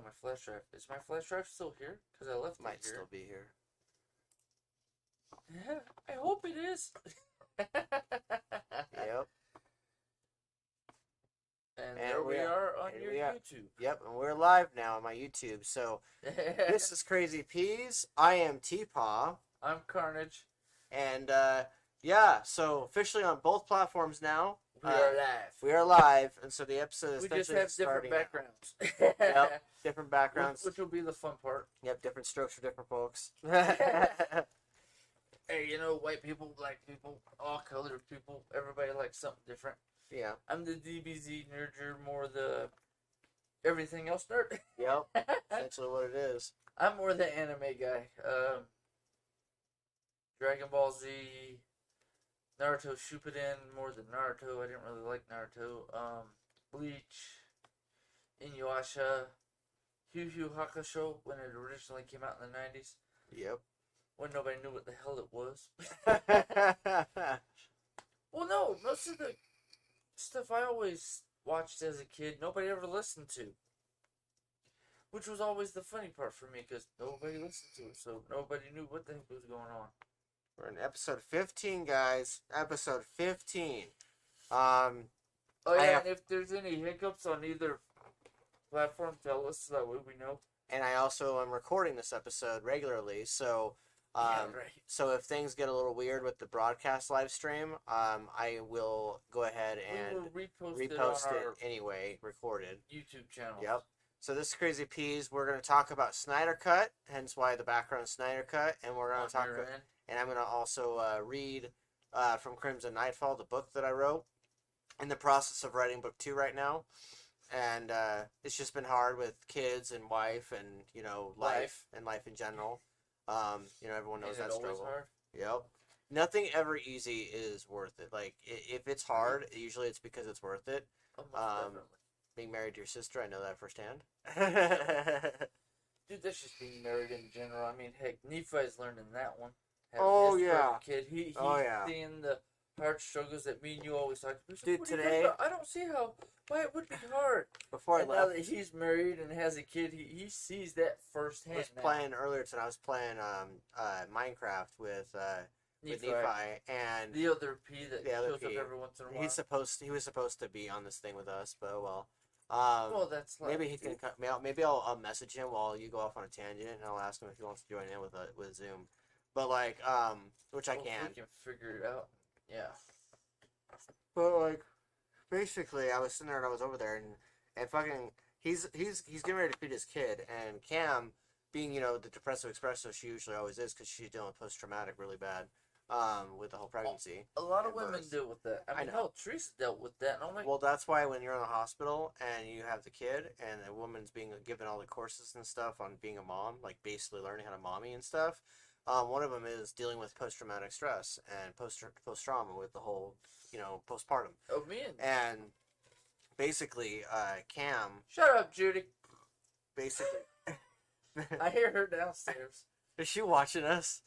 my flash drive. Is my flash drive still here? Because I left Might it here. still be here. Yeah, I hope it is. Yep. And there we are on your YouTube. Yep, and we're live now on my YouTube. So this is Crazy Peas. I am TPAW. I'm Carnage. And yeah, so officially on both platforms now. We are live. We are live, and so the episode is we just have different backgrounds. Yep, different backgrounds. Which will be the fun part. Yep, different strokes for different folks. Hey, you know, white people, black people, all colored people, everybody likes something different. Yeah. I'm the DBZ nerd, you're more the everything else nerd. Yep, essentially what it is. I'm more the anime guy. Dragon Ball Z, Naruto Shippuden, more than Naruto. I didn't really like Naruto. Bleach, Inuyasha, Yu Yu Hakusho when it originally came out in the 90s. Yep. When nobody knew what the hell it was. Well, no, most of the stuff I always watched as a kid, nobody ever listened to. Which was always the funny part for me, because nobody listened to it, so nobody knew what the heck was going on. We're in episode 15, guys. Episode 15. Oh, yeah, and if there's any hiccups on either platform, tell us so that way we know. And I also am recording this episode regularly, so yeah, right. So if things get a little weird with the broadcast live stream, I will go ahead and repost it anyway, recorded. YouTube channel. Yep. So this is Crazy Peas. We're going to talk about Snyder Cut, hence why the background is Snyder Cut, and we're going to talk about, and I'm going to also read from Crimson Knightfall, the book that I wrote. In the process of writing book 2 right now, and it's just been hard with kids and wife and life and life in general. Everyone knows that struggle. Hard? Yep. Nothing ever easy is worth it. Like if it's hard, usually it's because it's worth it. Being married to your sister, I know that firsthand. Dude, that's just being married in general. I mean, heck, Nephi's learning that one. Oh yeah, kid. He's seeing the hard struggles that me and you always talk about. Dude, today I don't see why it would be hard. Before I left, now that he's married and has a kid, he sees that firsthand. I was playing earlier tonight. I was playing Minecraft with Nephi and the other P that shows up every once in a while. He was supposed to be on this thing with us, but well. Well, that's like, maybe he can cut me out. Maybe I'll message him while you go off on a tangent, and I'll ask him if he wants to join in with Zoom. But like, which I can. We can figure it out. Yeah. But like, basically, I was sitting there and I was over there and fucking he's getting ready to feed his kid, and Cam, being the depressive expressive she usually always is because she's dealing with post traumatic really bad. With the whole pregnancy. A lot of women deal with that. I mean, hell, Teresa dealt with that. And I'm like, well, that's why when you're in the hospital and you have the kid and the woman's being given all the courses and stuff on being a mom, like basically learning how to mommy and stuff, one of them is dealing with post-traumatic stress and post-trauma with the whole, postpartum. Oh, man. And basically, Cam... Shut up, Judy. Basically... I hear her downstairs. Is she watching us?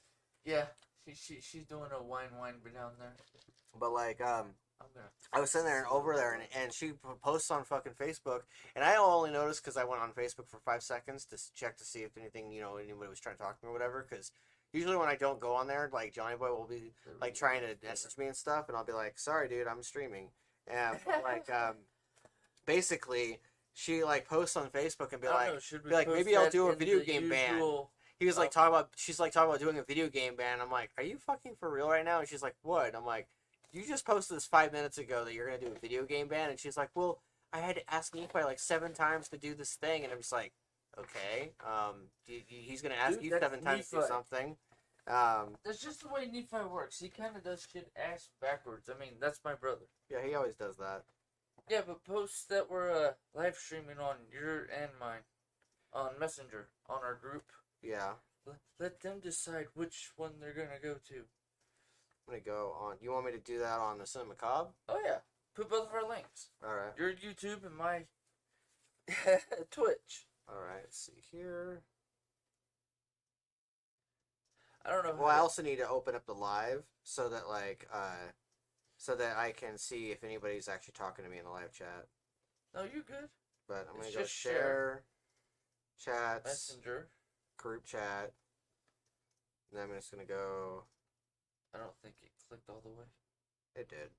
Yeah. She's doing a wine down there. But like I was sitting there and over there and she posts on fucking Facebook, and I only noticed because I went on Facebook for 5 seconds to check to see if anything anybody was trying to talk to me or whatever. Because usually when I don't go on there, like Johnny Boy will be like trying to message me and stuff, and I'll be like, sorry dude, I'm streaming. And like basically she like posts on Facebook and be like maybe I'll do a video game ban. He was like she's like talking about doing a video game ban. I'm like, are you fucking for real right now? And she's like, what? I'm like, you just posted this 5 minutes ago that you're going to do a video game ban. And she's like, well, I had to ask Nephi like 7 times to do this thing. And I'm just like, okay. He's going to ask you 7 times to do something. That's just the way Nephi works. He kind of does shit ass backwards. I mean, that's my brother. Yeah, he always does that. Yeah, but posts that were live streaming on your and mine on Messenger, on our group. Yeah. Let them decide which one they're going to go to. I'm going to go on... You want me to do that on the Cinema Cobb? Oh, yeah. Put both of our links. Alright. Your YouTube and my Twitch. Alright, let's see here. I don't know. Well, I also need to open up the live so that, like, so that I can see if anybody's actually talking to me in the live chat. No, you're good. But I'm going to go share chats, Messenger. group chat. And then I'm just gonna go. I don't think it clicked all the way. It did.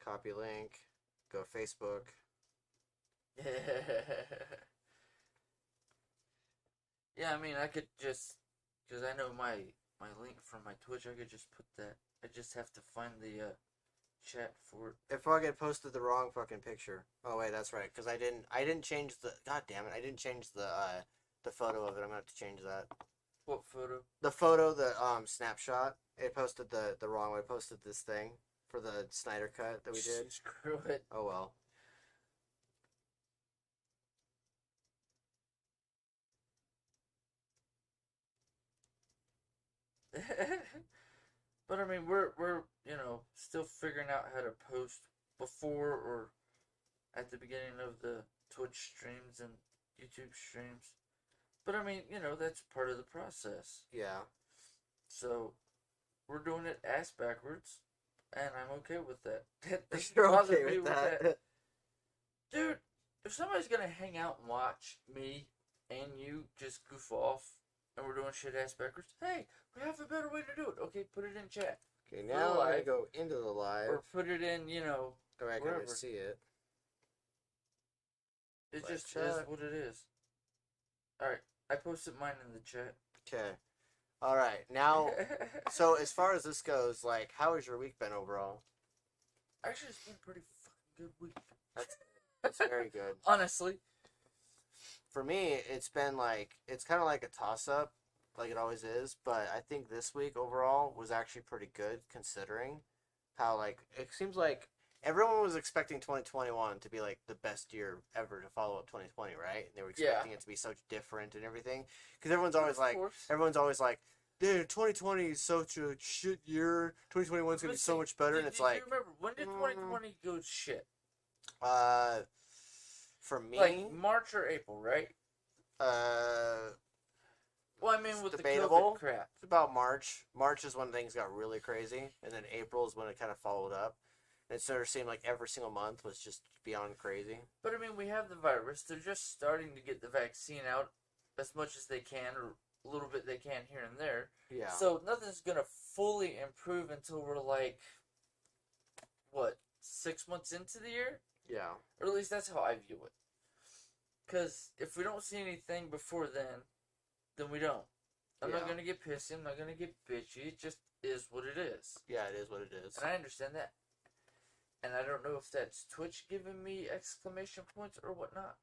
Copy link. Go Facebook. Yeah, I mean, I could just, because I know my link from my Twitch, I could just put that. I just have to find the chat for it. It fucking posted the wrong fucking picture. Oh wait, that's right. Because I didn't change the. God damn it! I didn't change the photo of it. I'm gonna have to change that. What photo? The photo, the snapshot. It posted the wrong way. It posted this thing for the Snyder cut that we did. Screw it. Oh well. But I mean, we're still figuring out how to post before or at the beginning of the Twitch streams and YouTube streams. But I mean, that's part of the process. Yeah. So we're doing it ass backwards, and I'm okay with that. You're okay with that. Dude, if somebody's gonna hang out and watch me and you just goof off and we're doing shit ass backwards, hey, we have a better way to do it. Okay, put it in chat. Okay, now I go into the live. Or put it in, Or I can see it. It live just chat. Is what it is. Alright, I posted mine in the chat. Okay. Alright, now, so as far as this goes, like, how has your week been overall? Actually, it's been a pretty fucking good week. That's very good. Honestly. For me, it's been like, it's kind of like a toss-up, like it always is, but I think this week overall was actually pretty good considering how, like, it seems like everyone was expecting 2021 to be like the best year ever to follow up 2020, right? And they were expecting it to be so different and everything. Because everyone's always like, dude, 2020 is such a shit year. 2021 is going to be so much better. And it's like, remember, when did 2020 go shit? For me, like March or April, right? Well, I mean, with debatable. The COVID crap. It's about March. March is when things got really crazy, and then April is when it kind of followed up. And it sort of seemed like every single month was just beyond crazy. But I mean, we have the virus. They're just starting to get the vaccine out as much as they can, or a little bit they can here and there. Yeah. So nothing's gonna fully improve until we're like, what, 6 months into the year? Yeah. Or at least that's how I view it. Because if we don't see anything before then we don't. I'm not going to get pissy. I'm not going to get bitchy. It just is what it is. Yeah, it is what it is. And I understand that. And I don't know if that's Twitch giving me exclamation points or whatnot.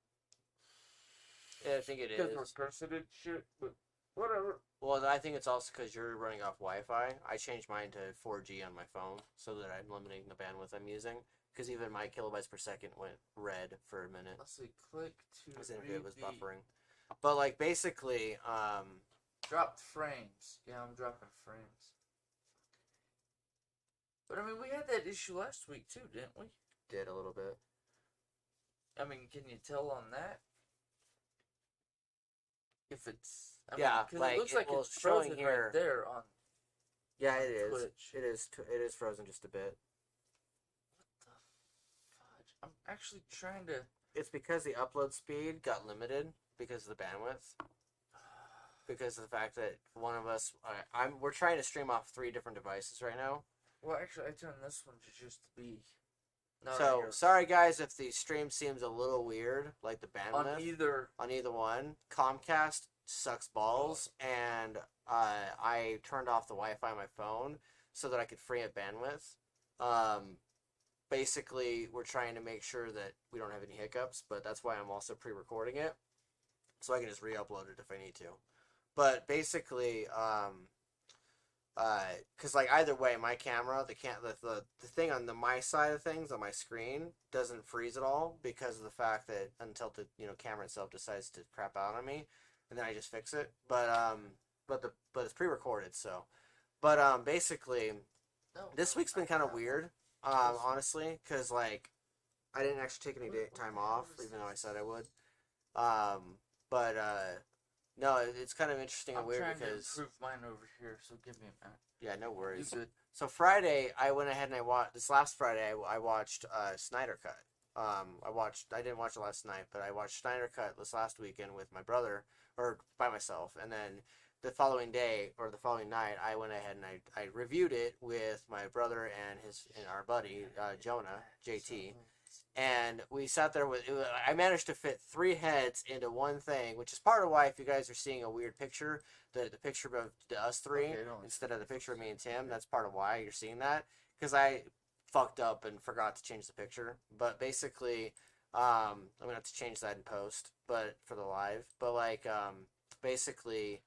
Yeah, I think it is. Because we're cursing and shit, but whatever. Well, I think it's also because you're running off Wi-Fi. I changed mine to 4G on my phone so that I'm limiting the bandwidth I'm using. Because even my kilobytes per second went red for a minute. Let's see, click to because it was buffering. But, like, basically, dropped frames. Yeah, I'm dropping frames. But, I mean, we had that issue last week, too, didn't we? Did a little bit. I mean, can you tell on that? If it's... I mean, like, it looks like it's frozen here. Right there on Yeah, it is. Twitch. It is frozen just a bit. I'm actually trying to... It's because the upload speed got limited because of the bandwidth. Because of the fact that one of us... we're trying to stream off 3 different devices right now. Well, actually, I turned this one to just be... So, sorry guys if the stream seems a little weird, like the bandwidth. On either one. Comcast sucks balls, and I turned off the Wi-Fi on my phone so that I could free up bandwidth. Basically, we're trying to make sure that we don't have any hiccups, but that's why I'm also pre-recording it, so I can just re-upload it if I need to. But basically, because like either way, my camera, the thing on my side of things on my screen doesn't freeze at all because of the fact that until the camera itself decides to crap out on me, and then I just fix it. But it's pre-recorded, so. But basically, this week's been kind of weird. Honestly, because, like, I didn't actually take any time off, even though I said I would. No, it's kind of interesting and weird because... I'm trying to improve mine over here, so give me a minute. Yeah, no worries. You good. So Friday, I went ahead and this last Friday, I watched Snyder Cut. I didn't watch it last night, but I watched Snyder Cut this last weekend with my brother, or by myself, and then the following day or the following night, I went ahead and I reviewed it with my brother and our buddy Jonah JT, and we sat there with. I managed to fit 3 heads into one thing, which is part of why if you guys are seeing a weird picture, the picture of us three instead of the picture of me and Tim, that's part of why you're seeing that, because I fucked up and forgot to change the picture. But basically, I'm gonna have to change that in post, but for the live. But like, basically,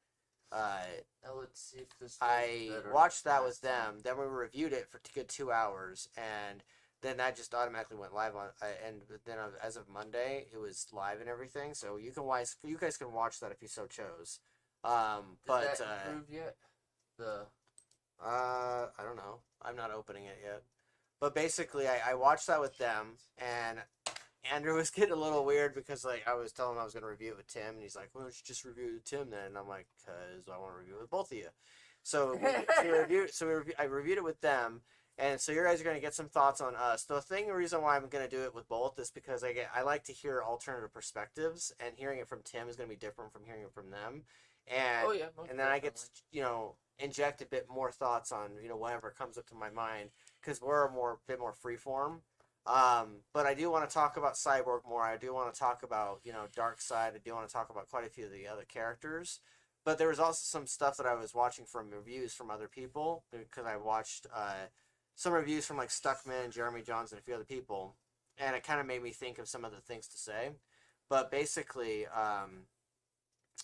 Now let's see if this. I watched that with them. Then we reviewed it for a good 2 hours, and then that just automatically went live on. And then as of Monday, it was live and everything. So you guys can watch that if you so chose. Did that improve yet? I don't know. I'm not opening it yet. But basically, I watched that with them, and Andrew was getting a little weird because like I was telling him I was going to review it with Tim, and he's like, "Well, don't you just review it with Tim then?" And I'm like, "Cause I want to review it with both of you." So I reviewed it with them, and so you guys are going to get some thoughts on us. The reason why I'm going to do it with both is because I like to hear alternative perspectives, and hearing it from Tim is going to be different from hearing it from them. And and then I get to inject a bit more thoughts on whatever comes up to my mind, because we're a bit more freeform. But I do want to talk about Cyborg more. I do want to talk about Darkseid. I do want to talk about quite a few of the other characters. But there was also some stuff that I was watching from reviews from other people, because I watched some reviews from like Stuckman and Jeremy Johns and a few other people, and it kind of made me think of some other things to say. But basically,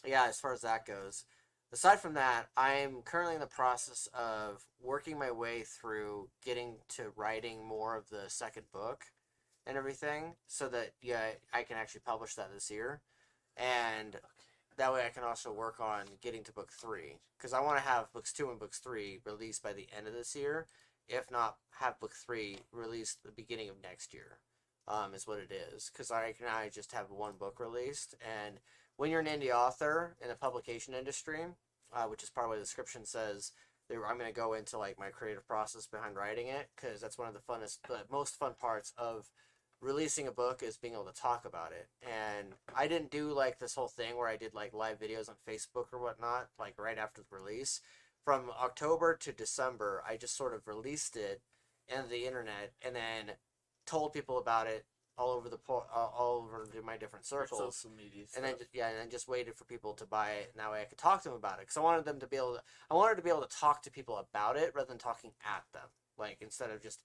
as far as that goes, aside from that, I'm currently in the process of working my way through getting to writing more of the second book and everything, so that I can actually publish that this year, and that way I can also work on getting to book 3, because I want to have books 2 and books 3 released by the end of this year, if not have book 3 released the beginning of next year, is what it is, because I can now just have one book released. And when you're an indie author in the publication industry, which is part of what the description says, I'm going to go into like my creative process behind writing it, because that's one of the most fun parts of releasing a book is being able to talk about it. And I didn't do like this whole thing where I did like live videos on Facebook or whatnot, like right after the release. From October to December, I just sort of released it in the internet, and then told people about it all over my different circles, social media and then just waited for people to buy it. And that way I could talk to them about it, because I wanted to be able to talk to people about it rather than talking at them. Like, instead of just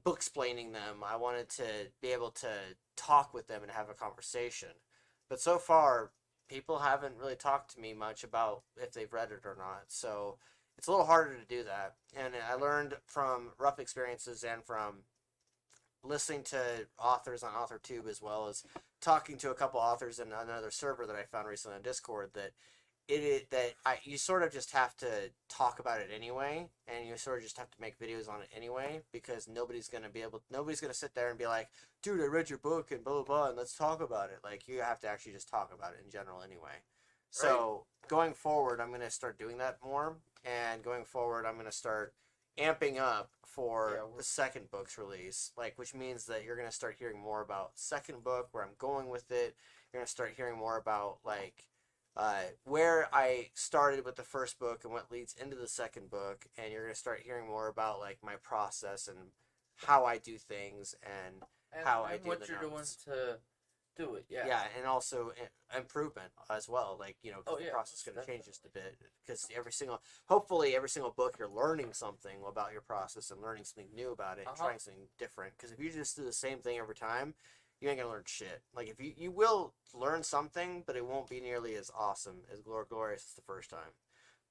book-splaining them, I wanted to be able to talk with them and have a conversation. But so far, people haven't really talked to me much about if they've read it or not. So it's a little harder to do that. And I learned from rough experiences and from listening to authors on AuthorTube, as well as talking to a couple authors in another server that I found recently on Discord, that you sort of just have to talk about it anyway, and you sort of just have to make videos on it anyway, because nobody's gonna sit there and be like, dude, I read your book and blah blah blah and let's talk about it. Like, you have to actually just talk about it in general anyway. So going forward, I'm gonna start doing that more, and going forward, I'm gonna start amping up for the second book's release, like, which means that you're gonna start hearing more about second book, where I'm going with it. You're gonna start hearing more about like where I started with the first book and what leads into the second book, and you're gonna start hearing more about like my process and how I do things and how I do what you're notes. Doing to do it. And also improvement as well. Like, the process is gonna change just a bit, because hopefully every single book you're learning something about your process and learning something new about it and trying something different. Because if you just do the same thing every time, you ain't gonna learn shit. Like, if you will learn something, but it won't be nearly as awesome, as glorious as the first time.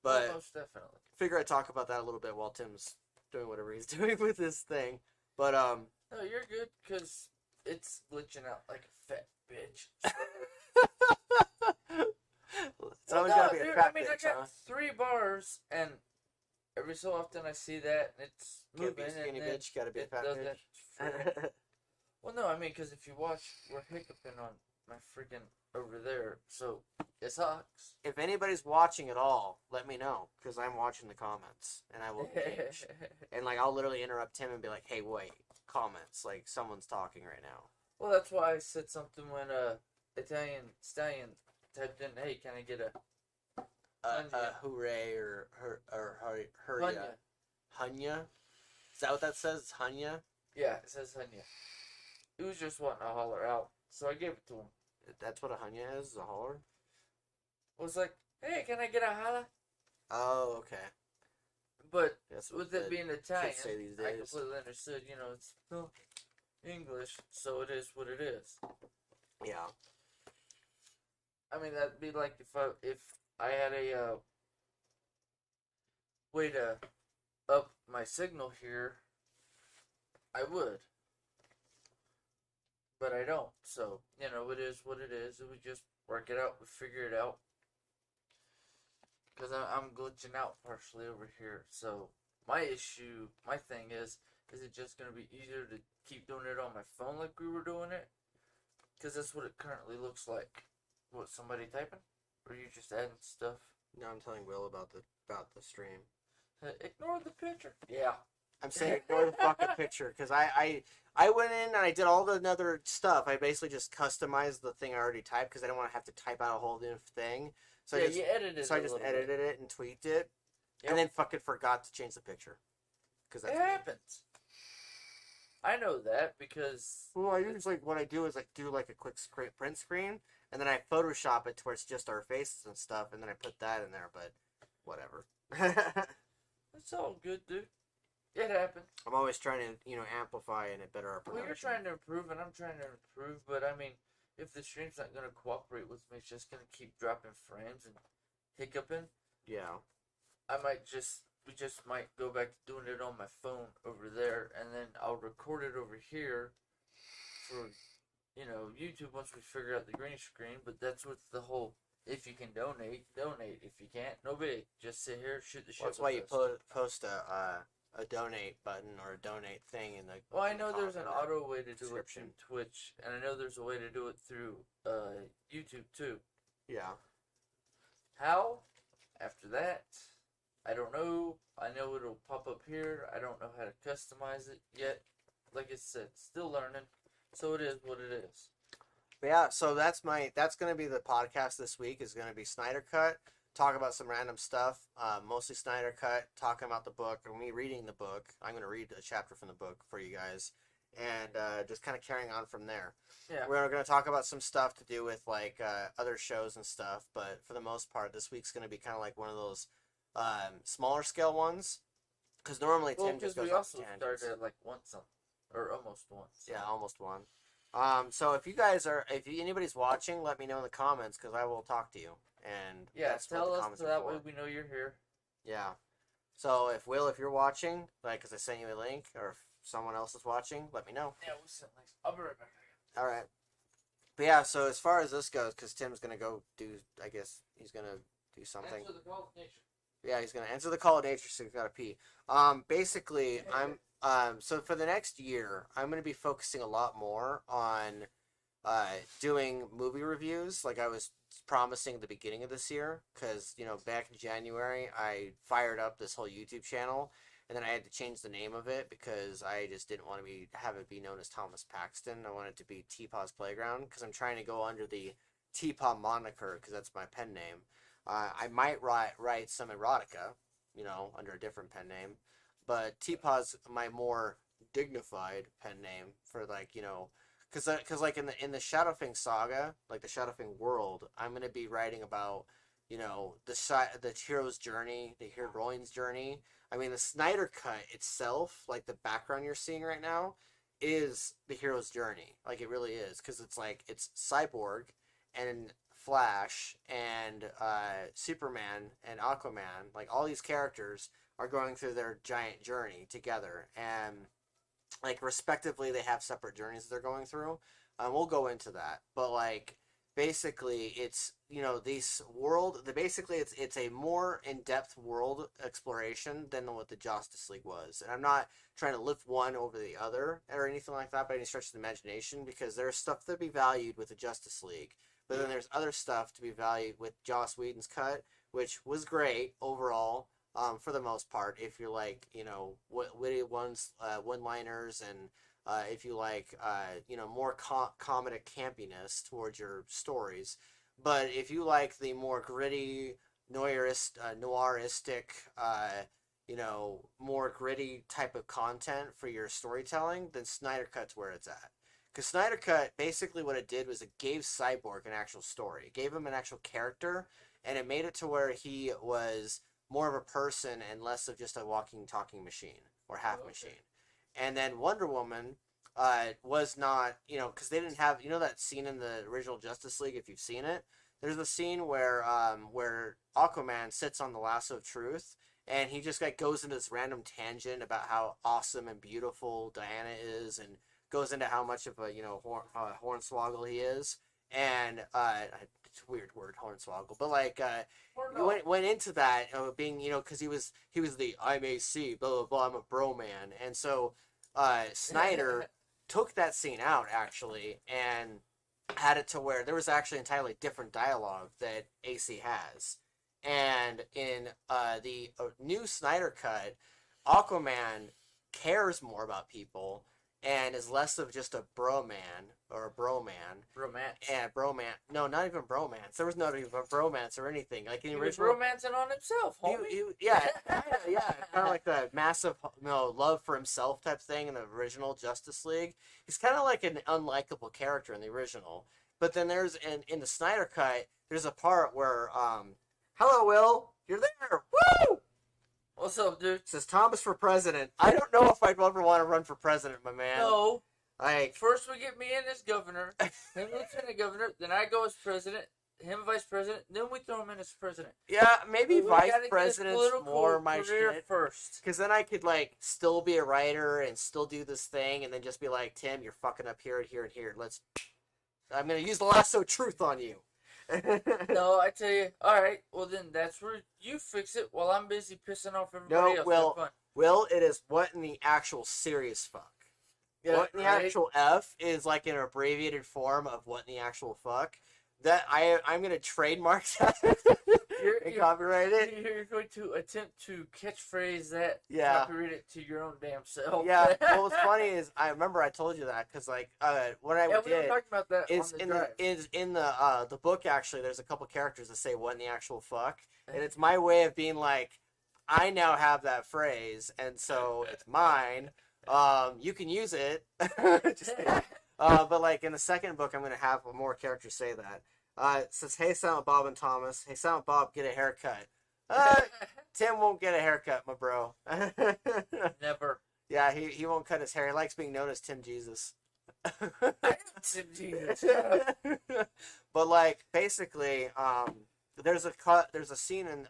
But most definitely. Figure I'd talk about that a little bit while Tim's doing whatever he's doing with this thing. But no, you're good, because it's glitching out like a fat bitch. It's always gotta be a fat bitch, I got 3 bars, and every so often I see that, and it's moving. Can't be a skinny bitch, gotta be a fat bitch. Well, no, I mean, because if you watch, we're hiccuping on my freaking over there, so it sucks. If anybody's watching at all, let me know, because I'm watching the comments, and I will engage. And like, I'll literally interrupt Tim and be like, "Hey, wait, comments, like someone's talking right now. Well, that's why I said something when Italian Stallion typed in, "Hey, can I get a hooray or Hunya?" Hunya? Is that what that says? It's Hunya? Yeah, it says Hunya. He was just wanting to holler out, so I gave it to him. That's what a Hunya is, a holler? I was like, "Hey, can I get a holla?" Oh, okay. But with it being Italian, say these I days. completely understood. It's still English, so it is what it is. Yeah. I mean, that'd be like if I had a way to up my signal here, I would. But I don't. So, it is what it is. We just work it out. We figure it out. Because I'm glitching out partially over here. So, my thing is it just going to be easier to keep doing it on my phone like we were doing it? Because that's what it currently looks like. What, somebody typing? Or are you just adding stuff? No, I'm telling Will about the stream. Ignore the picture. Yeah. I'm saying ignore the fucking picture, because I went in and I did all the other stuff. I basically just customized the thing I already typed, because I didn't want to have to type out a whole new thing. So yeah, I just, you edited it. So I just edited it and tweaked it, and then fucking forgot to change the picture. Because it happens. I know that because. Well, I usually what I do is do like a quick print screen, and then I Photoshop it to where it's just our faces and stuff, and then I put that in there. But whatever. It's all good, dude. It happens. I'm always trying to amplify and better our production. Well, you're trying to improve, and I'm trying to improve. But I mean, if the stream's not gonna cooperate with me, it's just gonna keep dropping frames and hiccuping. Yeah. We just might go back to doing it on my phone over there, and then I'll record it over here for, YouTube once we figure out the green screen. But that's with the whole, if you can donate, donate. If you can't, no big. Just sit here, shoot the shit. That's why you post a donate button or a donate thing in the. Well, I know there's an auto way to do it through Twitch, and I know there's a way to do it through YouTube too. Yeah. How? After that, I don't know. I know it'll pop up here. I don't know how to customize it yet. Like I said, still learning. So it is what it is. Yeah, so that's gonna be the podcast this week. Is gonna be Snyder Cut. Talk about some random stuff. Mostly Snyder Cut. Talking about the book or me reading the book. I'm gonna read a chapter from the book for you guys, and just kind of carrying on from there. Yeah. We're gonna talk about some stuff to do with like other shows and stuff. But for the most part, this week's gonna be kind of like one of those smaller scale ones. Because normally Tim just goes off tangents. We also started at like once or almost once. Yeah, almost one. So if anybody's watching, let me know in the comments, because I will talk to you. And tell us so that way we know you're here. Yeah. So if you're watching, because I sent you a link, or if someone else is watching, let me know. Yeah, we sent links. I'll be right back. All right. But yeah, so as far as this goes, because Tim's gonna go do, I guess he's gonna do something. Answer the call of nature. Yeah, he's gonna answer the call of nature, so he's gotta pee. Basically, so for the next year, I'm going to be focusing a lot more on doing movie reviews, like I was promising at the beginning of this year, because, back in January, I fired up this whole YouTube channel, and then I had to change the name of it, because I just didn't want to have it be known as Thomas Paxton. I wanted it to be TPAW's Playground, because I'm trying to go under the TPAW moniker, because that's my pen name. I might write some erotica, under a different pen name. But TPAW's my more dignified pen name for because like in the Shadowfing saga, like the Shadowfing world, I'm gonna be writing about the hero's journey, the heroine's journey. I mean, the Snyder Cut itself, like the background you're seeing right now, is the hero's journey. Like it really is, because it's Cyborg and Flash and Superman and Aquaman, like all these characters are going through their giant journey together, and like respectively they have separate journeys they're going through. We'll go into that, but like basically it's it's a more in-depth world exploration than what the Justice League was. And I'm not trying to lift one over the other or anything like that by any stretch of the imagination, because there's stuff to be valued with the Justice League, but then there's other stuff to be valued with Joss Whedon's cut, which was great overall. For the most part, if you're like, witty one-liners and if you like, more comedic campiness towards your stories. But if you like the more gritty, noiristic, more gritty type of content for your storytelling, then Snyder Cut's where it's at. Because Snyder Cut, basically what it did was it gave Cyborg an actual story. It gave him an actual character, and it made it to where he was more of a person and less of just a walking, talking machine or half machine. And then Wonder Woman was not, because they didn't have, that scene in the original Justice League, if you've seen it, there's the scene where Aquaman sits on the lasso of truth, and he just goes into this random tangent about how awesome and beautiful Diana is, and goes into how much of a hornswoggle he is, and it's a weird word, hornswoggle, but went into that being because he was the I'm AC blah blah blah, I'm a bro man, and so Snyder took that scene out actually and had it to where there was actually entirely different dialogue that AC has, and in the new Snyder Cut, Aquaman cares more about people and is less of just a bro man or a broman. Bromance. And bromance. No, not even bromance. There was not even a bromance or anything. Like in the he original. was romancing on himself, homie. Yeah. Kind of like the massive, love for himself type thing in the original Justice League. He's kind of like an unlikable character in the original. But then there's in the Snyder Cut, there's a part where, hello, Will, you're there. Woo! What's up, dude? It says Thomas for president. I don't know if I'd ever want to run for president, my man. No. First we get me in as governor, him lieutenant governor, then I go as president, him vice president, then we throw him in as president. Yeah, maybe vice president's more my shit. First. Because then I could, still be a writer and still do this thing and then just be like, Tim, you're fucking up here and here and here. I'm going to use the lasso of truth on you. No, I tell you, alright, well then that's where you fix it while I'm busy pissing off everybody else. Will, it is what in the actual serious fuck. Yeah, what in the actual F is like an abbreviated form of what in the actual fuck. That I'm gonna trademark that and copyright it. You're going to attempt to catchphrase that, copyright it to your own damn self. Yeah. Well, what's funny is I remember I told you that because what I did. We were talking about that is on the drive. In the book actually. There's a couple characters that say what in the actual fuck, and it's my way of being like, I now have that phrase, and so it's mine. You can use it. Just but in the second book, I'm gonna have more characters say that. It says, "Hey, Silent Bob and Thomas. Hey, Silent Bob, get a haircut." Tim won't get a haircut, my bro. Never. Yeah, he won't cut his hair. He likes being known as Tim Jesus. Tim Jesus. But basically, there's a scene in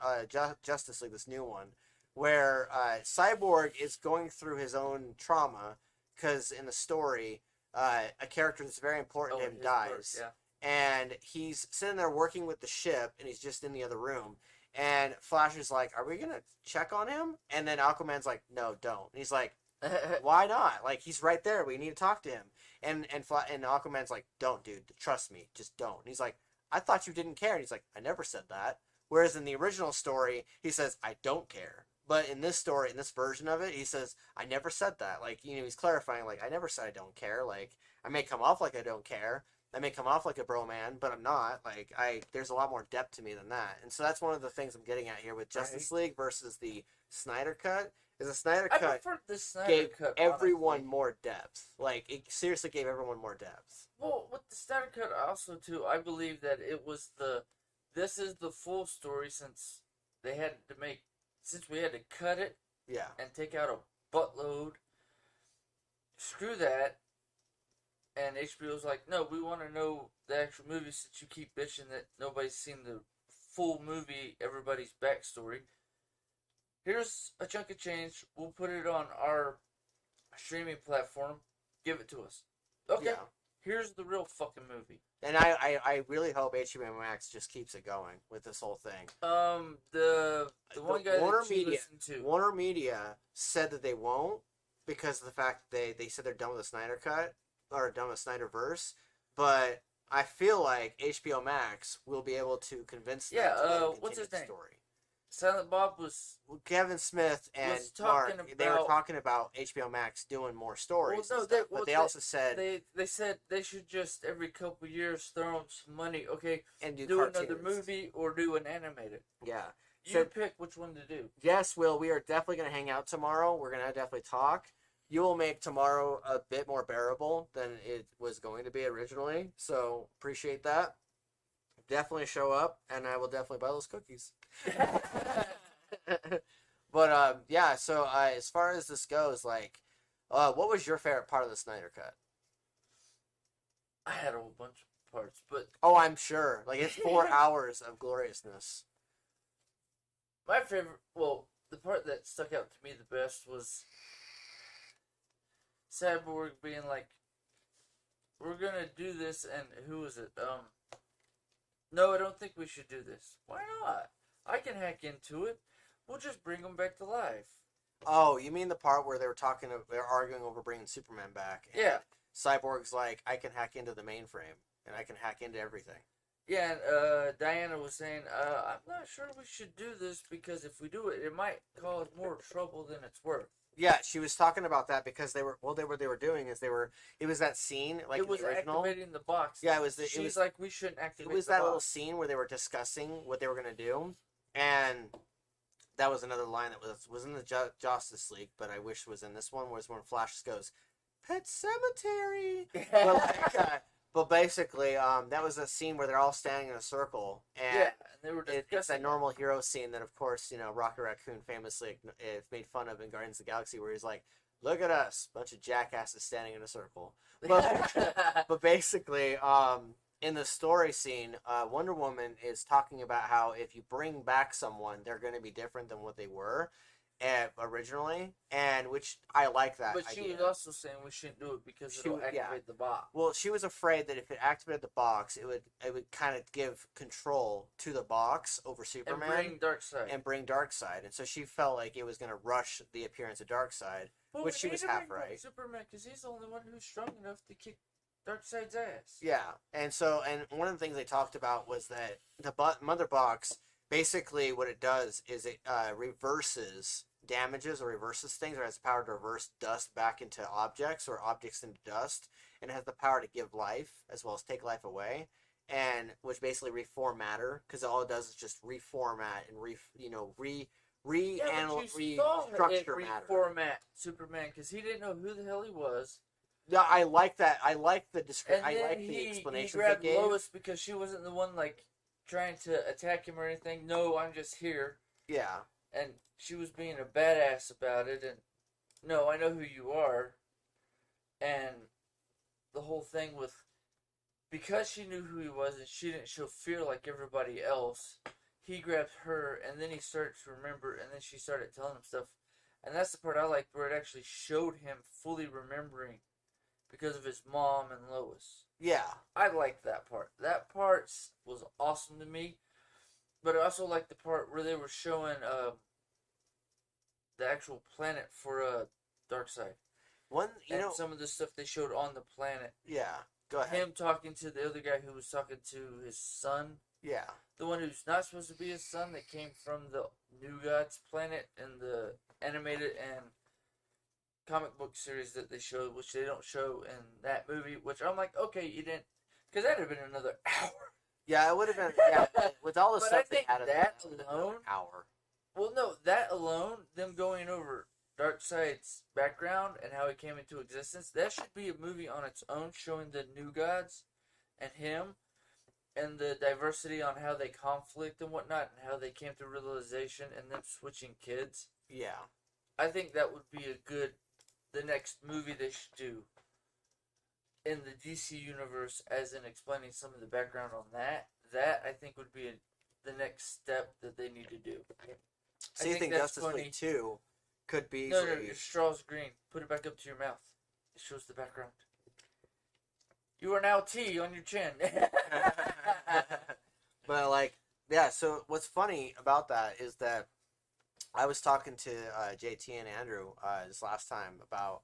Justice League, this new one, where Cyborg is going through his own trauma because in the story, a character that's very important to him dies. And he's sitting there working with the ship, and he's just in the other room. And Flash is like, "Are we gonna check on him?" And then Aquaman's like, "No, don't." And he's like, "Why not? He's right there. We need to talk to him." And Aquaman's like, "Don't, dude. Trust me. Just don't." And he's like, "I thought you didn't care." And he's like, "I never said that." Whereas in the original story, he says, "I don't care." But in this story, in this version of it, he says, "I never said that." He's clarifying, "I never said I don't care. I may come off like I don't care. I may come off like a bro man, but I'm not. There's a lot more depth to me than that." And so that's one of the things I'm getting at here with Justice League versus the Snyder Cut. Is the Snyder Cut gave everyone more depth. It seriously gave everyone more depth. Well, with the Snyder Cut also, too, I believe that it was this is the full story since we had to cut it and take out a buttload. Screw that. And HBO's like, "No, we want to know the actual movie since you keep bitching that nobody's seen the full movie, everybody's backstory. Here's a chunk of change. We'll put it on our streaming platform. Give it to us." Okay. Yeah. Here's the real fucking movie. And I really hope HBO Max just keeps it going with this whole thing. The one guy Warner that you listen to. Warner Media said that they won't because of the fact that they said they're done with the Snyder Cut. Or done with Snyderverse, but I feel like HBO Max will be able to convince them to what's his name? Story. Silent Bob was Kevin Smith and Mark. They were talking about HBO Max doing more stories. Well, no, but they also said they said they should just every couple years throw them some money. Okay, and do another movie or do an animated. Yeah. You pick which one to do. Yes, Will. We are definitely going to hang out tomorrow. We're going to definitely talk. You will make tomorrow a bit more bearable than it was going to be originally. So appreciate that. Definitely show up, and I will definitely buy those cookies. But yeah. So as far as this goes, like, what was your favorite part of the Snyder Cut? I had a whole bunch of parts, but I'm sure. Like, it's 4 hours of gloriousness. My favorite, the part that stuck out to me the best was Cyborg being like, "We're gonna do this," and who was it? No, I don't think we should do this. Why not? I can hack into it. We'll just bring them back to life. Oh, you mean the part where they're arguing over bringing Superman back? And yeah. Cyborg's like, I can hack into the mainframe, and I can hack into everything. Yeah, and Diana was saying, I'm not sure we should do this because if we do it, it might cause more trouble than it's worth. Yeah, she was talking about that because what they were doing is it was that scene, like, it was in the original, activating the box. Yeah, She's like, we shouldn't activate it was the that box. little scene where they were discussing what they were going to do, and that was another line that was in the Justice League, but I wish was in this one, was when Flash goes, Pet Cemetery! But basically, that was a scene where they're all standing in a circle, and they were discussing. It's a normal hero scene that, of course, Rocket Raccoon famously made fun of in Guardians of the Galaxy, where he's like, "Look at us, bunch of jackasses standing in a circle." But basically, in the story scene, Wonder Woman is talking about how if you bring back someone, they're going to be different than what they were originally, and which I like that. But she was also saying we shouldn't do it because it will activate the box. Well, she was afraid that if it activated the box, it would kind of give control to the box over Superman and bring Darkseid, and so she felt like it was going to rush the appearance of Darkseid, which she was half right. Superman, because he's the only one who's strong enough to kick Darkseid's ass. Yeah, and one of the things they talked about was that the Motherbox, basically what it does is it reverses damages or reverses things, or has the power to reverse dust back into objects or objects into dust, and it has the power to give life as well as take life away, and which basically reform matter, because all it does is just reformat and restructure matter. Reformat Superman because he didn't know who the hell he was. Yeah, I like that. I like the explanation. He grabbed Lois because she wasn't the one like trying to attack him or anything. No, I'm just here. Yeah. And she was being a badass about it, and no, I know who you are. And the whole thing with, because she knew who he was and she didn't show fear like everybody else, he grabbed her, and then he started to remember, and then she started telling him stuff. And that's the part I liked, where it actually showed him fully remembering because of his mom and Lois. Yeah. I liked that part. That part was awesome to me. But I also liked the part where they were showing the actual planet for Darkseid. Some of the stuff they showed on the planet. Yeah, go ahead. Him talking to the other guy who was talking to his son. Yeah. The one who's not supposed to be his son, that came from the New Gods planet in the animated and comic book series that they showed, which they don't show in that movie. Which I'm like, okay, you didn't, because that'd have been another hour. Yeah, it would have been. Yeah, with all the but stuff I think they had that alone, hour. Well, no, that alone, them going over Darkseid's background and how he came into existence, that should be a movie on its own, showing the New Gods and him, and the diversity on how they conflict and whatnot, and how they came to realization, and them switching kids. Yeah, I think that would be the next movie they should do in the DC universe, as in explaining some of the background on that. That, I think, would be the next step that they need to do. So you think Justice League 2 could be... No, your straw's green. Put it back up to your mouth. It shows the background. You are now T on your chin. But, like, yeah, so what's funny about that is that I was talking to JT and Andrew this last time about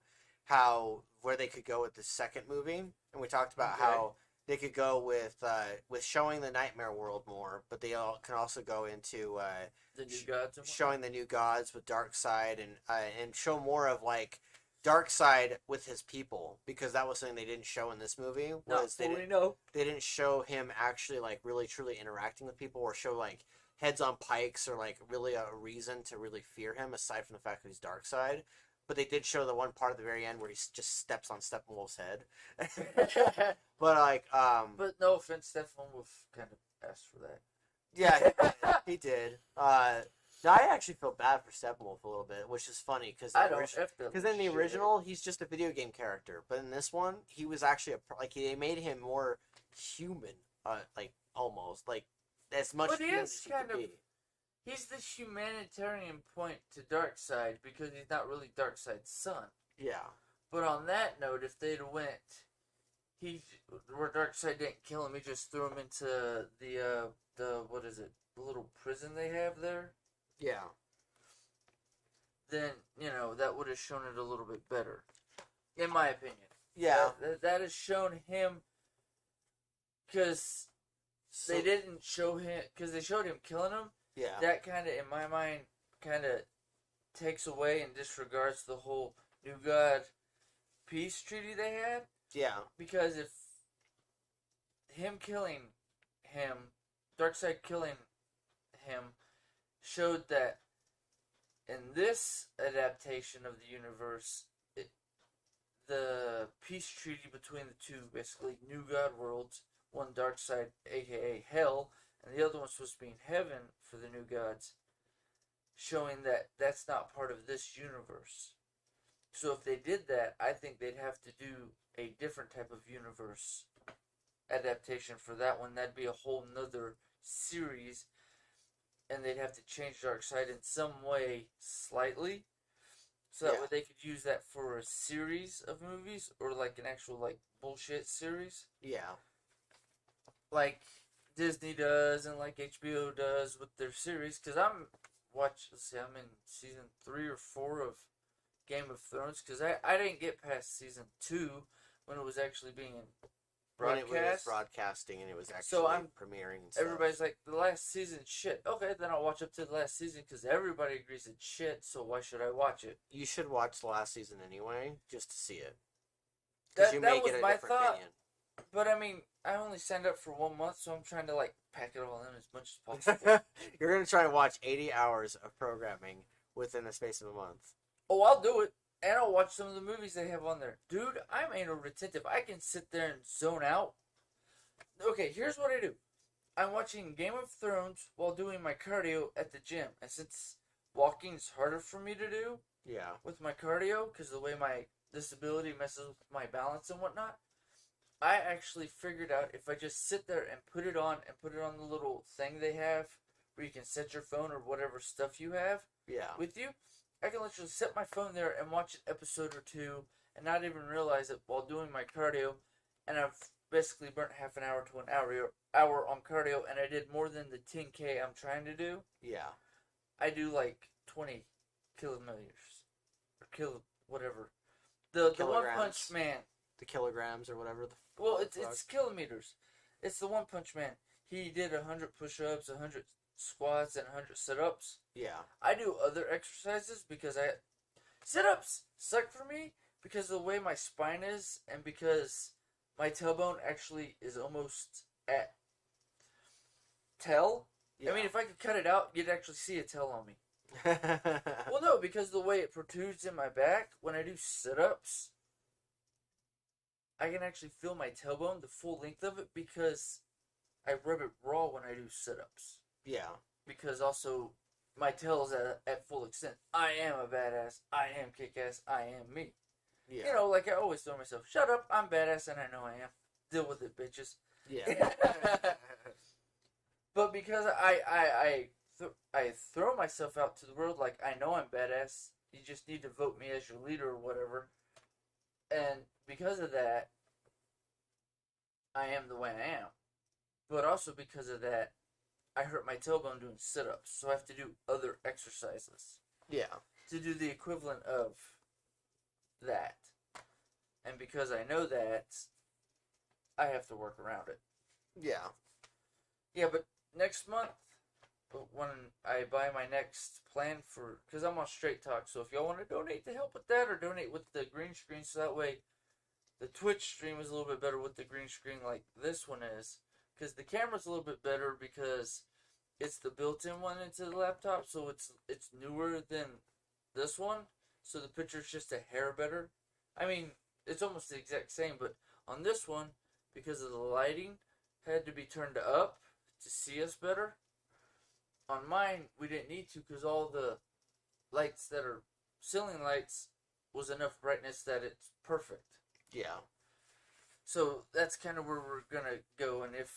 where they could go with the second movie, and we talked about how they could go with showing the nightmare world more, but they can also go into the new gods, showing the new gods with Darkseid and show more of like Darkseid with his people, because that was something they didn't show in this movie. They didn't show him actually like really truly interacting with people, or show like heads on pikes, or like really a reason to really fear him aside from the fact that he's Darkseid. But they did show the one part at the very end where he just steps on Steppenwolf's head. But like, but no offense, Steppenwolf kind of asked for that. Yeah, he did. Now I actually feel bad for Steppenwolf a little bit, which is funny because in the original he's just a video game character, but in this one he was actually they made him more human, like almost like as much. But he is kind of. He's the humanitarian point to Darkseid because he's not really Darkseid's son. Yeah. But on that note, if they'd went, where Darkseid didn't kill him, he just threw him into the what is it, the little prison they have there. Yeah. Then that would have shown it a little bit better, in my opinion. Yeah. That has shown him because they didn't show him because they showed him killing him. Yeah. That kind of, in my mind, kind of takes away and disregards the whole New God peace treaty they had. Yeah. Because if him killing him, Darkseid killing him, showed that in this adaptation of the universe, the peace treaty between the two, basically New God worlds, one Darkseid, aka Hell, and the other one's supposed to be in heaven for the new gods, showing that that's not part of this universe. So if they did that, I think they'd have to do a different type of universe adaptation for that one. That'd be a whole nother series, and they'd have to change Darkseid in some way slightly, so that way they could use that for a series of movies, or like an actual like bullshit series. Yeah. Like Disney does and like HBO does with their series, because I'm in season 3 or 4 of Game of Thrones, because I didn't get past season 2 when it was actually being broadcast. When it was broadcasting and it was actually premiering and stuff. Everybody's like, the last season's shit. Okay, then I'll watch up to the last season because everybody agrees it's shit, so why should I watch it? You should watch the last season anyway, just to see it. That was my thought. Opinion. But I mean, I only signed up for 1 month, so I'm trying to like pack it all in as much as possible. You're going to try to watch 80 hours of programming within the space of a month. Oh, I'll do it. And I'll watch some of the movies they have on there. Dude, I'm anal retentive. I can sit there and zone out. Okay, here's what I do. I'm watching Game of Thrones while doing my cardio at the gym. And since walking's harder for me to do with my cardio, because the way my disability messes with my balance and whatnot, I actually figured out if I just sit there and put it on the little thing they have where you can set your phone or whatever stuff you have with you, I can literally set my phone there and watch an episode or two and not even realize it while doing my cardio, and I've basically burnt half an hour to an hour on cardio, and I did more than the 10K I'm trying to do. Yeah. I do like 20 kilometers or whatever. The One Punch Man. The kilograms or whatever. It's kilometers. It's the One Punch Man. He did 100 push-ups, 100 squats, and 100 sit-ups. Yeah. I do other exercises because sit-ups suck for me because of the way my spine is and because my tailbone actually is almost at tail. Yeah. I mean, if I could cut it out, you'd actually see a tail on me. Well, no, because the way it protrudes in my back when I do sit-ups, I can actually feel my tailbone, the full length of it, because I rub it raw when I do sit-ups. Yeah. Because also, my tail is at full extent. I am a badass. I am kick-ass. I am me. Yeah. You know, like I always tell myself, shut up, I'm badass, and I know I am. Deal with it, bitches. Yeah. But because I throw myself out to the world like I know I'm badass, you just need to vote me as your leader or whatever. And because of that, I am the way I am. But also because of that, I hurt my tailbone doing sit-ups, so I have to do other exercises. Yeah. To do the equivalent of that. And because I know that, I have to work around it. Yeah. Yeah, but next month, when I buy my next plan for, because I'm on Straight Talk, so if y'all want to donate to help with that, or donate with the green screen, so that way the Twitch stream is a little bit better with the green screen like this one is, because the camera's a little bit better because it's the built-in one into the laptop, so it's newer than this one, so the picture's just a hair better. I mean, it's almost the exact same, but on this one, because of the lighting, had to be turned up to see us better. On mine, we didn't need to because all the lights that are ceiling lights was enough brightness that it's perfect. Yeah. So that's kind of where we're gonna go, and if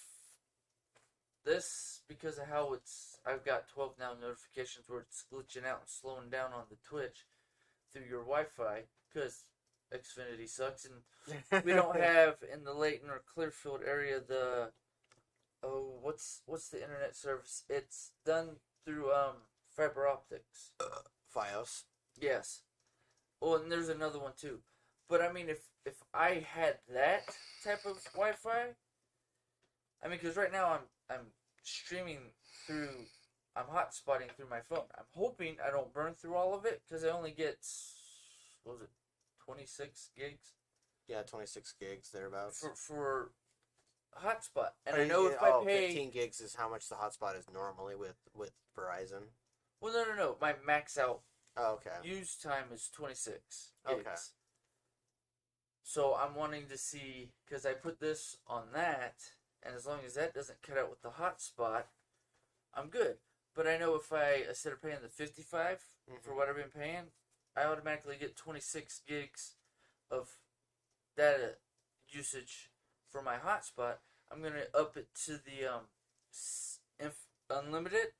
this, because of how I've got 12 now notifications where it's glitching out and slowing down on the Twitch through your Wi-Fi, because Xfinity sucks, and we don't have in the Layton or Clearfield area the what's the internet service? It's done through fiber optics. Fios. Yes. Oh, and there's another one too. But I mean, if I had that type of Wi-Fi, I mean, because right now I'm streaming through, I'm hotspotting through my phone. I'm hoping I don't burn through all of it because I only get, what was it, 26 gigs? Yeah, 26 gigs thereabouts. For hotspot, and I know if I pay 15 gigs is how much the hotspot is normally with Verizon. Well, no. My max out use time is 26 gigs. Okay. So I'm wanting to see, because I put this on that, and as long as that doesn't cut out with the hotspot, I'm good. But I know if I, instead of paying the 55 for what I've been paying, I automatically get 26 gigs of data usage for my hotspot. I'm going to up it to the unlimited,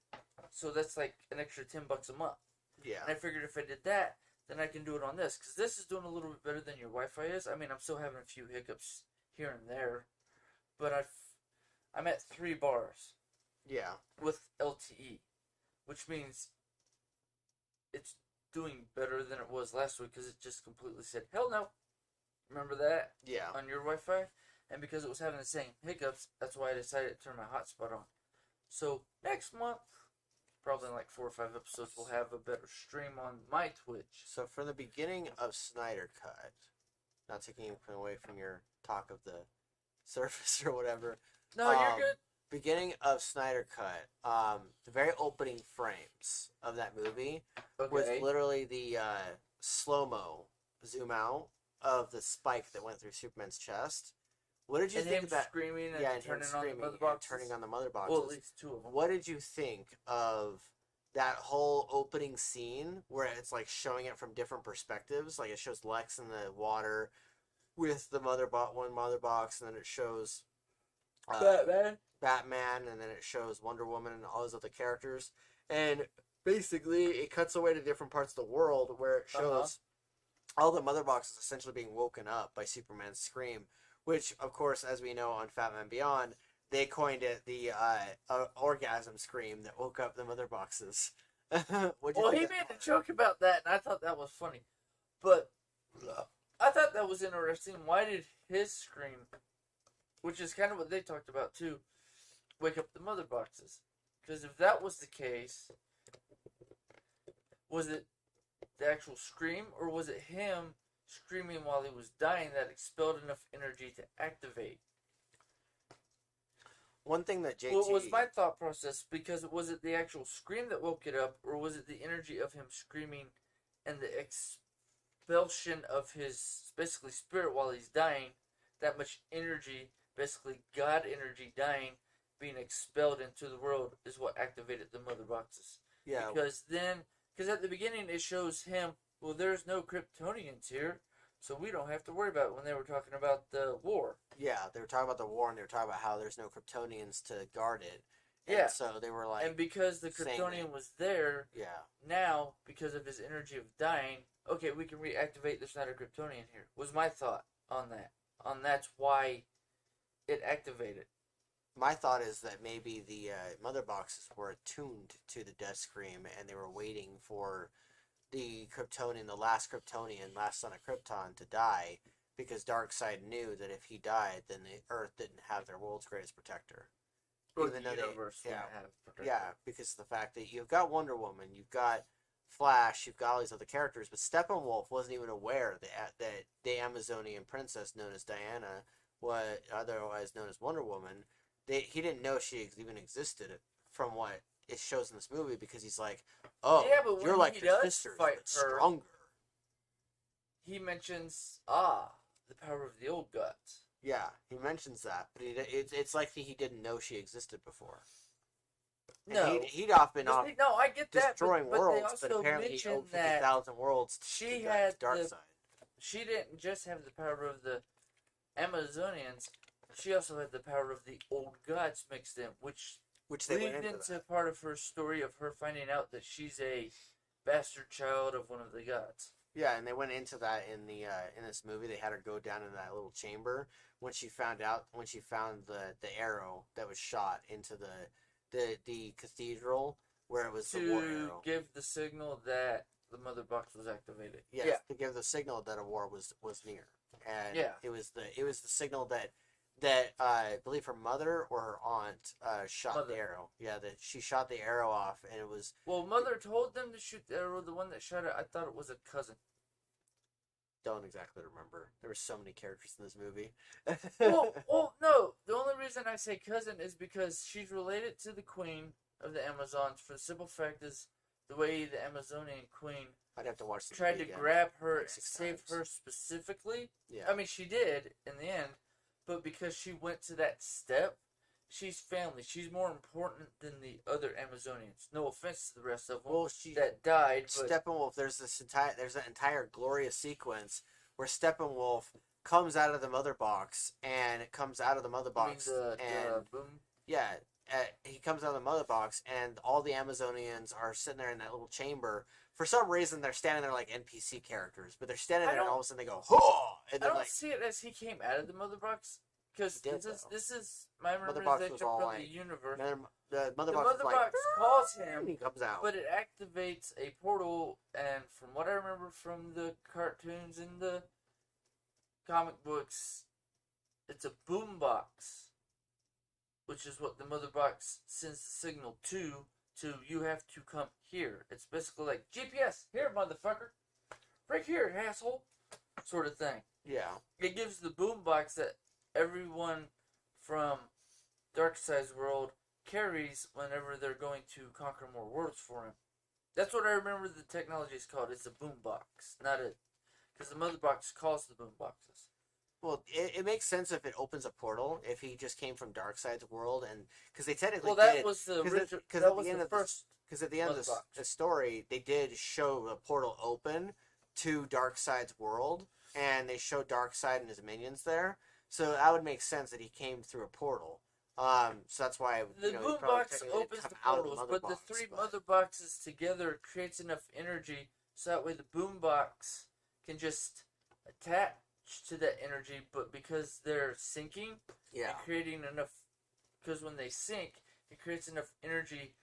so that's like an extra $10 a month. Yeah. And I figured if I did that, then I can do it on this, because this is doing a little bit better than your Wi-Fi is. I mean, I'm still having a few hiccups here and there, but I'm at 3 bars. Yeah. With LTE, which means it's doing better than it was last week, because it just completely said, hell no. Remember that? Yeah. On your Wi-Fi? And because it was having the same hiccups, that's why I decided to turn my hotspot on. So, next month, probably in like 4 or 5 episodes, we'll have a better stream on my Twitch. So, from the beginning of Snyder Cut, not taking anything away from your talk of the surface or whatever. No, you're good. Beginning of Snyder Cut, the very opening frames of that movie was literally the slow-mo zoom out of the spike that went through Superman's chest. What did you think of that? Screaming and turning on the mother boxes? Turning on the mother boxes. Well, at least 2 of them. What did you think of that whole opening scene where it's like showing it from different perspectives? Like it shows Lex in the water with the one mother box, and then it shows Batman, and then it shows Wonder Woman and all those other characters. And basically, it cuts away to different parts of the world where it shows all the mother boxes essentially being woken up by Superman's scream. Which, of course, as we know on Fat Man Beyond, they coined it the orgasm scream that woke up the mother boxes. Well, he made a joke about that, and I thought that was funny. But I thought that was interesting. Why did his scream, which is kind of what they talked about too, wake up the mother boxes? Because if that was the case, was it the actual scream, or was it him screaming while he was dying that expelled enough energy to activate? One thing that JT... What was my thought process, because was it the actual scream that woke it up, or was it the energy of him screaming and the expulsion of his, basically, spirit while he's dying, that much energy, basically God energy dying, being expelled into the world is what activated the mother boxes. Yeah. Because at the beginning it shows him, well, there's no Kryptonians here, so we don't have to worry about it, when they were talking about the war. Yeah, they were talking about the war, and they were talking about how there's no Kryptonians to guard it. And yeah. So they were like... And because the Kryptonian was there, now, because of his energy of dying, okay, we can reactivate the Snyder Kryptonian here, was my thought on that. That's why it activated. My thought is that maybe the mother boxes were attuned to the death scream, and they were waiting for the Kryptonian, the last Kryptonian, last son of Krypton, to die, because Darkseid knew that if he died, then the Earth didn't have their world's greatest protector. Or even the universe didn't have protector. Yeah, because of the fact that you've got Wonder Woman, you've got Flash, you've got all these other characters, but Steppenwolf wasn't even aware that the Amazonian princess known as Diana, what otherwise known as Wonder Woman, he didn't know she even existed from what it shows in this movie, because he's like, oh, yeah, but you're like your sisters, fight but stronger. He mentions the power of the old gods. Yeah, he mentions that, but it's like he didn't know she existed before. And no, he'd often no, I get that. Destroying but worlds, they also but apparently he mentioned owed that 50,000 worlds she to had Darkseid. She didn't just have the power of the Amazonians. She also had the power of the old gods mixed in, which they leads into part of her story of her finding out that she's a bastard child of one of the gods. Yeah, and they went into that in this movie. They had her go down in that little chamber when she found the arrow that was shot into the cathedral where it was the war arrow. To give the signal that the Motherbox was activated. Yes, yeah, to give the signal that a war was near. And it was the signal that I believe her mother or her aunt shot the arrow. Yeah, that she shot the arrow off, and it was... Well, mother told them to shoot the arrow. The one that shot it, I thought it was a cousin. Don't exactly remember. There were so many characters in this movie. well, no. The only reason I say cousin is because she's related to the queen of the Amazons. For the simple fact is the way the Amazonian queen... I'd have to watch the tried to grab her and save her specifically. Yeah. I mean, she did in the end. But because she went to that step, she's family. She's more important than the other Amazonians. No offense to the rest of them that died. But Steppenwolf, there's an entire glorious sequence where Steppenwolf comes out of the Motherbox, and it comes out of the Motherbox, he comes out of the Motherbox, and all the Amazonians are sitting there in that little chamber. For some reason, they're standing there like NPC characters, but they're standing there, and all of a sudden they go, "Huh!" And I don't see it as he came out of the Motherbox, because this is my memorization from the universe. The Motherbox calls him, he comes out, but it activates a portal, and from what I remember from the cartoons and the comic books, it's a boombox, which is what the Motherbox sends the signal to you have to come here. It's basically like GPS, here, motherfucker. Right here, asshole. Sort of thing. Yeah. It gives the boombox that everyone from Darkseid's world carries whenever they're going to conquer more worlds for him. That's what I remember the technology is called. It's a boombox, not a... Because the Motherbox calls the boomboxes. Well, it makes sense if it opens a portal, if he just came from Darkseid's world, and because they technically was the original. That was the first. Because at the end of the story, they did show the portal open to Darkseid's world, and they showed Darkseid and his minions there. So that would make sense that he came through a portal. So that's why the boombox opens the portals, but the three Motherboxes together creates enough energy so that way the boombox can just attach to that energy, but because they're sinking and creating enough, because when they sink, it creates enough energy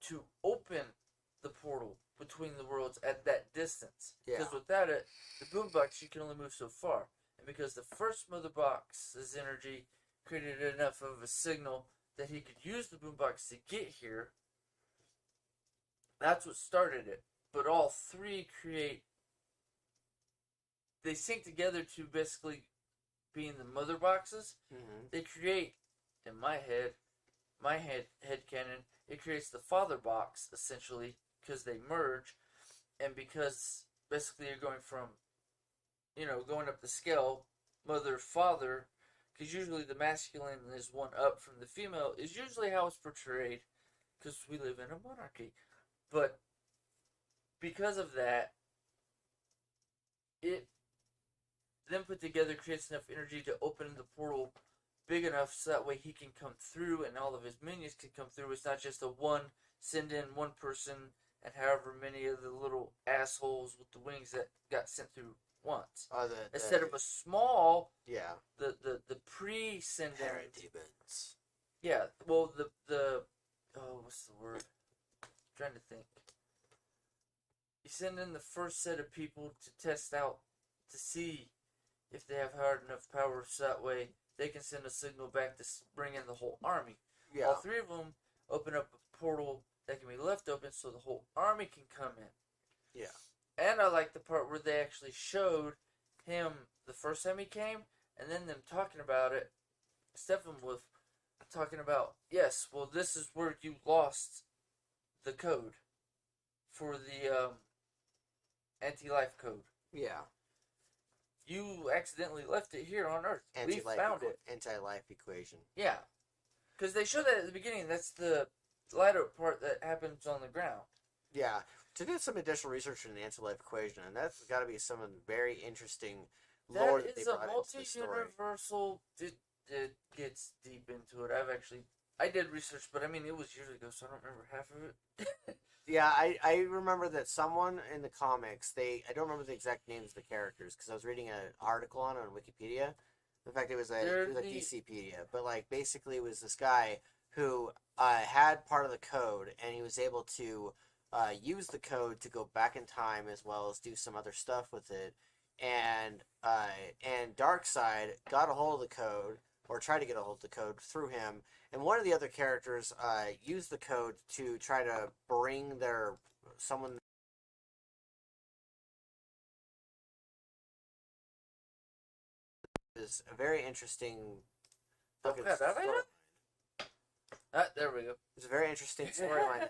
to open the portal between the worlds at that distance. Because without it, the boombox, you can only move so far. And because the first Motherbox's energy created enough of a signal that he could use the boombox to get here, that's what started it. But all three they sync together to basically being the Motherboxes. Mm-hmm. They create, in my head canon, it creates the Father Box, essentially, because they merge, and because basically you're going from, going up the scale, mother, father, because usually the masculine is one up from the female, is usually how it's portrayed, because we live in a monarchy. But because of that, it then put together creates enough energy to open the portal big enough so that way he can come through and all of his minions can come through. It's not just send in one person and however many of the little assholes with the wings that got sent through once. Instead of a small, the pre-send in. Parademons. Yeah, well, what's the word? I'm trying to think. You send in the first set of people to test out, to see if they have hard enough power, so that way they can send a signal back to bring in the whole army. Yeah. All three of them open up a portal that can be left open so the whole army can come in. Yeah. And I like the part where they actually showed him the first time he came, and then them talking about it. Steppenwolf talking about, yes, well, this is where you lost the code for the anti-life code. Yeah. You accidentally left it here on Earth. We found it. Anti-life equation. Yeah. Because they showed that at the beginning. That's the light-up part that happens on the ground. Yeah. To do some additional research in the anti-life equation, and that's got to be some very interesting lore that they brought into the story. That is a multi-universal... It gets deep into it. I did research, but I mean, it was years ago, so I don't remember half of it. Yeah, I remember that someone in the comics, I don't remember the exact names of the characters, because I was reading an article on it on Wikipedia. In fact, it was a DCpedia, but like basically it was this guy who had part of the code, and he was able to use the code to go back in time as well as do some other stuff with it. And Darkseid got a hold of the code, or tried to get a hold of the code through him, and one of the other characters used the code to try to bring someone. It was a very interesting. There we go. It's a very interesting storyline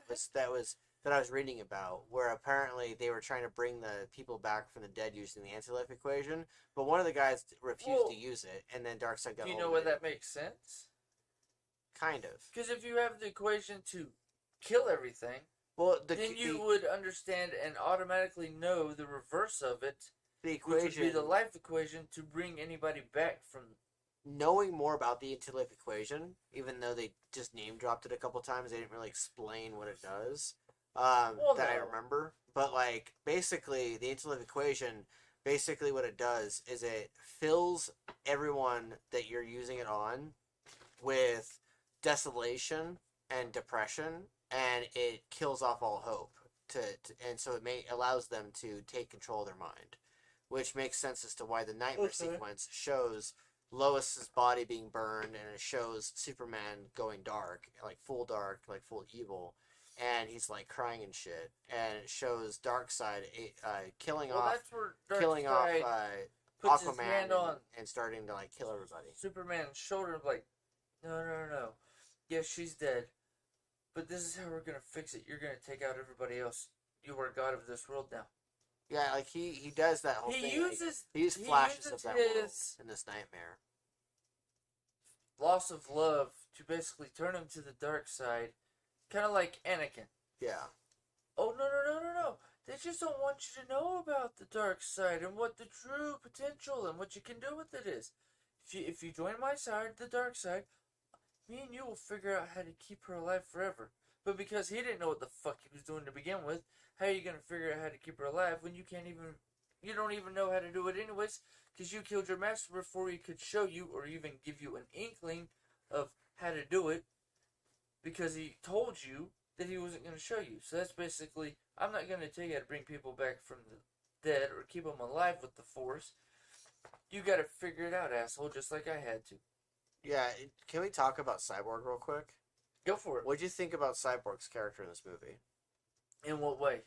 that I was reading about, where apparently they were trying to bring the people back from the dead using the anti-life equation, but one of the guys refused to use it, and then Darkseid got. Do you know why that makes sense? Kind of. Because if you have the equation to kill everything, then you would understand and automatically know the reverse of it. The equation, which would be the life equation to bring anybody back from. Knowing more about the anti-life equation, even though they just name dropped it a couple times, they didn't really explain what it does. I remember, but like basically the anti-life equation, basically what it does is it fills everyone that you're using it on with desolation and depression, and it kills off all hope. And so it allows them to take control of their mind, which makes sense as to why the nightmare sequence shows Lois's body being burned, and it shows Superman going dark, like full evil. And he's like crying and shit, and it shows Darkseid killing off Aquaman and starting to like kill everybody. Superman's shoulder, like, no, yes, she's dead, but this is how we're gonna fix it. You're gonna take out everybody else. You are god of this world now. Yeah, like he does that whole thing. He uses flashes of that world in this nightmare. Loss of love to basically turn him to the dark side. Kind of like Anakin. Yeah. Oh, no. They just don't want you to know about the dark side and what the true potential and what you can do with it is. If you join my side, the dark side, me and you will figure out how to keep her alive forever. But because he didn't know what the fuck he was doing to begin with, how are you going to figure out how to keep her alive when you don't even know how to do it anyways? Because you killed your master before he could show you or even give you an inkling of how to do it. Because he told you that he wasn't going to show you. So that's basically, I'm not going to tell you how to bring people back from the dead or keep them alive with the Force. You got to figure it out, asshole, just like I had to. Yeah, can we talk about Cyborg real quick? Go for it. What'd you think about Cyborg's character in this movie? In what way?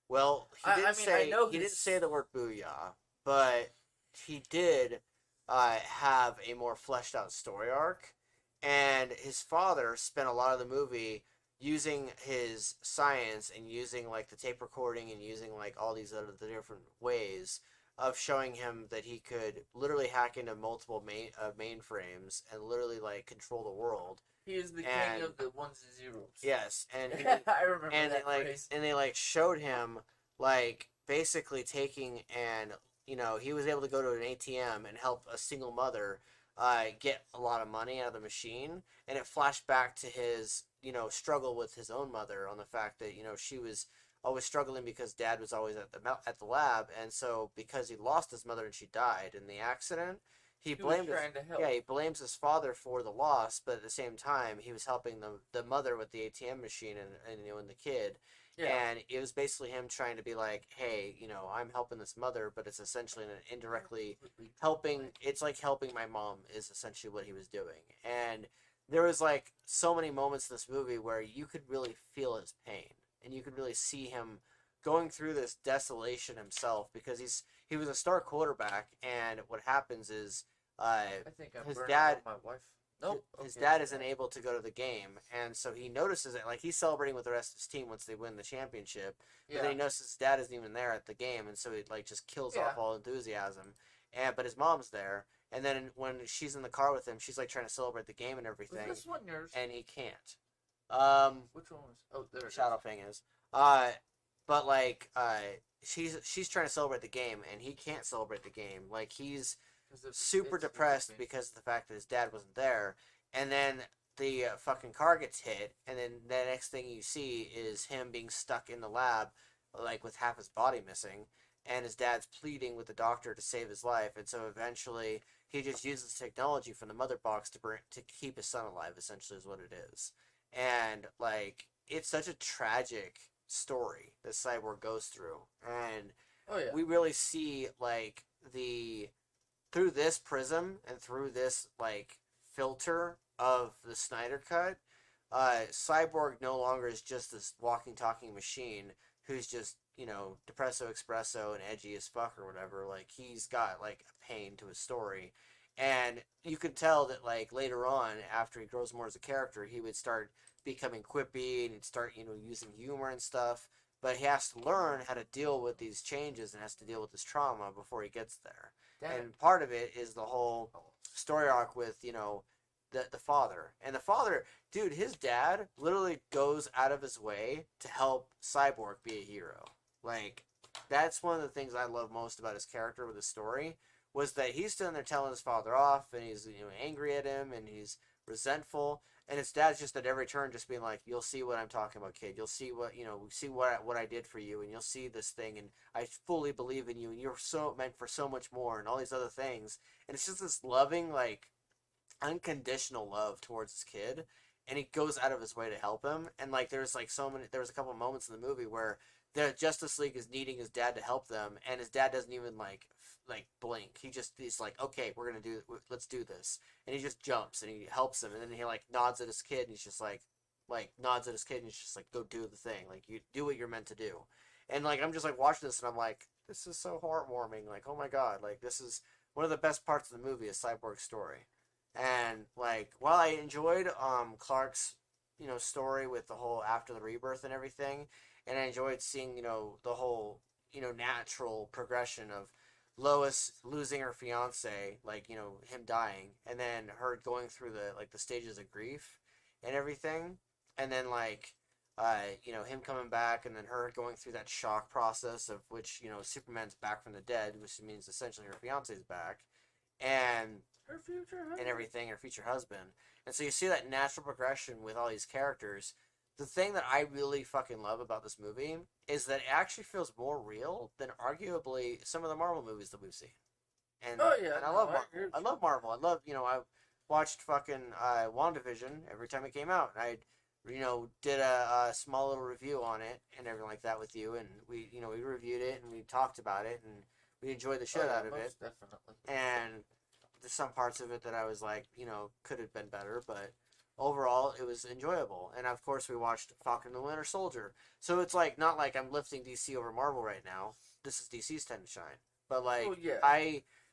Well, he didn't say the word booyah, but he did have a more fleshed out story arc. And his father spent a lot of the movie using his science and using like the tape recording and using like all these other different ways of showing him that he could literally hack into multiple mainframes and literally like control the world. He is the king of the ones and zeros. Yes, and I remember that phrase. And they like showed him like basically taking and he was able to go to an ATM and help a single mother get a lot of money out of the machine, and it flashed back to his struggle with his own mother on the fact that she was always struggling because dad was always at the lab, and so because he lost his mother and she died in the accident, he blamed was trying to help. he blames his father for the loss, but at the same time he was helping the mother with the ATM machine and the kid. Yeah. And it was basically him trying to be like, hey, I'm helping this mother, but it's essentially indirectly helping. It's like helping my mom is essentially what he was doing. And there was like so many moments in this movie where you could really feel his pain, and you could really see him going through this desolation himself, because he was a star quarterback, and what happens is I think his burned dad out my wife. Nope. his Okay. dad isn't able to go to the game, and so he notices it. Like, he's celebrating with the rest of his team once they win the championship, but then he notices his dad isn't even there at the game, and so it like just kills off all enthusiasm. But his mom's there, and then when she's in the car with him, she's like trying to celebrate the game and everything. Was this one yours? And he can't. Which one was? Oh, there it is. Shadowfang is. But like, she's trying to celebrate the game, and he can't celebrate the game. Like, he's super depressed because of the fact that his dad wasn't there. And then the fucking car gets hit, and then the next thing you see is him being stuck in the lab, like with half his body missing, and his dad's pleading with the doctor to save his life. And so eventually he just uses technology from the Motherbox to keep his son alive, essentially, is what it is. And like, it's such a tragic story that Cyborg goes through, and we really see like through this prism and through this like filter of the Snyder Cut, Cyborg no longer is just this walking talking machine who's just depresso espresso and edgy as fuck or whatever. Like, he's got like a pain to his story, and you could tell that like later on, after he grows more as a character, he would start becoming quippy and he'd start using humor and stuff, but he has to learn how to deal with these changes and has to deal with this trauma before he gets there. And part of it is the whole story arc with the father. And the father, dude, his dad literally goes out of his way to help Cyborg be a hero. Like, that's one of the things I love most about his character with his story, was that he's sitting there telling his father off, and he's angry at him, and he's resentful, and his dad's just at every turn just being like, you'll see what I'm talking about, kid. You'll see what I did for you, and you'll see this thing, and I fully believe in you, and you're so meant for so much more, and all these other things. And it's just this loving, like, unconditional love towards his kid, and he goes out of his way to help him. And like, there was a couple of moments in the movie where the Justice League is needing his dad to help them, and his dad doesn't even like blink. He's like, okay, let's do this, and he just jumps and he helps him, and then he like nods at his kid, and he's just like nods at his kid, and he's just like, go do the thing, like, you do what you're meant to do. And like, I'm just like watching this, and I'm like, this is so heartwarming. Like, oh my god, like, this is one of the best parts of the movie, is Cyborg's story. And like, while I enjoyed Clark's story with the whole after the rebirth and everything, and I enjoyed seeing the whole natural progression of Lois losing her fiance, like him dying, and then her going through the stages of grief and everything, and then like him coming back, and then her going through that shock process of which Superman's back from the dead, which means essentially her fiance's back, and her future husband. And everything, her future husband. And so you see that natural progression with all these characters. The thing that I really fucking love about this movie is that it actually feels more real than arguably some of the Marvel movies that we've seen. And, and I love Marvel. I love Marvel. I love, I watched fucking WandaVision every time it came out. And I, did a small little review on it and everything like that with you. And we reviewed it and we talked about it and we enjoyed the shit out of it. Definitely. And there's some parts of it that I was like, could have been better, but overall it was enjoyable. And of course we watched Falcon and the Winter Soldier. So it's like, not like I'm lifting DC over Marvel right now. This is DC's time to shine. But like,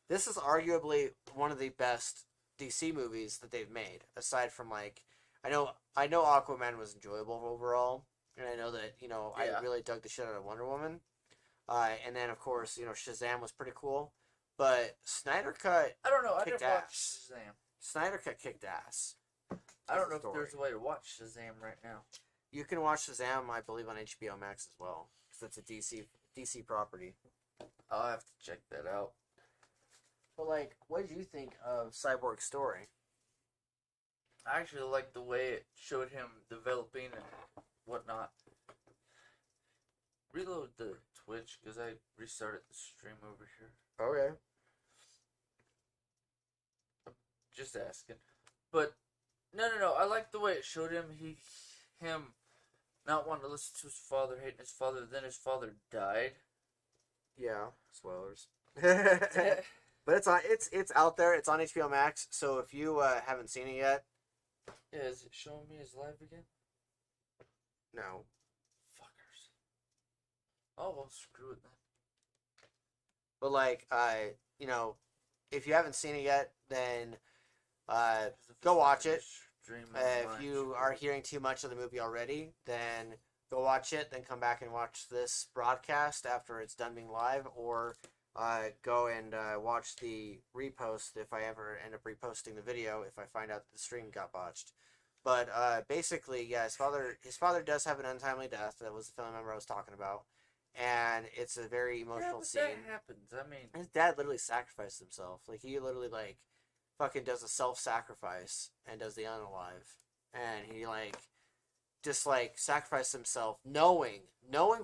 this is arguably one of the best DC movies that they've made, aside from like, I know Aquaman was enjoyable overall, and I know that, I really dug the shit out of Wonder Woman. And then of course, Shazam was pretty cool. But Snyder Cut, I don't know. I didn't watch Shazam. Snyder Cut kicked ass. I don't know if there's a way to watch Shazam right now. You can watch Shazam, I believe, on HBO Max as well, because it's a DC property. I'll have to check that out. But like, what did you think of Cyborg's story? I actually liked the way it showed him developing and whatnot. Reload the Twitch because I restarted the stream over here. Okay. just asking. But no. I like the way it showed him not wanting to listen to his father, hating his father. Then his father died. Yeah, spoilers. But it's out there. It's on HBO Max. So if you haven't seen it yet, yeah, is it showing me his life again? No. Fuckers. Oh well, screw it then. But like, you know, if you haven't seen it yet, then go watch it. If you are hearing too much of the movie already, then go watch it. Then come back and watch this broadcast after it's done being live, or go and watch the repost if I ever end up reposting the video if I find out that the stream got botched. But basically, yeah, his father does have an untimely death. That was the family member I was talking about, and it's a very emotional scene. That happens. I mean, his dad literally sacrificed himself. Like he literally like fucking does a self-sacrifice and does the unalive, and he like just like sacrificed himself, knowing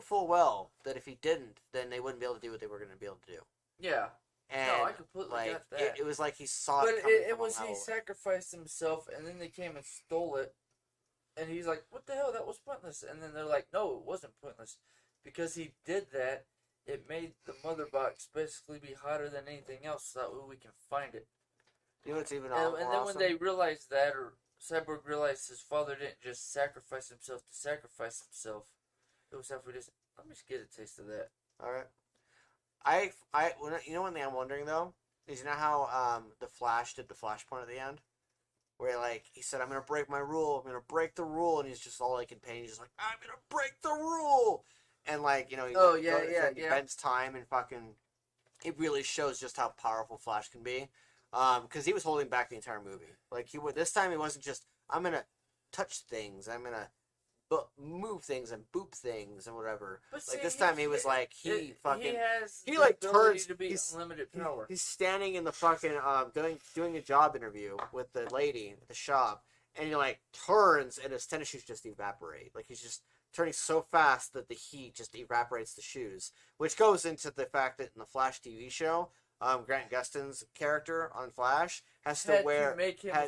full well that if he didn't, then they wouldn't be able to do what they were going to be able to do. Yeah. And no, I completely like, got that. It was like he saw but it. It was he sacrificed himself, and then they came and stole it, and he's like, "What the hell? That was pointless." And then they're like, "No, it wasn't pointless, because he did that. It made the Motherbox basically be hotter than anything else, so that way we can find it." You know what's even and then when they realized that, or Cyborg realized his father didn't just sacrifice himself to sacrifice himself, it was after this. Let me just get a taste of that. All right. You know one thing I'm wondering though is, you know how the Flash did the Flashpoint at the end, where like he said, "I'm gonna break my rule. I'm gonna break the rule," and he's just all like in pain. He's just like, "I'm gonna break the rule," and like, you know, he bends time and fucking. It really shows just how powerful Flash can be, because he was holding back the entire movie. Like this time, he wasn't just, "I'm gonna touch things. I'm gonna move things and boop things and whatever." But like this time he was like he turns to be unlimited power. He's standing in the fucking doing a job interview with the lady at the shop, and he like turns and his tennis shoes just evaporate. Like he's just turning so fast that the heat just evaporates the shoes, which goes into the fact that in the Flash TV show, Grant Gustin's character on Flash has to wear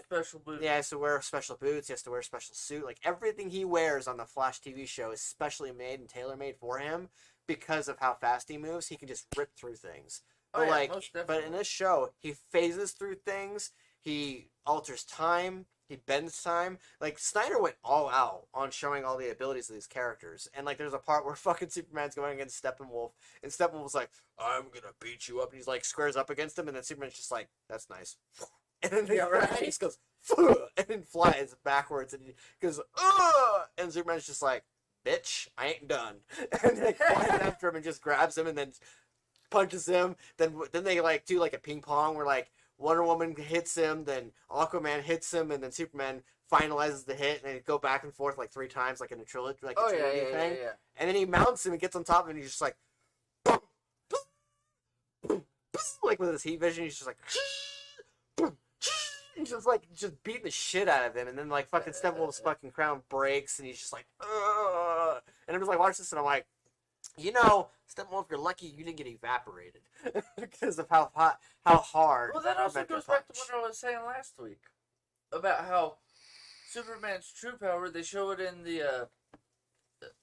special boots. Yeah, he has to wear special boots. He has to wear a special suit. Like everything he wears on the Flash TV show is specially made and tailor made for him because of how fast he moves. He can just rip through things. But in this show, he phases through things. He alters time. He bends time. Like Snyder went all out on showing all the abilities of these characters. And like there's a part where fucking Superman's going against Steppenwolf, and Steppenwolf's like, "I'm gonna beat you up," and he's like squares up against him, and then Superman's just like, "That's nice." And then he just goes, and then flies backwards, and he goes, "Ugh!" And Superman's just like, "Bitch, I ain't done." And they flies after him and just grabs him and then punches him. Then they like do like a ping pong where like Wonder Woman hits him, then Aquaman hits him, and then Superman finalizes the hit, and they go back and forth like 3 times, like in a trilogy, thing. Yeah. And then he mounts him and gets on top of him, and he's just like, boom, boom, boom, boom, like with his heat vision, he's just like, boom, he's just beating the shit out of him, and then like fucking Steppenwolf's fucking crown breaks, and he's just like, ugh. And I'm just like watching this, and I'm like, you know, Steppenwolf, you're lucky you didn't get evaporated because of how hard. Well, that also goes back to what I was saying last week about how Superman's true power. They show it in the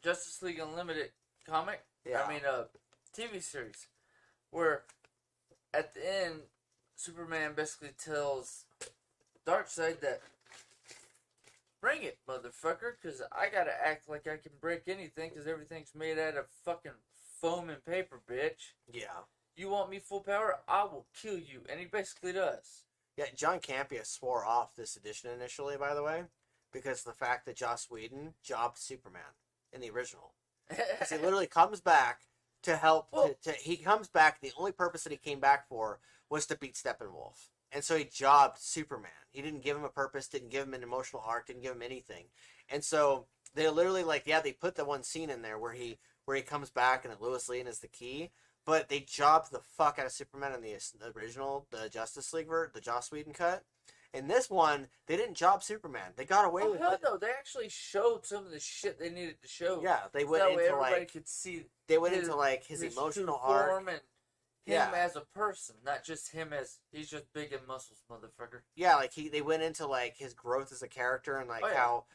Justice League Unlimited comic. Yeah. I mean, TV series, where at the end, Superman basically tells Darkseid that, "Bring it, motherfucker, because I gotta act like I can break anything, because everything's made out of fucking foam and paper, bitch. Yeah. You want me full power? I will kill you." And he basically does. Yeah, John Campea swore off this edition initially, by the way, because of the fact that Joss Whedon jobbed Superman in the original. Because he literally comes back to help. He comes back. The only purpose that he came back for was to beat Steppenwolf. And so he jobbed Superman. He didn't give him a purpose, didn't give him an emotional arc, didn't give him anything. And so they literally they put the one scene in there where he comes back and that Lois Lane is the key, but they jobbed the fuck out of Superman in the original, the Justice League the Joss Whedon cut. In this one, they didn't job Superman. They got away with it. No, they actually showed some of the shit they needed to show. Yeah, they went into everybody could see. They went into like his emotional arc. him as a person, not just him as he's just big in muscles, motherfucker. Yeah, like they went into like his growth as a character and like how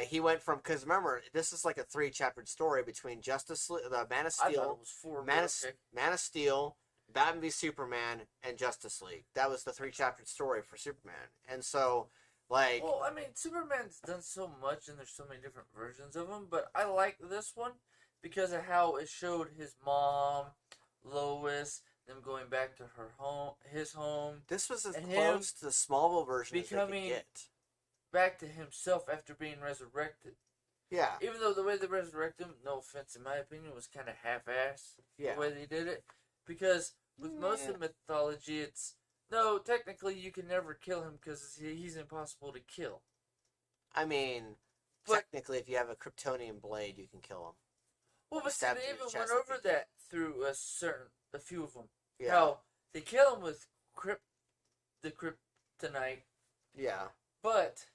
he went from, because remember, this is like a 3-chapter story between the Man of Steel, I thought it was 4. Man of Steel, Batman v Superman, and Justice League. That was the 3-chapter story for Superman, and so like. Well, I mean, Superman's done so much, and there's so many different versions of him, but I like this one because of how it showed his mom, Lois, them going back to his home. This was as close to the Smallville version as they could get. Back to himself after being resurrected. Yeah. Even though the way they resurrected him, no offense, in my opinion, was kind of half-assed. Yeah. The way they did it. Because with most of the mythology, it's... No, technically you can never kill him because he's impossible to kill. I mean, technically if you have a Kryptonian blade, you can kill him. Well, but see, they even went over that through a few of them. Yeah. How they kill him with the kryptonite. Yeah. But...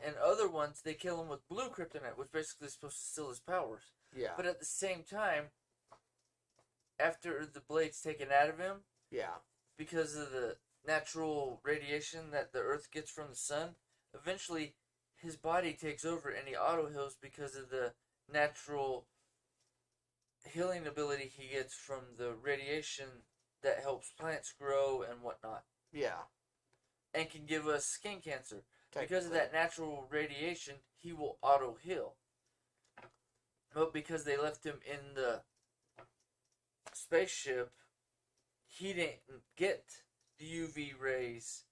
And other ones, they kill him with blue kryptonite, which basically is supposed to steal his powers. Yeah. But at the same time, after the blade's taken out of him, because of the natural radiation that the Earth gets from the sun, eventually his body takes over and he auto-heals because of the natural healing ability he gets from the radiation that helps plants grow and whatnot. Yeah. And can give us skin cancer. Because of that natural radiation, he will auto-heal. But because they left him in the spaceship, he didn't get the UV rays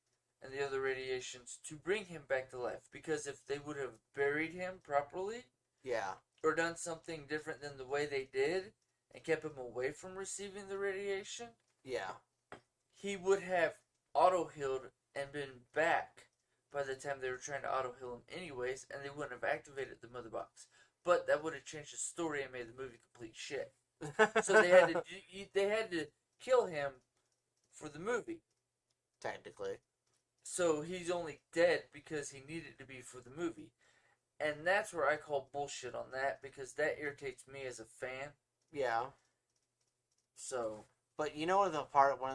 and the other radiations to bring him back to life. Because if they would have buried him properly, or done something different than the way they did, and kept him away from receiving the radiation, he would have auto-healed and been back by the time they were trying to auto-heal him anyways, and they wouldn't have activated the Motherbox. But that would have changed the story and made the movie complete shit. So they had to kill him for the movie. Technically. So he's only dead because he needed to be for the movie. And that's where I call bullshit on that, because that irritates me as a fan. Yeah. So. But you know one of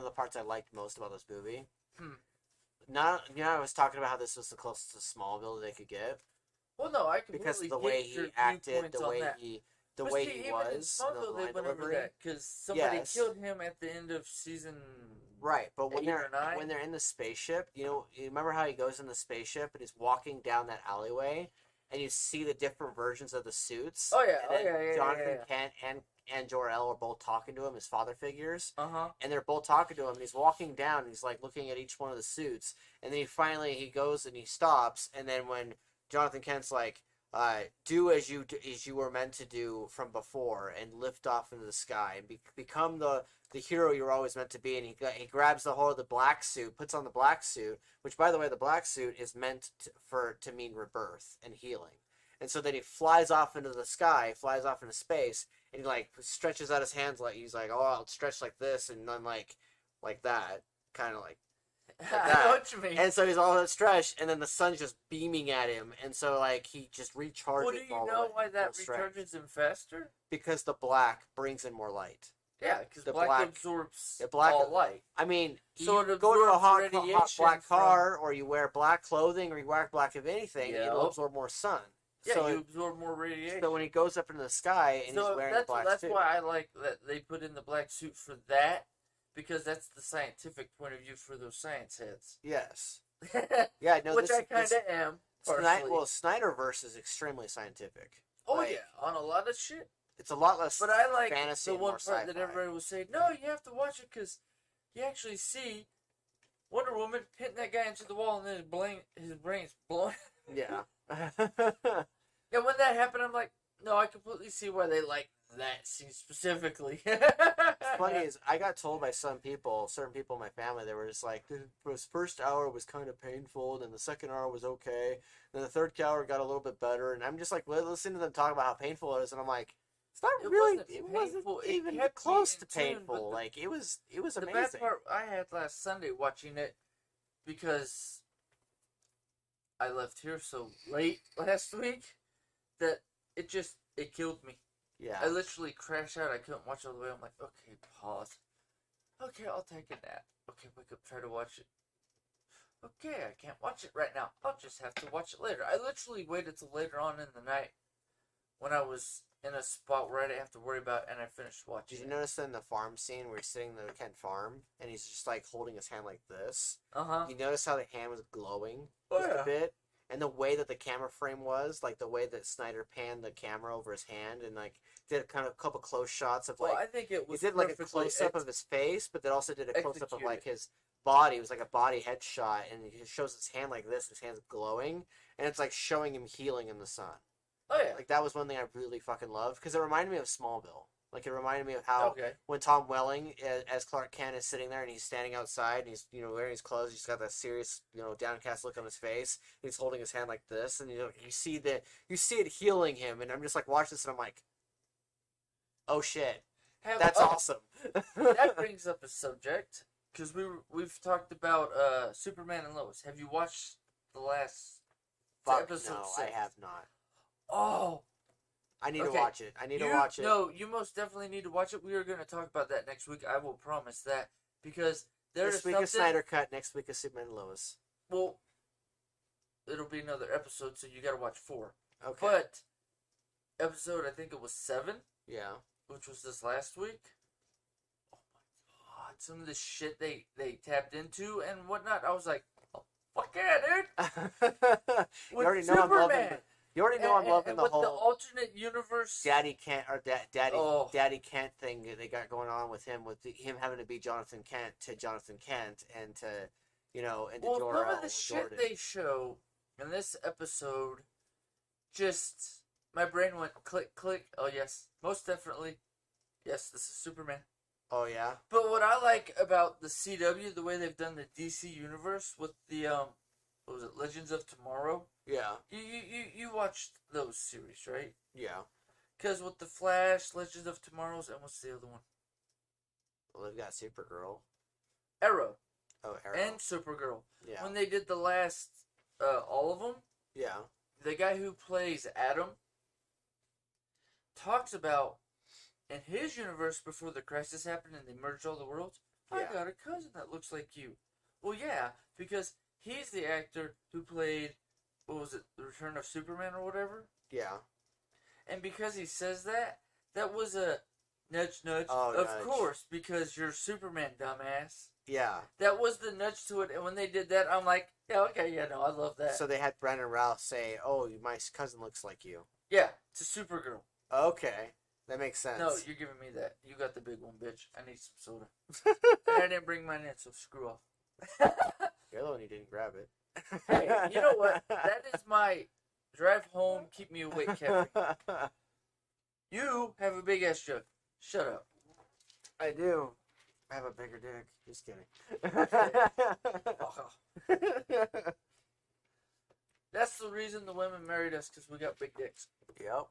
the parts I liked most about this movie? I was talking about how this was the closest to Smallville they could get. Well, no, I completely because of the way he acted, the way he was, in Smallville, they went over that because somebody killed him at the end of season. Right, but when they're in the spaceship, you remember how he goes in the spaceship and he's walking down that alleyway, and you see the different versions of the suits. Oh yeah, Jonathan Kent and Jor-El are both talking to him as father figures. And they're both talking to him, and he's walking down, and he's like looking at each one of the suits, and then he goes and he stops, and then when Jonathan Kent's like, do as you were meant to do from before, and lift off into the sky, and become the hero you're always meant to be, and he grabs the whole of the black suit, puts on the black suit, which, by the way, the black suit is meant to mean rebirth and healing. And so then he flies off into the sky, flies off into space, and he like stretches out his hands like he's like, oh, I'll stretch like this, and then like that, kind of like that. I know what you mean. And so he's all stretched, and then the sun's just beaming at him, and so like he just recharges. Well, do you know why that recharges him faster? Because the black brings in more light. Yeah, because black absorbs all light. I mean, so you go to a hot black car, or you wear black clothing, or you wear black of anything, it'll absorb more sun. Yeah, so you absorb more radiation. So when he goes up into the sky and he's wearing the black suit. That's why I like that they put in the black suit for that, because that's the scientific point of view for those science heads. Yes. Yeah, no, which I kind of am. Snyderverse is extremely scientific. Oh yeah, on a lot of shit. It's a lot less. But I like fantasy the one part that everybody was saying, no, you have to watch it because you actually see Wonder Woman hitting that guy into the wall, and then his brain's blowing. Yeah. Yeah, when that happened, I'm like, no, I completely see why they like that scene specifically. What's funny is I got told by certain people in my family, they were just like, the first hour was kind of painful, and then the second hour was okay, then the third hour got a little bit better, and I'm just like listening to them talk about how painful it is, and I'm like, it wasn't even close to painful. Like it was amazing. The bad part I had last Sunday watching it, because I left here so late last week, that it killed me. Yeah. I literally crashed out. I couldn't watch all the way. I'm like, okay, pause. Okay, I'll take a nap. Okay, wake up, try to watch it. Okay, I can't watch it right now. I'll just have to watch it later. I literally waited till later on in the night when I was in a spot where I didn't have to worry about it, and I finished watching Did you notice in the farm scene where he's sitting in the Kent farm and he's just like holding his hand like this? Uh-huh. You notice how the hand was glowing Oh, just yeah. a bit? And the way that the camera frame was, like the way that Snyder panned the camera over his hand and like did kind of a couple close shots of like Well, I think it he was did like a perfectly close up of his face, but then also did a close up of executed. like his body. It was like a body headshot, and he shows his hand like this. His hand's glowing, and it's like showing him healing in the sun. Oh, yeah. Like that was one thing I really fucking loved because it reminded me of Smallville. Like it reminded me of how Okay. when Tom Welling as Clark Kent is sitting there and he's standing outside and he's wearing his clothes, he's got that serious downcast look on his face. He's holding his hand like this, and you see it healing him, and I'm just like watch this and I'm like, oh shit, that's awesome. That brings up a subject because we've talked about Superman and Lois. Have you watched the last episode? No, 6? I have not. Oh. I need to Okay. watch it. I need to watch it. No, you most definitely need to watch it. We are going to talk about that next week. I will promise that. Because there's this week something... is Snyder Cut, next week is Superman and Lois. Well, it'll be another episode, so you got to watch 4. Okay. But episode, I think it was 7. Yeah. Which was this last week. Oh my god, some of the shit they tapped into and whatnot. I was like, oh, fuck yeah, dude. You already know Superman. I'm loving. You already know I'm loving the with whole the alternate universe. Daddy Kent or Daddy Kent thing that they got going on with him, him having to be Jonathan Kent to Jonathan Kent and to and to Well, Jor-El some of the and shit Jordan. they show in this episode, just my brain went click click. Oh yes, most definitely, yes, this is Superman. Oh yeah. But what I like about the CW, the way they've done the DC universe with the what was it, Legends of Tomorrow? Yeah. You watched those series, right? Yeah. Because with the Flash, Legends of Tomorrow's, and what's the other one? Well, they've got Supergirl. Arrow. Oh, Arrow. And Supergirl. Yeah. When they did the last, all of them, Yeah. the guy who plays Adam talks about in his universe before the crisis happened and they merged all the worlds. I got a cousin that looks like you. Well, yeah, because he's the actor who played, what was it, The Return of Superman or whatever? Yeah. And because he says that, that was a nudge. Oh, of nudge. course, because you're Superman, dumbass. Yeah. That was the nudge to it, and when they did that, I'm like, yeah, okay, yeah, no, I love that. So they had Brandon Routh say, "Oh, my cousin looks like you." Yeah, to Supergirl. Okay, that makes sense. No, you're giving me that. You got the big one, bitch. I need some soda. And I didn't bring mine in, so screw off. You're the one who didn't grab it. Hey, you know what? That is my drive home, keep me awake cafe. You have a big ass jug. Shut up. I do. I have a bigger dick. Just kidding. That's the reason the women married us, because we got big dicks. Yep.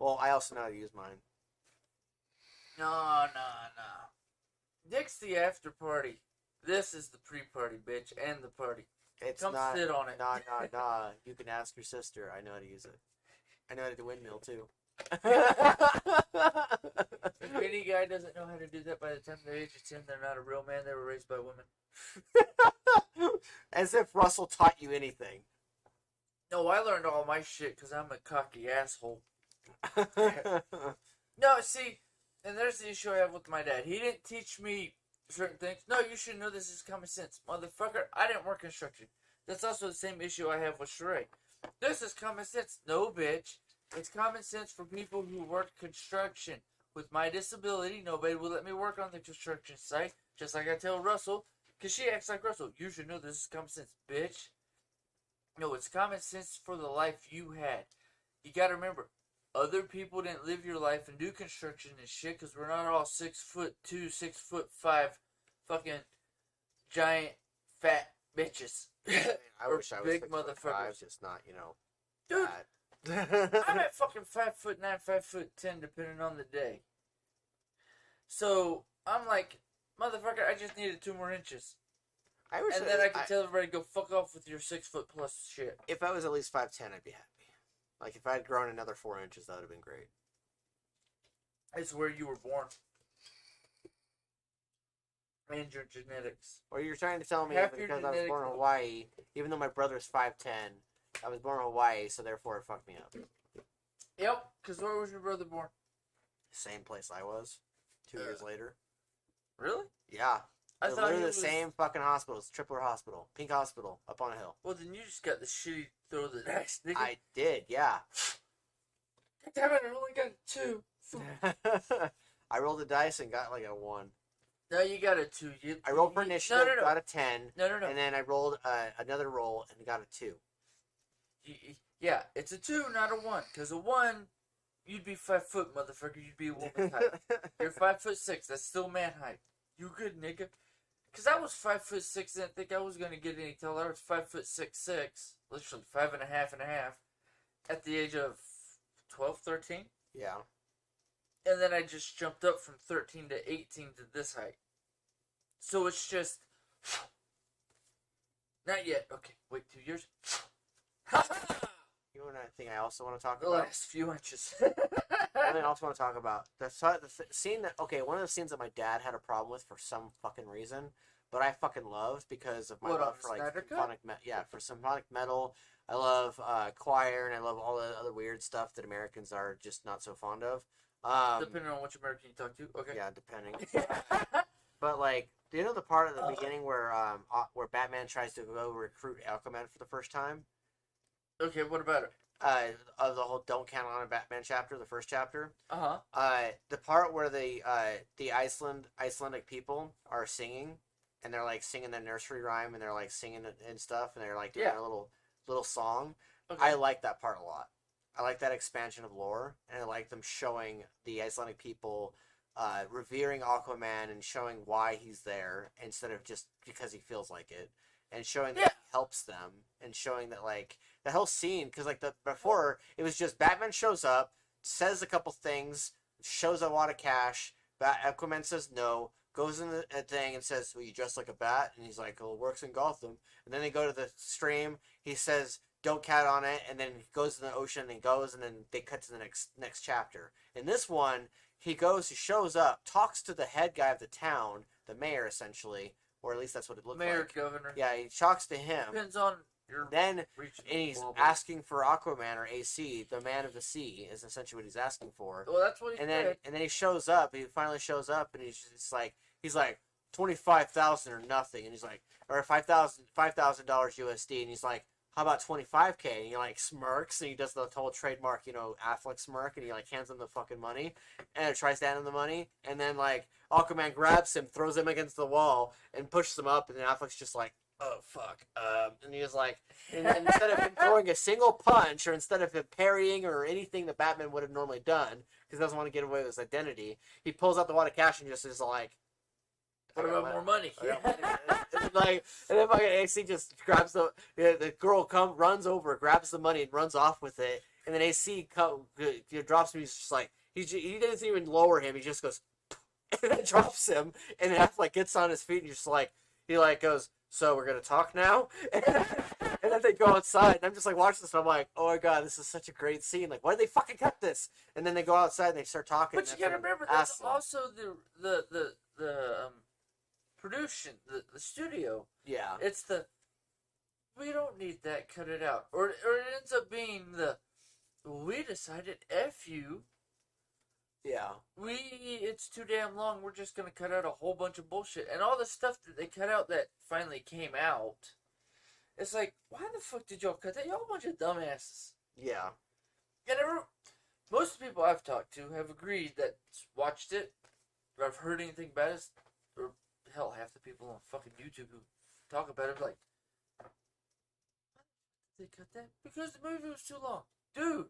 Well, I also know how to use mine. No. Dick's the after party. This is the pre-party, bitch, and the party. It's Come not. sit on it. Nah. You can ask your sister. I know how to use it. I know how to do windmill too. If any guy doesn't know how to do that by the time they're age of 10, they're not a real man. They were raised by women. As if Russell taught you anything. No, I learned all my shit because I'm a cocky asshole. No, see, and there's the issue I have with my dad. He didn't teach me certain things. No, you should know this is common sense. Motherfucker, I didn't work construction. That's also the same issue I have with Sheree. This is common sense. No, bitch. It's common sense for people who work construction. With my disability, nobody will let me work on the construction site. Just like I tell Russell, because she acts like Russell. You should know this is common sense, bitch. No, it's common sense for the life you had. You gotta remember, other people didn't live your life and do construction and shit, because we're not all 6'2", 6'5", fucking giant fat bitches. I wish I was big 6'5", motherfuckers. just not, Dude, fat. I'm at fucking 5'9", 5'10", depending on the day. So I'm like, motherfucker, I just needed 2 more inches. I wish And then I could tell everybody, go fuck off with your 6 foot plus shit. If I was at least 5'10", I'd be happy. Like, if I had grown another 4 inches, that would have been great. It's where you were born. And your genetics. Or you're trying to tell me Half because your I was born in Hawaii, even though my brother's 5'10", I was born in Hawaii, so therefore it fucked me up. Yep, because where was your brother born? Same place I was, 2 years later. Really? Yeah. I They're thought literally he the was... same fucking hospital. It's Tripler Hospital. Pink Hospital, up on a hill. Well, then you just got the shitty throw the dice, nigga. I did, yeah. God damn it, I only got 2. I rolled the dice and got like a 1. No, you got a 2. I rolled for initiative, No. got a 10. No. And then I rolled another roll and got a 2. Yeah, it's a 2, not a 1. Because a 1, you'd be 5 foot, motherfucker. You'd be a woman's height. You're 5'6". That's still man height. You good, nigga? Because I was 5'6" and didn't think I was going to get any taller. I was 5'6", literally 5.5 and a half, at the age of 12, 13. Yeah. And then I just jumped up from 13 to 18 to this height. So it's just... Not yet. Okay, wait, 2 years. You know what I think I also want to talk The about? last few inches. I also want to talk about the scene that, okay, one of the scenes that my dad had a problem with for some fucking reason, but I fucking loved because of my love for, like, for symphonic metal. I love choir, and I love all the other weird stuff that Americans are just not so fond of. Depending on which American you talk to, okay. Yeah, depending. But, like, do you know the part at the beginning where Batman tries to go recruit Aquaman for the first time? Okay, what about it? Of the whole "Don't Count on a Batman" chapter, the first chapter. The part where the Icelandic people are singing, and they're like singing the nursery rhyme, and they're like singing it and stuff, and they're like doing a little song. Okay. I like that part a lot. I like that expansion of lore, and I like them showing the Icelandic people revering Aquaman and showing why he's there instead of just because he feels like it, and showing that he helps them, and showing that, like, the whole scene, because, like, before it was just Batman shows up, says a couple things, shows a lot of cash. Aquaman says no, goes in the thing and says, "Well, you dress like a bat," and he's like, "Well, it works in Gotham." And then they go to the stream. He says, "Don't count on it," and then he goes to the ocean and goes, and then they cut to the next chapter. In this one, he shows up, talks to the head guy of the town, the mayor essentially, or at least that's what it looked like. Mayor, governor. Yeah, he talks to him. Depends on your... And he's asking for Aquaman, or AC, the man of the sea, is essentially what he's asking for. Well, that's what he said. And then he shows up. He finally shows up, and he's like 25,000 or nothing, and he's like, or $5,000 USD, and he's like, how about 25K? And he like smirks, and he does the whole trademark, Affleck smirk, and he like hands him the fucking money, and tries to hand him the money, and then like Aquaman grabs him, throws him against the wall, and pushes him up, and then Affleck's just like, oh fuck, and he was like, and instead of him throwing a single punch, or instead of him parrying or anything that Batman would have normally done, because he doesn't want to get away with his identity, he pulls out the wad of cash and just is like, what about more money? And then fucking AC just grabs the girl runs over, grabs the money, and runs off with it. And then AC drops him. He's just like, he doesn't even lower him. He just goes, and then drops him. And Affleck gets on his feet and just like, he like goes, "So we're gonna talk now?" And then they go outside, and I'm just like watching this, and I'm like, oh my god, this is such a great scene. Like, why did they fucking cut this? And then they go outside and they start talking. But you gotta remember, that's also the production, the studio. Yeah. It's we don't need that, cut it out. Or it ends up being we decided, F you. Yeah. It's too damn long, we're just gonna cut out a whole bunch of bullshit. And all the stuff that they cut out that finally came out, it's like, why the fuck did y'all cut that? Y'all a bunch of dumbasses. Yeah. And most people I've talked to have agreed that watched it, or I've heard anything about it, or hell, half the people on fucking YouTube who talk about it, like, why did they cut that? Because the movie was too long. Dude,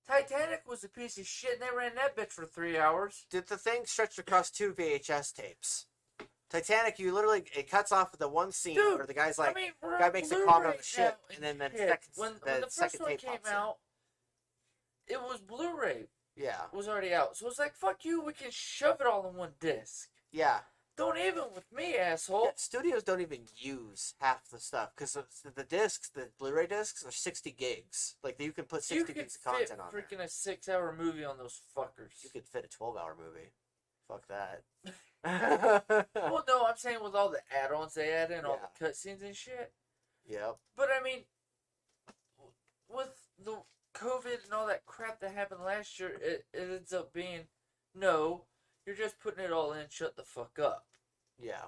Titanic was a piece of shit, and they ran that bitch for 3 hours. Did the thing stretched across 2 VHS tapes? Titanic, it cuts off at the one scene where the guy's like, guy makes a comment on the ship, and then the second tape came out, it was Blu-ray. Yeah. It was already out. So it's like, fuck you, we can shove it all in one disc. Yeah. Don't even with me, asshole. Yeah, studios don't even use half the stuff, because the discs, the Blu-ray discs, are 60 gigs. Like, you can put 60 gigs of content on there. You could fit freaking a 6-hour movie on those fuckers. You could fit a 12-hour movie. Fuck that. Well, no, I'm saying with all the add-ons they add in, all the cutscenes and shit. Yep. But I mean, with the COVID and all that crap that happened last year, it ends up being, no, you're just putting it all in, shut the fuck up. Yeah.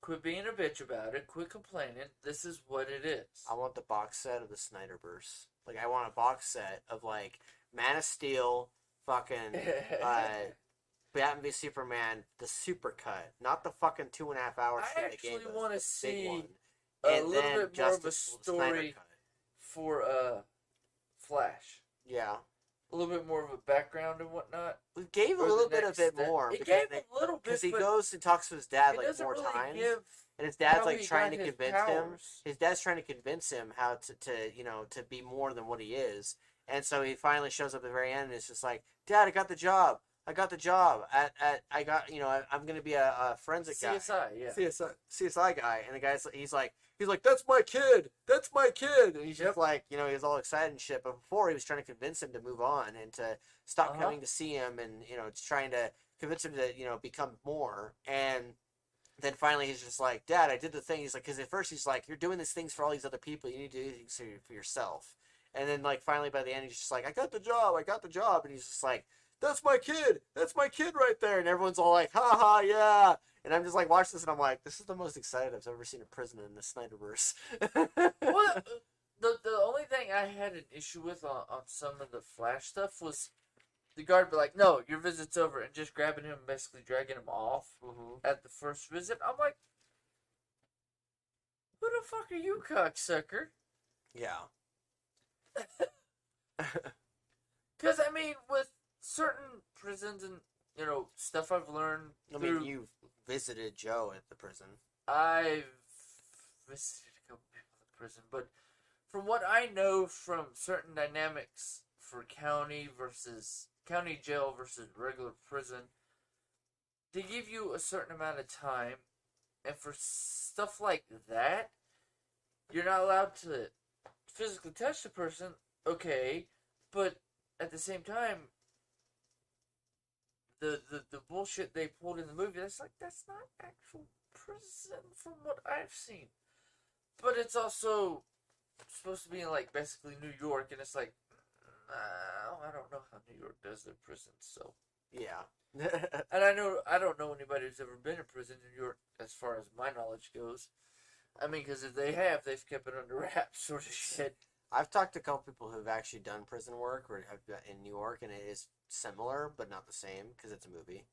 Quit being a bitch about it, quit complaining, this is what it is. I want the box set of the Snyderverse. Like, I want a box set of, like, Man of Steel, fucking, Batman v Superman, the supercut, not the fucking 2.5 hour shit they gave us. I actually want to see a little bit more of a story for Flash. Yeah. A little bit more of a background and whatnot. We gave a little bit of it more. It gave a little bit, because he goes and talks to his dad like more really times, and his dad's like trying to convince him. His dad's trying to convince him how to be more than what he is, and so he finally shows up at the very end, and it's just like, Dad, I got the job. I'm gonna be a forensic guy. CSI, yeah. CSI guy, and the guy's he's like, that's my kid, and he's just like, he's all excited and shit. But before, he was trying to convince him to move on and to stop coming to see him, and trying to convince him to become more. And then finally, he's just like, Dad, I did the thing. He's like, because at first he's like, you're doing these things for all these other people, you need to do things for yourself. And then like finally by the end, he's just like, I got the job, and he's just like, that's my kid right there, and everyone's all like, ha ha, yeah. And I'm just like, watch this, and I'm like, this is the most excited I've ever seen a prison in the Snyderverse. Well, the only thing I had an issue with on some of the Flash stuff was the guard be like, no, your visit's over, and just grabbing him and basically dragging him off at the first visit. I'm like, who the fuck are you, cocksucker? Yeah. Because, I mean, with certain prisons and, stuff I've learned you've visited Joe at the prison. I've visited a couple people at the prison, but from what I know from certain dynamics for county jail versus regular prison, they give you a certain amount of time, and for stuff like that, you're not allowed to physically touch the person, okay, but at the same time, the bullshit they pulled in the movie, that's not actual prison from what I've seen. But it's also supposed to be in, like, basically New York, and it's like, I don't know how New York does their prisons, so. Yeah. And I don't know anybody who's ever been in prison in New York, as far as my knowledge goes. I mean, because if they have, they've kept it under wraps, sort of shit. I've talked to a couple people who've actually done prison work or have been in New York, and it is similar, but not the same, because it's a movie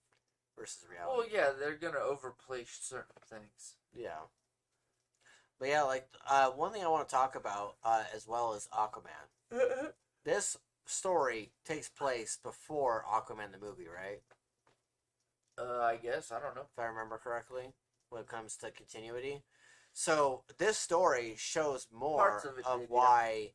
versus reality. Well, yeah, they're going to overplay certain things. Yeah. But yeah, like, one thing I want to talk about as well is Aquaman. This story takes place before Aquaman the movie, right? I guess. I don't know. If I remember correctly, when it comes to continuity. So this story shows more of why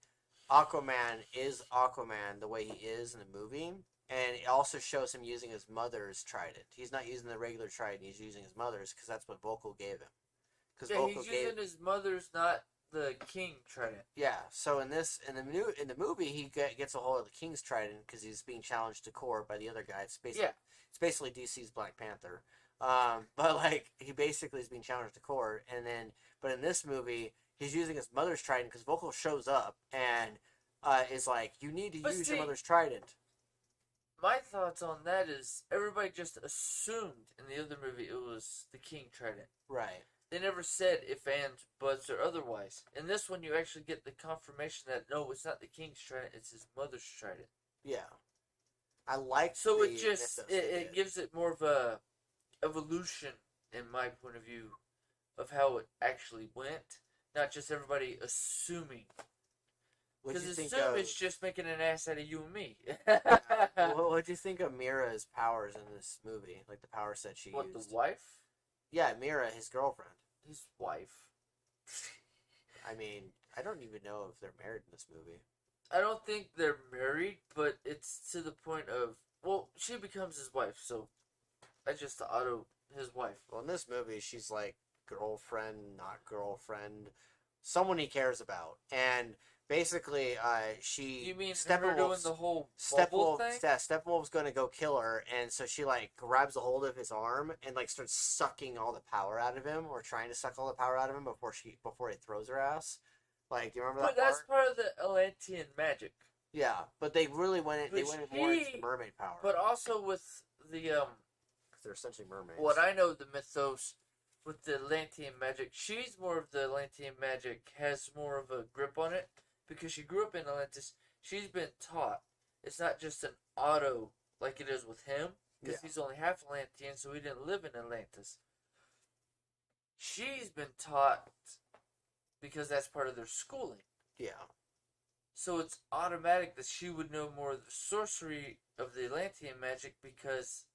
Aquaman is Aquaman the way he is in the movie, and it also shows him using his mother's trident. He's not using the regular trident; he's using his mother's because that's what Volko gave him. Yeah, he's using his mother's, not the king trident. Yeah. So in the movie, he gets a hold of the king's trident because he's being challenged to court by the other guy. It's basically DC's Black Panther. But like he basically is being challenged to court, but in this movie he's using his mother's trident because Volko shows up and is like, you need to use your mother's trident. My thoughts on that is everybody just assumed in the other movie it was the king trident. Right. They never said if, ands, buts, or otherwise. In this one, you actually get the confirmation that no, it's not the king's trident; it's his mother's trident. Yeah, I like. So it gives it more of a evolution, in my point of view, of how it actually went, not just everybody assuming. Because assume it's just making an ass out of you and me. What do you think of Mira's powers in this movie? Like the power set she used? What, the wife? Yeah, Mira, his girlfriend. His wife. I mean, I don't even know if they're married in this movie. I don't think they're married, but it's to the point of, well, she becomes his wife, so I just his wife. Well, in this movie, she's like girlfriend, not girlfriend, someone he cares about. And basically, she You mean her doing the whole bubble thing? Steppenwolf's going to go kill her, and so she like grabs a hold of his arm and like starts sucking all the power out of him, or trying to suck all the power out of him before he throws her ass. Like, do you remember that? But that's part of the Atlantean magic. Yeah, but they really went more into mermaid power. But also with the because they're essentially mermaids. What I know the mythos with the Atlantean magic, she's more of the Atlantean magic, has more of a grip on it because she grew up in Atlantis. She's been taught. It's not just an auto like it is with him because he's only half Atlantean, so he didn't live in Atlantis. She's been taught because that's part of their schooling. Yeah. So it's automatic that she would know more of the sorcery of the Atlantean magic because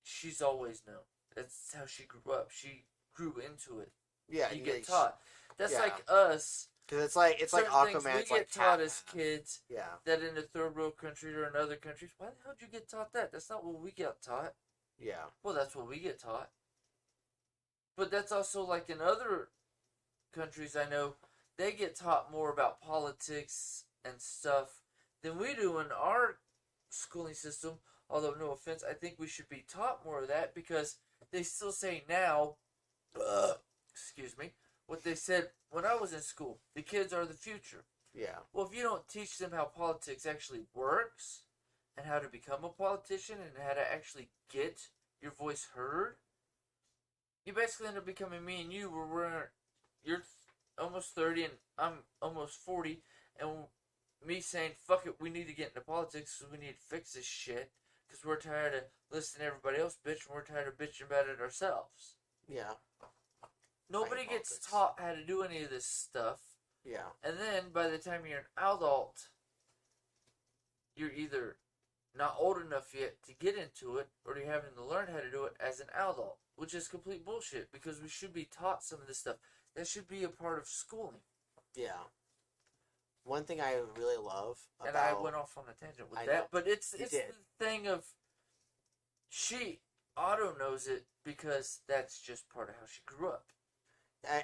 she's always known. That's how she grew up. She grew into it. Yeah, you get taught. That's like us. Because it's like Aquaman. We get taught as kids. Yeah. That in a third world country or in other countries, why the hell did you get taught that? That's not what we got taught. Yeah. Well, that's what we get taught. But that's also like in other countries I know, they get taught more about politics and stuff than we do in our schooling system. Although, no offense, I think we should be taught more of that because they still say now, excuse me, what they said when I was in school. The kids are the future. Yeah. Well, if you don't teach them how politics actually works and how to become a politician and how to actually get your voice heard, you basically end up becoming me and you, where you're almost 30 and I'm almost 40, and me saying, fuck it, we need to get into politics because we need to fix this shit because we're tired of listening to everybody else bitch and we're tired of bitching about it ourselves. Yeah. Nobody gets taught how to do any of this stuff. Yeah. And then by the time you're an adult, you're either not old enough yet to get into it, or you're having to learn how to do it as an adult, which is complete bullshit because we should be taught some of this stuff. That should be a part of schooling. Yeah. One thing I really love about... And I went off on a tangent with that, but it's the thing of... Otto knows it because that's just part of how she grew up.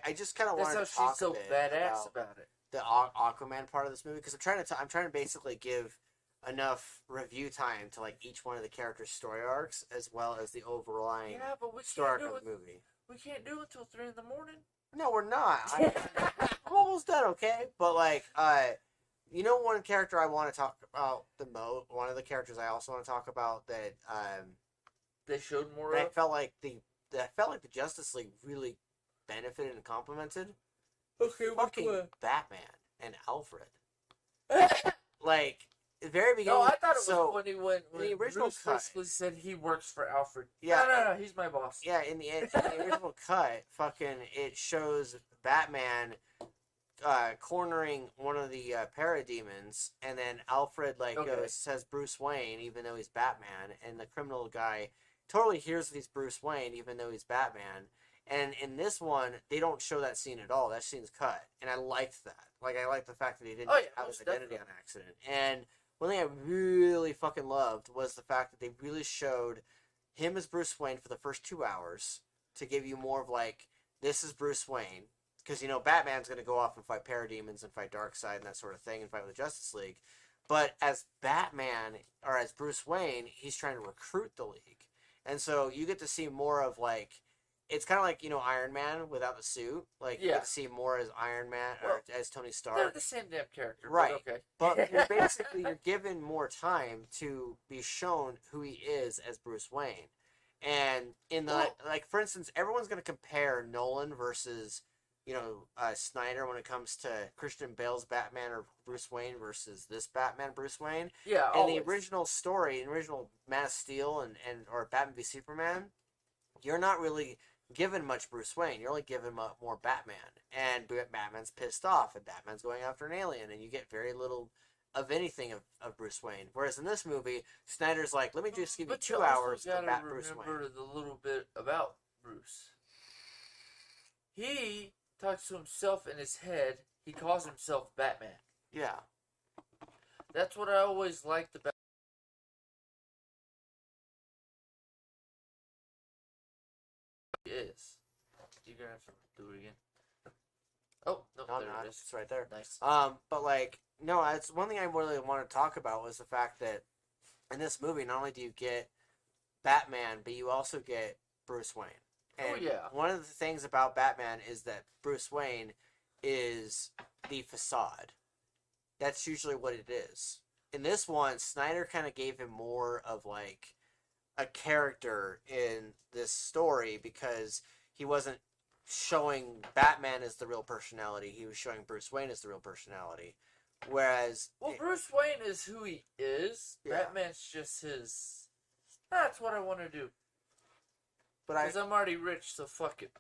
I just kind of wanted to talk a bit badass about it. The Aquaman part of this movie, because I'm trying to basically give enough review time to like each one of the characters' story arcs as well as the overlying story arc of the movie. We can't do it until 3 in the morning. No, we're not. I'm almost done, okay? But, like, you know one character I want to talk about the most? One of the characters I also want to talk about that, they showed more of? Felt like the Justice League really benefited and complimented. Okay, fucking Batman and Alfred. Like, at the very beginning... No, I thought it was funny when the original Bruce basically said he works for Alfred. Yeah, no, he's my boss. Yeah, in the original cut, fucking, it shows Batman cornering one of the Parademons, and then Alfred, says Bruce Wayne, even though he's Batman, and the criminal guy totally hears that he's Bruce Wayne, even though he's Batman. And in this one, they don't show that scene at all. That scene's cut, and I liked that. Like, I liked the fact that he didn't have his identity on accident. And one thing I really fucking loved was the fact that they really showed him as Bruce Wayne for the first 2 hours to give you more of, like, this is Bruce Wayne. Because, you know, Batman's going to go off and fight Parademons and fight Darkseid and that sort of thing and fight with the Justice League. But as Batman, or as Bruce Wayne, he's trying to recruit the League. And so you get to see more of, like, it's kind of like, you know, Iron Man without the suit. Like, you get to see more as Iron Man or as Tony Stark. They're the same damn character. Right. But, okay. But you're given more time to be shown who he is as Bruce Wayne. And in the, like, for instance, everyone's going to compare Nolan versus, you know, Snyder when it comes to Christian Bale's Batman or Bruce Wayne versus this Batman, Bruce Wayne. Yeah, and the original story, the original Man of Steel or Batman v Superman, you're not really given much Bruce Wayne. You're only given more Batman. And Batman's pissed off, and Batman's going after an alien, and you get very little of anything of Bruce Wayne. Whereas in this movie, Snyder's like, let me just give you 2 hours to bat Bruce Wayne. Remember the little bit about Bruce. He talks to himself in his head. He calls himself Batman. Yeah. That's what I always liked about is. You're gonna have to do it again. Oh, no, No, there not. it is. It's right there. Nice. But like, no, it's one thing I really want to talk about was the fact that in this movie, not only do you get Batman, but you also get Bruce Wayne. And one of the things about Batman is that Bruce Wayne is the facade. That's usually what it is. In this one, Snyder kind of gave him more of like a character in this story because he wasn't showing Batman as the real personality. He was showing Bruce Wayne as the real personality. Whereas... Bruce Wayne is who he is. Yeah. Batman's just his... That's what I want to do. Because I'm already rich, so fuck it.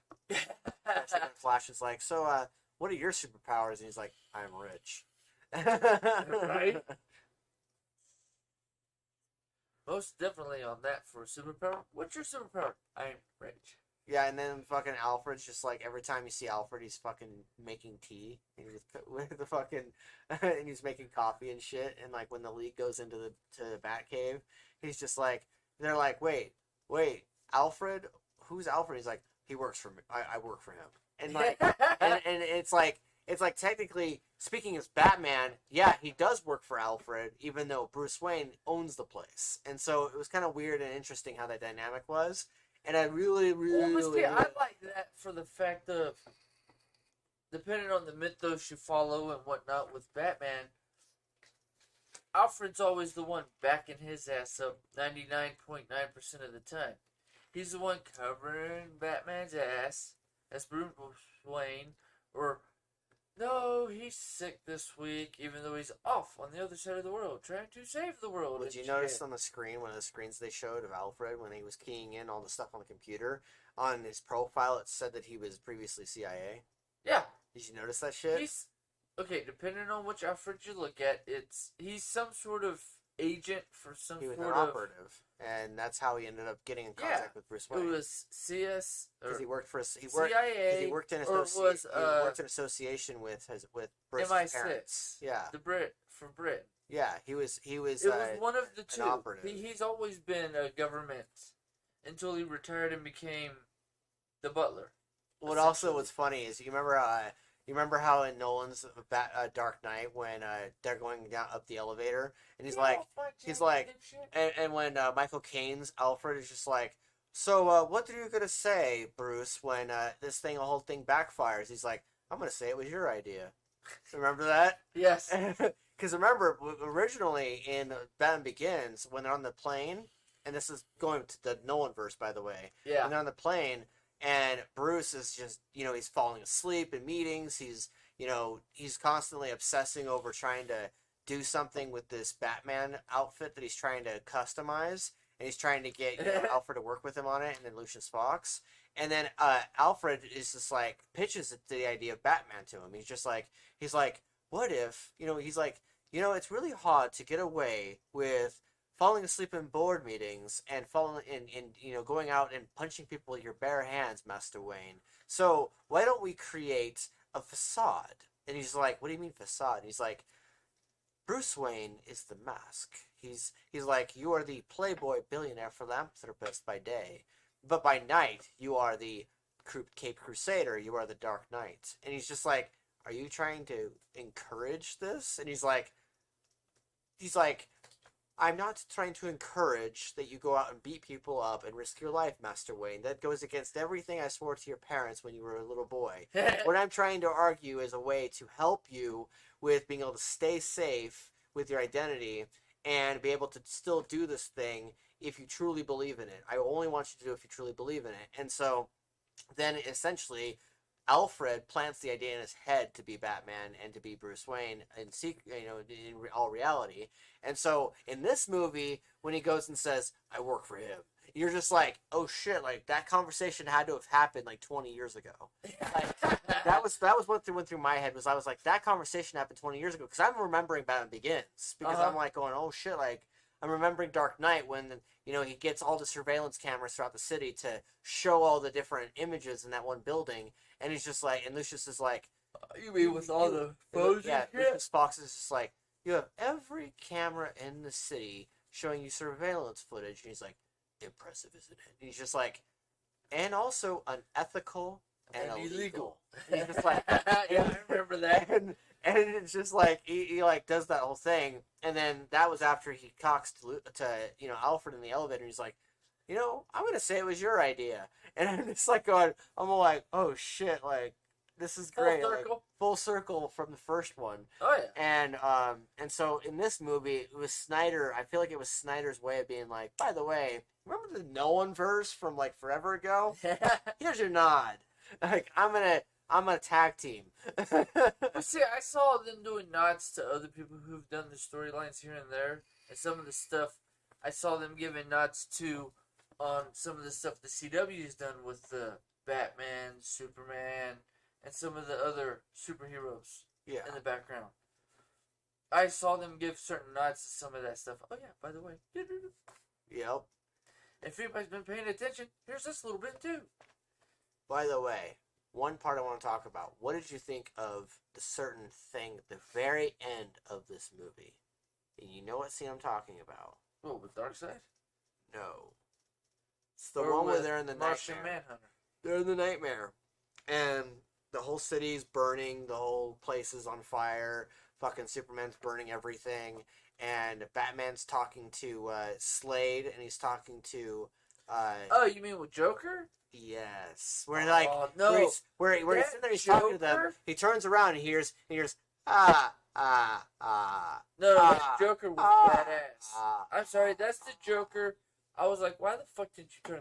Flash is like, so, what are your superpowers? And he's like, I'm rich. Right? Most definitely on that for a superpower. What's your superpower? I'm rich. Yeah, and then fucking Alfred's just like, every time you see Alfred, he's fucking making tea. And with the fucking... and he's making coffee and shit. And, like, when the League goes into the Batcave, he's just like... They're like, wait, Alfred? Who's Alfred? He's like, he works for me. I work for him. And like, and it's like technically speaking as Batman, yeah, he does work for Alfred, even though Bruce Wayne owns the place. And so it was kind of weird and interesting how that dynamic was. And I really I like that for the fact of, depending on the mythos you follow and whatnot with Batman, Alfred's always the one backing his ass up 99.9% of the time. He's the one covering Batman's ass as Bruce Wayne, or no, he's sick this week, even though he's off on the other side of the world, trying to save the world. Did you notice on the screen, one of the screens they showed of Alfred, when he was keying in all the stuff on the computer, on his profile it said that he was previously CIA? Yeah. Did you notice that shit? Okay, depending on which Alfred you look at, he's some sort of agent for some sort of... He was an operative, and that's how he ended up getting in contact with Bruce Wayne. It was CS... Because he worked for... CIA, he worked in association with Bruce's MI6, parents. Yeah. The Brit, from Britain. Yeah, he was It was one of the two. Operative. He's always been a government until he retired and became the butler. What also was funny is, you remember how in Nolan's Dark Knight, when they're going down up the elevator, and he's like, and when Michael Caine's Alfred is just like, so what are you gonna say, Bruce, when the whole thing backfires? He's like, I'm gonna say it was your idea. Remember that? Yes. Because remember, originally in Batman Begins, when they're on the plane, and this is going to the Nolan verse, by the way. Yeah. When they're on the plane. And Bruce is just, he's falling asleep in meetings. He's constantly obsessing over trying to do something with this Batman outfit that he's trying to customize. And he's trying to get Alfred to work with him on it, and then Lucius Fox. And then Alfred is just like, pitches the idea of Batman to him. He's like, what if, it's really hard to get away with falling asleep in board meetings and going out and punching people with your bare hands, Master Wayne. So why don't we create a facade? And he's like, what do you mean facade? And he's like, Bruce Wayne is the mask. He's like, you are the playboy billionaire philanthropist by day, but by night you are the Cape Crusader. You are the Dark Knight. And he's just like, are you trying to encourage this? And he's like, I'm not trying to encourage that you go out and beat people up and risk your life, Master Wayne. That goes against everything I swore to your parents when you were a little boy. What I'm trying to argue is a way to help you with being able to stay safe with your identity and be able to still do this thing if you truly believe in it. I only want you to do it if you truly believe in it. And so then essentially Alfred plants the idea in his head to be Batman and to be Bruce Wayne in all reality. And so in this movie, when he goes and says, I work for him, you're just like, oh shit, like that conversation had to have happened like 20 years ago. Like, that was what went through my head, was I was like, that conversation happened 20 years ago, because I'm remembering Batman Begins, because I'm like going, oh shit, like I'm remembering Dark Knight when he gets all the surveillance cameras throughout the city to show all the different images in that one building, and he's just like, and Lucius is like, you mean with all the photos? Yeah, Lucius Fox is just like, you have every camera in the city showing you surveillance footage, and he's like, impressive, isn't it? And he's just like, and also unethical and illegal. He's just like, yeah, I remember that. And it's just like he like does that whole thing, and then that was after he talks to Alfred in the elevator. And he's like, I'm gonna say it was your idea, and I'm just like going, I'm like, oh shit, like this is great, full circle from the first one. Oh yeah. And so in this movie, it was Snyder. I feel like it was Snyder's way of being like, by the way, remember the Nolan verse from like forever ago? Here's your nod. Like I'm gonna tag team. See, I saw them doing nods to other people who've done the storylines here and there, and some of the stuff I saw them giving nods to on some of the stuff the CW's done with the Batman, Superman, and some of the other superheroes in the background. I saw them give certain nods to some of that stuff. Oh yeah, by the way. Yep. If anybody's been paying attention, here's this little bit too. By the way, one part I want to talk about. What did you think of the certain thing at the very end of this movie? And you know what scene I'm talking about? Oh, with Darkseid? No. It's the one where they're in the Martian nightmare. Manhunter. They're in the nightmare. And the whole city's burning. The whole place is on fire. Fucking Superman's burning everything. And Batman's talking to Slade. And he's talking to... oh, you mean with Joker? Yes. Where like... Oh, no. Where he's sitting there, he's talking to them. He turns around and he hears... No, that Joker was badass. I'm sorry, that's the Joker. I was like, why the fuck didn't you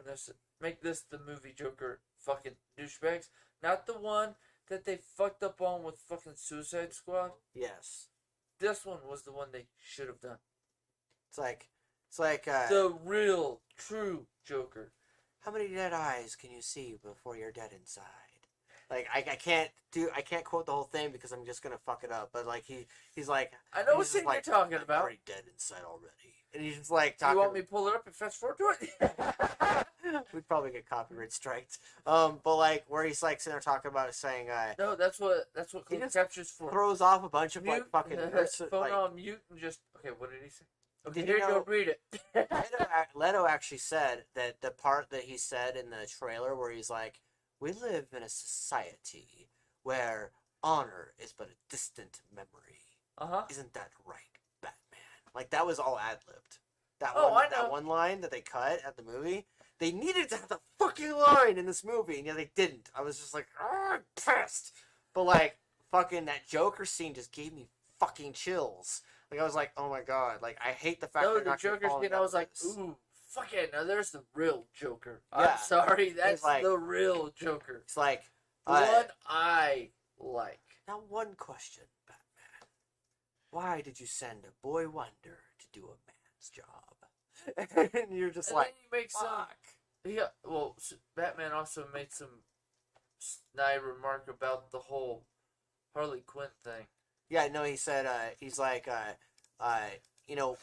make this the movie Joker fucking douchebags? Not the one that they fucked up on with fucking Suicide Squad. Yes. This one was the one they should have done. It's like the real, true Joker. How many dead eyes can you see before you're dead inside? Like I can't quote the whole thing because I'm just gonna fuck it up. But like he's like, I know what scene you're talking about. I'm already dead inside already, and he's just like talking. You want me to pull it up and fast forward to it? We'd probably get copyright striked. But like where he's like sitting there talking about it, saying, no, that's what closed caption's for. Throws off a bunch of mute, like fucking phone on mute and just okay. What did he say? Okay, did here you go. Read it. Leto actually said that the part that he said in the trailer where he's like, "We live in a society where honor is but a distant memory." Isn't that right, Batman? Like that was all ad-libbed. That one line that they cut at the movie, they needed to have the fucking line in this movie, and yet they didn't. I was just like, I'm pissed. But like, fucking that Joker scene just gave me fucking chills. Like I was like, oh my god, like I hate the fact that the Joker scene. I was like, ooh. Fuck it, now there's the real Joker. Yeah. I'm sorry, that's like, the real Joker. It's like... one I like. Now one question, Batman. Why did you send a boy wonder to do a man's job? And you're just like, then he makes Batman also made some snide remark about the whole Harley Quinn thing. Yeah, no, he said, he's like,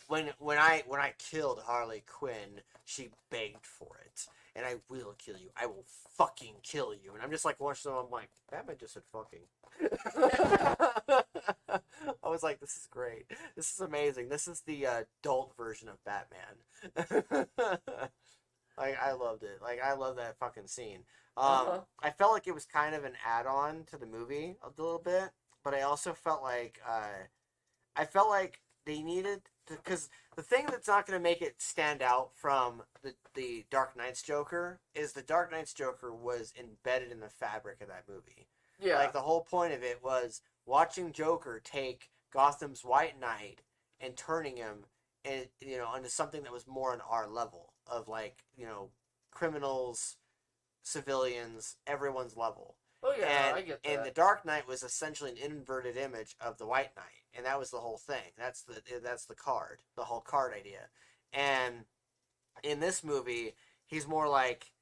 when I killed Harley Quinn, she begged for it, and I will kill you. I will fucking kill you. And I'm just like watching them. I'm like, Batman just said fucking. I was like, this is great. This is amazing. This is the adult version of Batman. Like I loved it. Like I love that fucking scene. I felt like it was kind of an add-on to the movie a little bit, but I also felt like they needed to, because the thing that's not going to make it stand out from the Dark Knight's Joker is the Dark Knight's Joker was embedded in the fabric of that movie. Yeah. Like the whole point of it was watching Joker take Gotham's White Knight and turning him into something that was more on our level of like, criminals, civilians, everyone's level. Oh yeah, I get that. And the Dark Knight was essentially an inverted image of the White Knight, and that was the whole thing. That's the card, the whole card idea. And in this movie, he's more like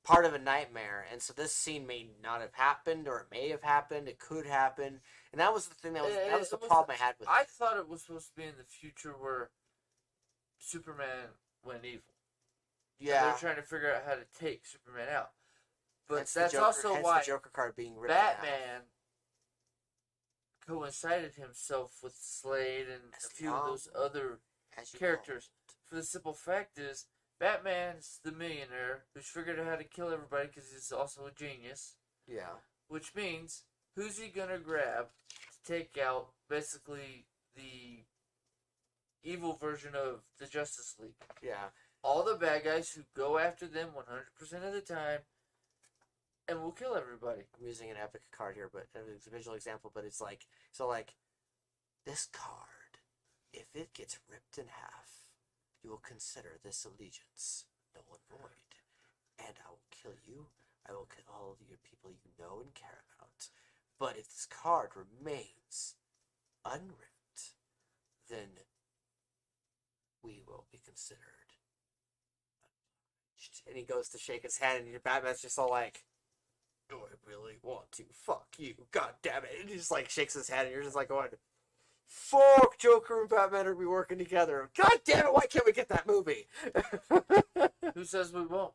part of a nightmare, and so this scene may not have happened, or it may have happened. It could happen, and that was the thing that was the problem I had with it. I thought it was supposed to be in the future where Superman went evil. Yeah, and they're trying to figure out how to take Superman out. But that's also why the Joker card being ripped Batman coincided himself with Slade and a few of those other characters. For the simple fact is, Batman's the millionaire who's figured out how to kill everybody because he's also a genius. Yeah. Which means, who's he gonna grab to take out basically the evil version of the Justice League? Yeah. All the bad guys who go after them 100% of the time and will kill everybody. I'm using an epic card here, but it's a visual example, but it's like, so like, this card, if it gets ripped in half, you will consider this allegiance null and void, and I will kill you. I will kill all of your people you know and care about. But if this card remains unripped, then we will be considered. And he goes to shake his hand, and your Batman's just all like, "Do I really want to? Fuck you, god damn it!" And he just like shakes his head, and you're just like going, "Fuck, Joker and Batman are be working together. God damn it, why can't we get that movie?" Who says we won't?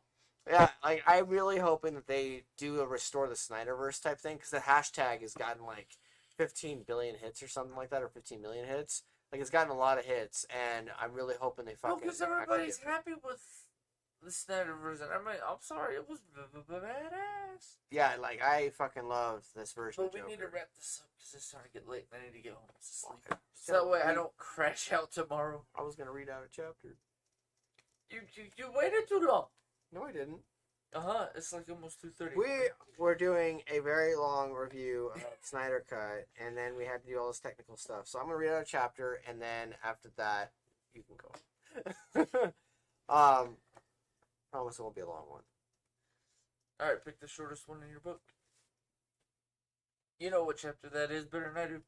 Yeah, like, I'm really hoping that they do a restore the Snyderverse type thing, because the hashtag has gotten like 15 billion hits or something like that, or 15 million hits. Like, it's gotten a lot of hits, and I'm really hoping they fucking... because everybody's happy with the Snyderverse. I mean, I'm sorry, it was badass. Yeah, like, I fucking love this version of But Joker. we need to wrap this up, because it's starting to get late, and I need to get home to sleep. So that way I don't crash out tomorrow. I was going to read out a chapter. You waited too long. No, I didn't. It's like almost 2:30. We were doing a very long review of Snyder Cut, and then we had to do all this technical stuff. So I'm gonna read out a chapter, and then after that, you can go. Promise it won't be a long one. All right, pick the shortest one in your book. You know what chapter that is better than I do.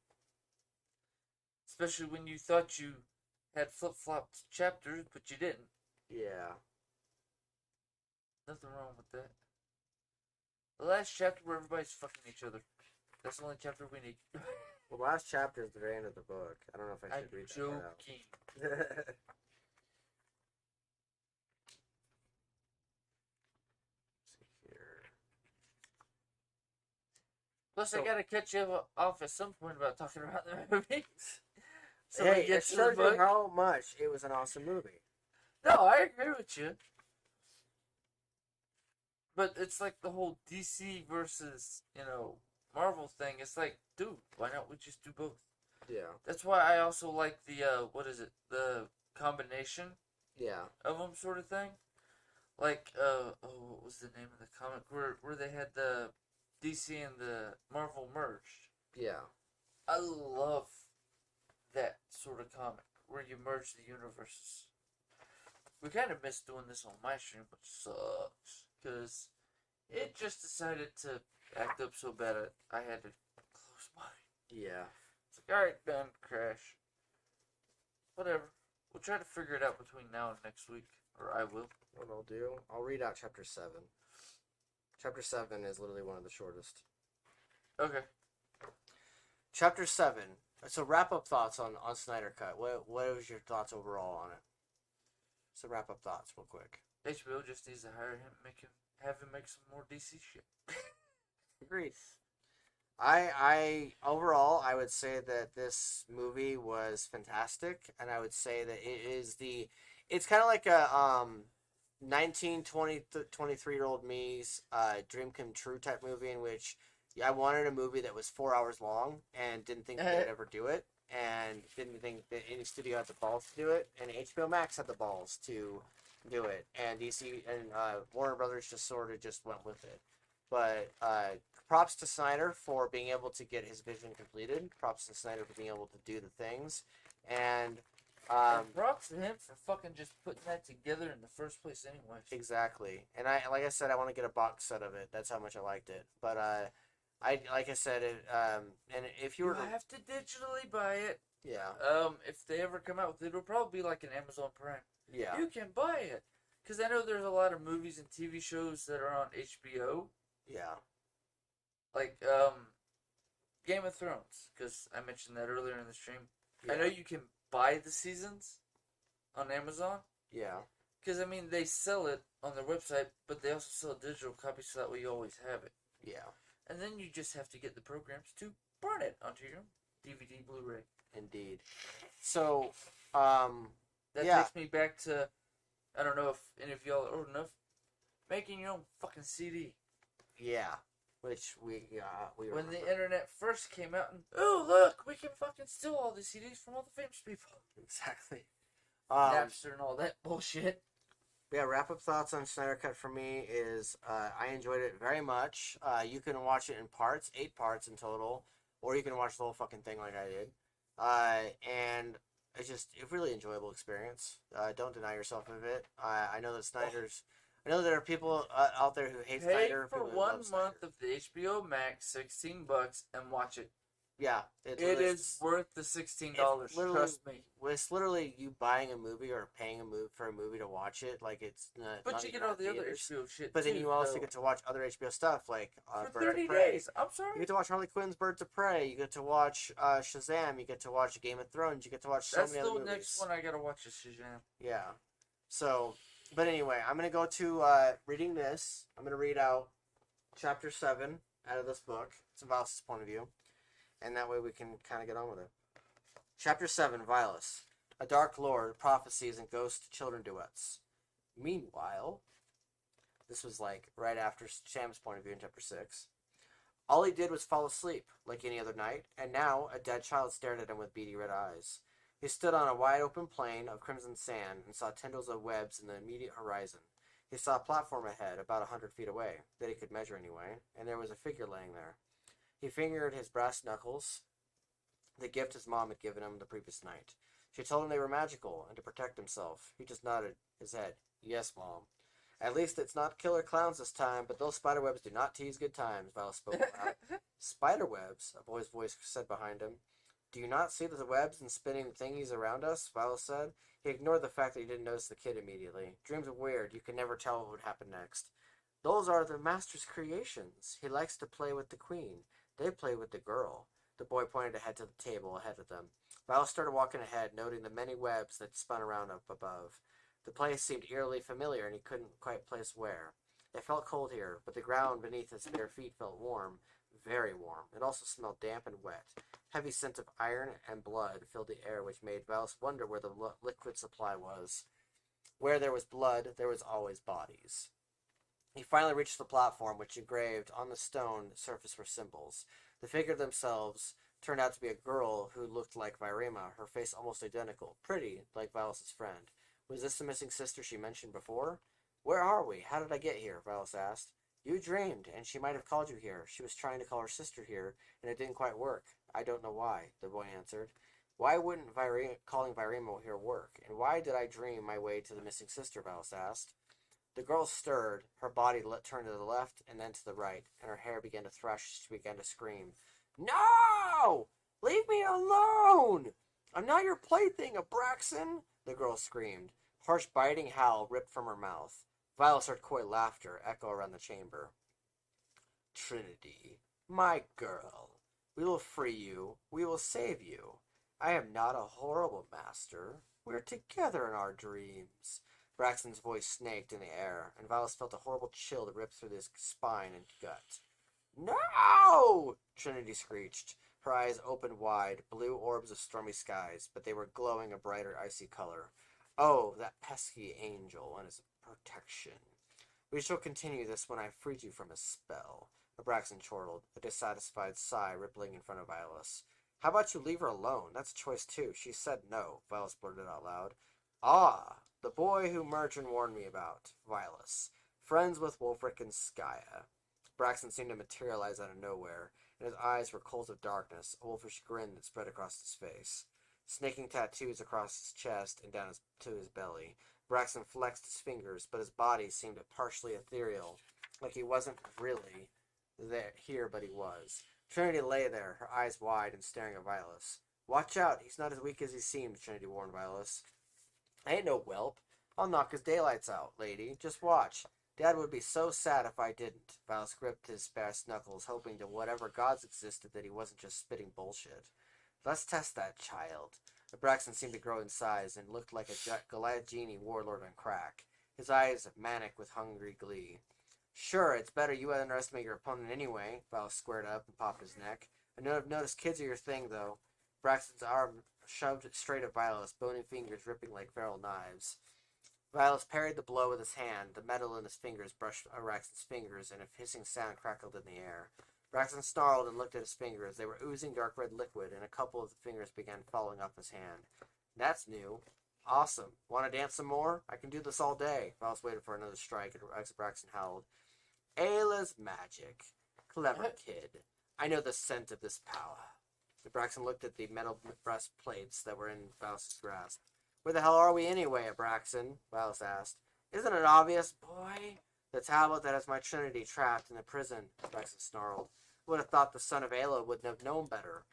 Especially when you thought you had flip-flopped chapters, but you didn't. Yeah. Nothing wrong with that. The last chapter where everybody's fucking each other. That's the only chapter we need. Well, the last chapter is the very end of the book. I don't know if I should read that out. See here. Plus, I gotta catch you off at some point about talking about the movie. So Hey, it showed you how much it was an awesome movie. No, I agree with you. But it's like the whole DC versus, Marvel thing. It's like, dude, why not we just do both? Yeah. That's why I also like the, the combination of them sort of thing. Like, what was the name of the comic where they had the DC and the Marvel merged? Yeah. I love that sort of comic where you merge the universes. We kind of missed doing this on my stream, which sucks. Because it just decided to act up so bad I had to close mine. Yeah. It's like, alright, done, crash. Whatever. We'll try to figure it out between now and next week. Or I will. What I'll do, I'll read out chapter 7. Chapter 7 is literally one of the shortest. Okay. Chapter 7. So wrap-up thoughts on Snyder Cut. What was your thoughts overall on it? So wrap-up thoughts real quick. HBO just needs to hire him, have him make some more DC shit. Agreed. I overall, I would say that this movie was fantastic, and I would say that it's kind of like a 19, 20, 23-year-old me's dream come true type movie, in which I wanted a movie that was 4 hours long and didn't think they would ever do it, and didn't think that any studio had the balls to do it, and HBO Max had the balls to do it, and DC and Warner Brothers just sort of just went with it. But props to Snyder for being able to get his vision completed. Props to Snyder for being able to do the things, and props to him for fucking just putting that together in the first place, anyway. Exactly, and like I said, I want to get a box set of it. That's how much I liked it. But like I said, and if you were have to digitally buy it. Yeah. If they ever come out with it, it'll probably be like an Amazon Prime. Yeah. You can buy it. Because I know there's a lot of movies and TV shows that are on HBO. Yeah. Like, Game of Thrones. Because I mentioned that earlier in the stream. Yeah. I know you can buy the seasons on Amazon. Yeah. Because, I mean, they sell it on their website, but they also sell a digital copy so that way you always have it. Yeah. And then you just have to get the programs to burn it onto your DVD Blu-ray. Indeed. So, that takes me back to, I don't know if any of y'all are old enough, making your own fucking CD. Yeah. which we when remember. the internet first came out, and oh look, we can fucking steal all these CDs from all the famous people. Exactly. Napster and all that bullshit. Yeah, wrap-up thoughts on Snyder Cut for me is I enjoyed it very much. You can watch it in parts, 8 parts in total, or you can watch the whole fucking thing like I did. And it's just a really enjoyable experience. Don't deny yourself of it. I know that I know there are people out there who hate Pay Snyder. for People who 1 love Snyder. month of the HBO Max, $16, and watch it. Yeah, It is worth the $16. Trust me. It's literally you buying a movie or paying for a movie to watch it. Like it's not. But not you even get all at the other theaters. HBO shit. But then too, you also though. get to watch other HBO stuff like for Birds 30 of Prey. days. I'm sorry. You get to watch Harley Quinn's Birds of Prey. You get to watch Shazam. You get to watch Game of Thrones. You get to watch so That's many other the movies. next one I gotta watch is Shazam. Yeah. So, but anyway, I'm gonna go to reading this. I'm gonna read out chapter 7 out of this book. It's a Violus' point of view, and that way we can kind of get on with it. Chapter 7, Violus. A dark lord, prophecies, and ghost children duets. Meanwhile, this was like right after Sham's point of view in chapter 6. All he did was fall asleep, like any other night, and now a dead child stared at him with beady red eyes. He stood on a wide open plain of crimson sand and saw tendrils of webs in the immediate horizon. He saw a platform ahead, about 100 feet away, that he could measure anyway, and there was a figure laying there. He fingered his brass knuckles, the gift his mom had given him the previous night. She told him they were magical, and to protect himself. He just nodded his head. Yes, Mom. At least it's not killer clowns this time, but those spiderwebs do not tease good times, Violus spoke aloud. Spiderwebs, a boy's voice said behind him. Do you not see the webs and spinning thingies around us? Violus said. He ignored the fact that he didn't notice the kid immediately. Dreams are weird. You can never tell what would happen next. Those are the master's creations. He likes to play with the queen. They play with the girl. The boy pointed ahead to the table ahead of them. Violus started walking ahead, noting the many webs that spun around up above. The place seemed eerily familiar, and he couldn't quite place where. It felt cold here, but the ground beneath his bare feet felt warm, very warm. It also smelled damp and wet. Heavy scent of iron and blood filled the air, which made Violus wonder where the liquid supply was. Where there was blood, there was always bodies. He finally reached the platform, which engraved on the stone surface were symbols. The figure themselves turned out to be a girl who looked like Virema, her face almost identical, pretty, like Violus' friend. Was this the missing sister she mentioned before? Where are we? How did I get here? Violus asked. You dreamed, and she might have called you here. She was trying to call her sister here, and it didn't quite work. I don't know why, the boy answered. Why wouldn't calling Virema here work? And why did I dream my way to the missing sister? Violus asked. The girl stirred. Her body turned to the left and then to the right, and her hair began to thrush. She began to scream. No! Leave me alone! I'm not your plaything, Abraxan! The girl screamed. Harsh biting howl ripped from her mouth. Violus heard coy laughter echo around the chamber. Trinity, my girl, we will free you. We will save you. I am not a horrible master. We're together in our dreams. Braxton's voice snaked in the air, and Violus felt a horrible chill that ripped through his spine and gut. No! Trinity screeched. Her eyes opened wide, blue orbs of stormy skies, but they were glowing a brighter icy color. Oh, that pesky angel and his protection. We shall continue this when I freed you from his spell. Abraxan chortled, a dissatisfied sigh rippling in front of Violus. How about you leave her alone? That's a choice too. She said no, Violus blurted out loud. Ah, the boy who Merchant warned me about, Violus. Friends with Wulfric and Skaya. Braxton seemed to materialize out of nowhere, and his eyes were coals of darkness, a wolfish grin that spread across his face. Snaking tattoos across his chest and down to his belly. Braxton flexed his fingers, but his body seemed partially ethereal, like he wasn't really here, but he was. Trinity lay there, her eyes wide and staring at Violus. Watch out, he's not as weak as he seems, Trinity warned Violus. I ain't no whelp. I'll knock his daylights out, lady. Just watch. Dad would be so sad if I didn't. Violus gripped his brass knuckles, hoping to whatever gods existed that he wasn't just spitting bullshit. Let's test that child. Braxton seemed to grow in size and looked like a Goliath genie warlord on crack, his eyes manic with hungry glee. Sure, it's better you underestimate your opponent anyway. Violus squared up and popped his neck. I know I've noticed kids are your thing, though. Braxton's arm shoved straight at Violus, bony fingers ripping like feral knives. Violet parried the blow with his hand. The metal in his fingers brushed Braxton's fingers, and a hissing sound crackled in the air. Braxton snarled and looked at his fingers. They were oozing dark red liquid, and a couple of the fingers began falling off his hand. That's new. Awesome. Want to dance some more? I can do this all day. Violet waited for another strike, and Braxton howled. Ayla's magic. Clever kid. I know the scent of this power. Braxton looked at the metal breastplates that were in Violet's grasp. Where the hell are we anyway, Braxton? Violet asked. Isn't it obvious, boy? The tablet that has my Trinity trapped in the prison, Braxton snarled. Would have thought the son of Ayla would have known better.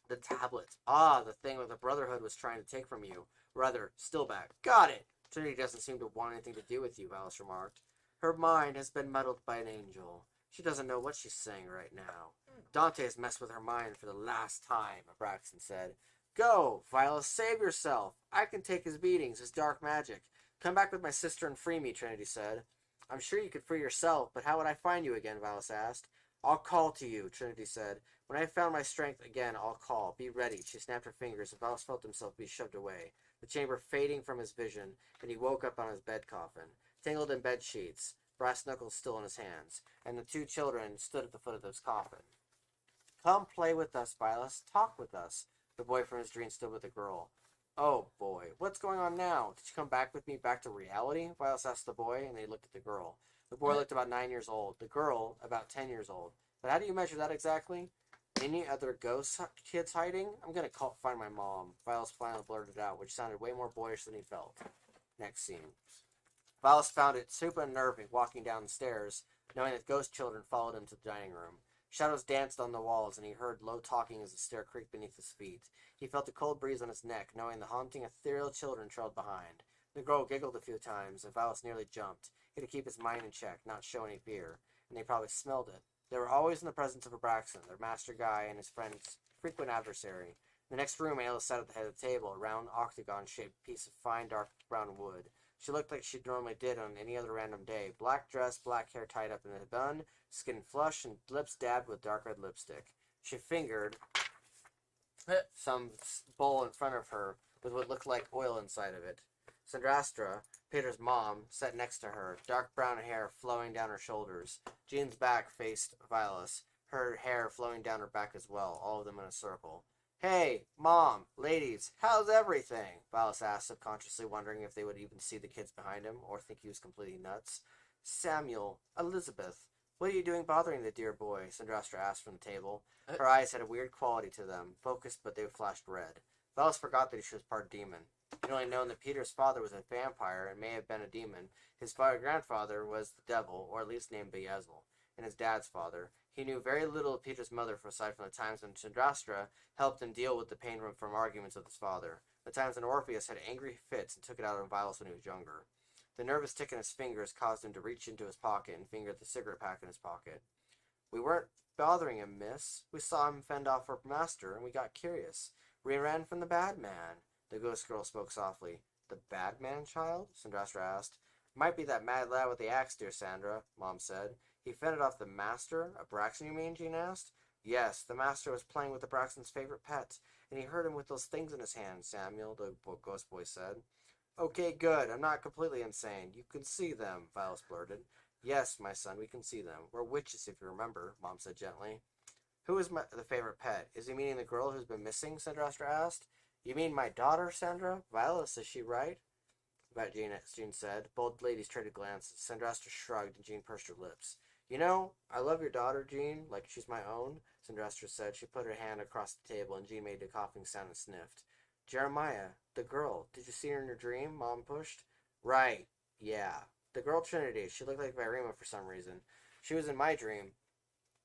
The tablet. Ah, the thing that the Brotherhood was trying to take from you. Rather, still back. Got it! Trinity doesn't seem to want anything to do with you, Violet remarked. Her mind has been muddled by an angel. She doesn't know what she's saying right now. Dante has messed with her mind for the last time, Braxton said. Go, Violet, save yourself. I can take his beatings, his dark magic. Come back with my sister and free me, Trinity said. I'm sure you could free yourself, but how would I find you again, Violet asked. I'll call to you, Trinity said. When I found my strength again, I'll call. Be ready. She snapped her fingers, and Violet felt himself be shoved away, the chamber fading from his vision, and he woke up on his bed coffin, tangled in bed sheets, brass knuckles still in his hands, and the two children stood at the foot of his coffin. Come play with us, Violet. Talk with us. The boy from his dream stood with the girl. Oh, boy. What's going on now? Did you come back with me back to reality? Violet asked the boy, and they looked at the girl. The boy looked about 9 years old. The girl, about 10 years old. But how do you measure that exactly? Any other ghost kids hiding? I'm going to find my mom. Violet finally blurted out, which sounded way more boyish than he felt. Next scene. Violet found it super unnerving walking down the stairs, knowing that ghost children followed him to the dining room. Shadows danced on the walls, and he heard low talking as the stair creaked beneath his feet. He felt a cold breeze on his neck, knowing the haunting, ethereal children trailed behind. The girl giggled a few times, and Violet nearly jumped. He had to keep his mind in check, not show any fear, and they probably smelled it. They were always in the presence of Abraxan, their master guy and his friend's frequent adversary. In the next room, Ayla sat at the head of the table, a round, octagon-shaped piece of fine, dark brown wood. She looked like she normally did on any other random day. Black dress, black hair tied up in a bun, skin flush, and lips dabbed with dark red lipstick. She fingered some bowl in front of her with what looked like oil inside of it. Sandrastra, Peter's mom, sat next to her, dark brown hair flowing down her shoulders. Jean's back faced Violet, her hair flowing down her back as well, all of them in a circle. Hey, Mom, ladies, how's everything? Violet asked, subconsciously wondering if they would even see the kids behind him or think he was completely nuts. Samuel, Elizabeth, what are you doing bothering the dear boy? Sandrastra asked from the table. Her eyes had a weird quality to them, focused but they flashed red. Violet forgot that she was part demon. He'd only known that Peter's father was a vampire and may have been a demon. His grandfather was the devil, or at least named Beelzebul, and his dad's father. He knew very little of Peter's mother aside from the times when Sandrastra helped him deal with the pain from arguments with his father. The times when Orpheus had angry fits and took it out on Violet when he was younger. The nervous tick in his fingers caused him to reach into his pocket and finger the cigarette pack in his pocket. We weren't bothering him, miss. We saw him fend off our master, and we got curious. We ran from the bad man. The ghost girl spoke softly. The bad man, child? Sandrastra asked. Might be that mad lad with the axe, dear Sandra, Mom said. He fended off the master? Abraxan, you mean? Jean asked. Yes, the master was playing with Abraxan's favorite pet, and he hurt him with those things in his hand, Samuel, the ghost boy said. Okay, good. I'm not completely insane. You can see them, Violet blurted. Yes, my son, we can see them. We're witches, if you remember, Mom said gently. Who is the favorite pet? Is he meaning the girl who's been missing? Sandrastra asked. You mean my daughter, Sandra? Violet, is she right? Jean said. Both ladies traded glances. Sandrastra shrugged, and Jean pursed her lips. You know, I love your daughter, Jean, like she's my own, Sandrastra said. She put her hand across the table, and Jean made a coughing sound and sniffed. Jeremiah, the girl. Did you see her in your dream? Mom pushed. Right. Yeah. The girl Trinity. She looked like Virima for some reason. She was in my dream.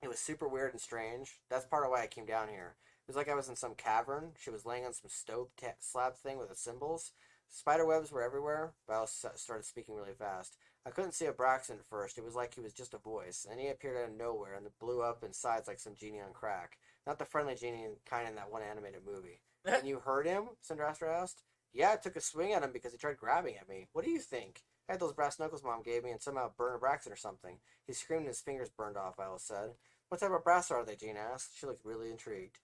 It was super weird and strange. That's part of why I came down here. It was like I was in some cavern. She was laying on some stove slab thing with the symbols. Spider webs were everywhere. Violet started speaking really fast. I couldn't see Abraxan at first. It was like he was just a voice. And he appeared out of nowhere and blew up in sides like some genie on crack. Not the friendly genie kind in that one animated movie. And you heard him? Sandrastra asked. Yeah, I took a swing at him because he tried grabbing at me. What do you think? I had those brass knuckles Mom gave me and somehow burned Abraxan or something. He screamed and his fingers burned off, Violet said. What type of brass are they? Jean asked. She looked really intrigued.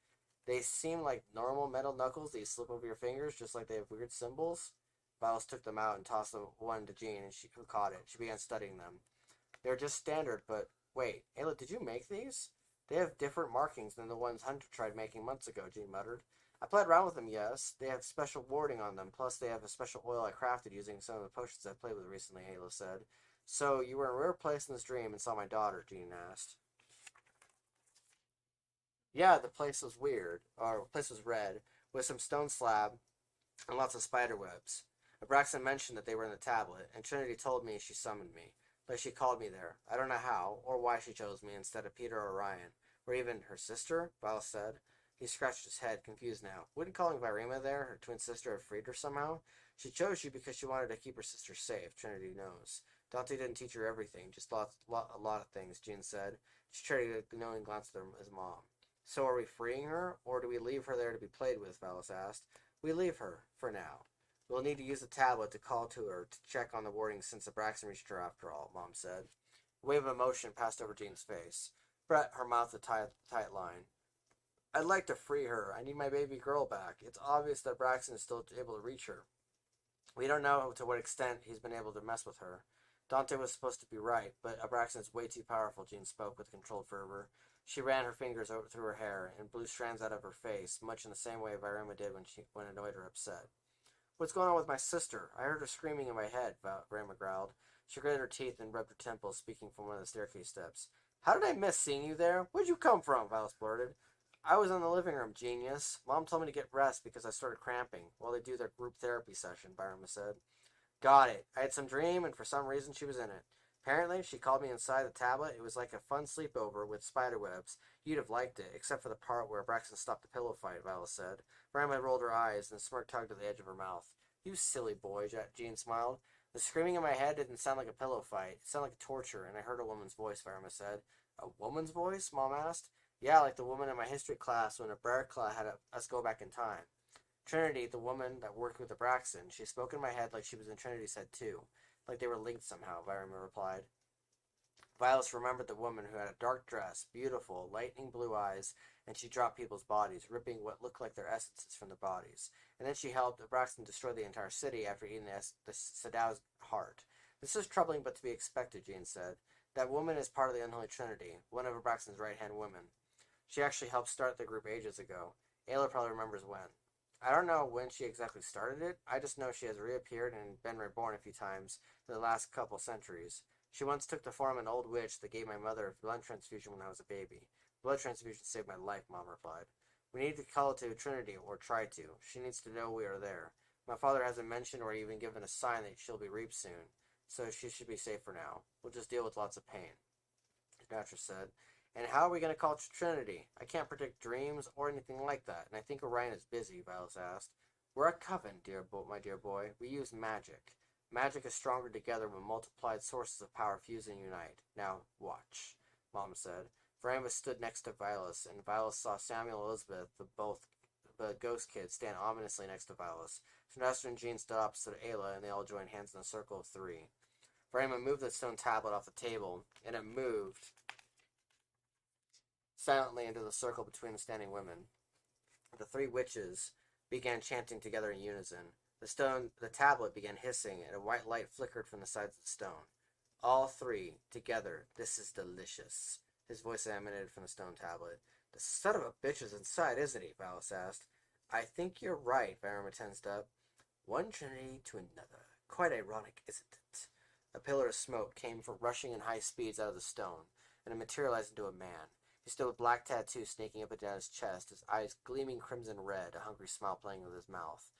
They seem like normal metal knuckles that you slip over your fingers just like they have weird symbols. Violet took them out and tossed the one to Jean, and who caught it. She began studying them. They're just standard, but wait, Ayla, did you make these? They have different markings than the ones Hunter tried making months ago, Jean muttered. I played around with them, yes. They have special warding on them, plus they have a special oil I crafted using some of the potions I played with recently, Ayla said. So, you were in a rare place in this dream and saw my daughter, Jean asked. Yeah, the place was weird, or the place was red, with some stone slab and lots of spider webs. Abraxan mentioned that they were in the tablet, and Trinity told me she summoned me. Like she called me there. I don't know how, or why she chose me instead of Peter or Ryan. Or even her sister, Val said. He scratched his head, confused now. Wouldn't calling Virima there, her twin sister, have freed her somehow? She chose you because she wanted to keep her sister safe, Trinity knows. Dante didn't teach her everything, just a lot of things, Jean said. She traded a knowing glance at his mom. So are we freeing her, or do we leave her there to be played with, Valis asked. We leave her, for now. We'll need to use the tablet to call to her to check on the warding since Abraxan reached her after all, Mom said. A wave of emotion passed over Jean's face. Brett, her mouth a tight line. I'd like to free her. I need my baby girl back. It's obvious that Abraxan is still able to reach her. We don't know to what extent he's been able to mess with her. Dante was supposed to be right, but Abraxan is way too powerful, Jean spoke with controlled fervor. She ran her fingers over through her hair and blew strands out of her face, much in the same way Virima did when annoyed or upset. What's going on with my sister? I heard her screaming in my head, Virima growled. She gritted her teeth and rubbed her temples, speaking from one of the staircase steps. How did I miss seeing you there? Where'd you come from? Valis blurted. I was in the living room, genius. Mom told me to get rest because I started cramping while they do their group therapy session, Virima said. Got it. I had some dream, and for some reason she was in it. Apparently, she called me inside the tablet. It was like a fun sleepover with spiderwebs. You'd have liked it, except for the part where Braxton stopped the pillow fight, Viola said. Virima rolled her eyes, and a smirk tugged at the edge of her mouth. You silly boy, Jean smiled. The screaming in my head didn't sound like a pillow fight. It sounded like a torture, and I heard a woman's voice, Virima said. A woman's voice? Mom asked. Yeah, like the woman in my history class when Abercla had us go back in time. Trinity, the woman that worked with Abraxan, she spoke in my head like she was in Trinity's head too. Like they were linked somehow, Virima replied. Violet remembered the woman who had a dark dress, beautiful, lightning blue eyes, and she dropped people's bodies, ripping what looked like their essences from their bodies. And then she helped Abraxan destroy the entire city after eating the Sadow's heart. This is troubling but to be expected, Jean said. That woman is part of the Unholy Trinity, one of Abraxan's right-hand women. She actually helped start the group ages ago. Ayla probably remembers when. I don't know when she exactly started it. I just know she has reappeared and been reborn a few times in the last couple centuries. She once took the form of an old witch that gave my mother a blood transfusion when I was a baby. Blood transfusion saved my life, Mom replied. We need to call it to Trinity, or try to. She needs to know we are there. My father hasn't mentioned or even given a sign that she'll be reaped soon, so she should be safe for now. We'll just deal with lots of pain, Natra said. And how are we going to call Trinity? I can't predict dreams or anything like that, and I think Orion is busy, Violet asked. We're a coven, my dear boy. We use magic. Magic is stronger together when multiplied sources of power fuse and unite. Now, watch, Mom said. Virima stood next to Violet, and Violet saw Samuel and Elizabeth, the ghost kids, stand ominously next to Violet. Sinestro and Jean stood opposite Ayla, and they all joined hands in a circle of three. Virima moved the stone tablet off the table, and it moved silently into the circle between the standing women. The three witches began chanting together in unison. The tablet began hissing, and a white light flickered from the sides of the stone. All three, together, this is delicious. His voice emanated from the stone tablet. The son of a bitch is inside, isn't he? Valis asked. I think you're right, Virima tensed up. One trinity to another. Quite ironic, isn't it? A pillar of smoke came from rushing in high speeds out of the stone, and it materialized into a man. He stood with black tattoos snaking up and down his chest, his eyes gleaming crimson red, a hungry smile playing with his mouth.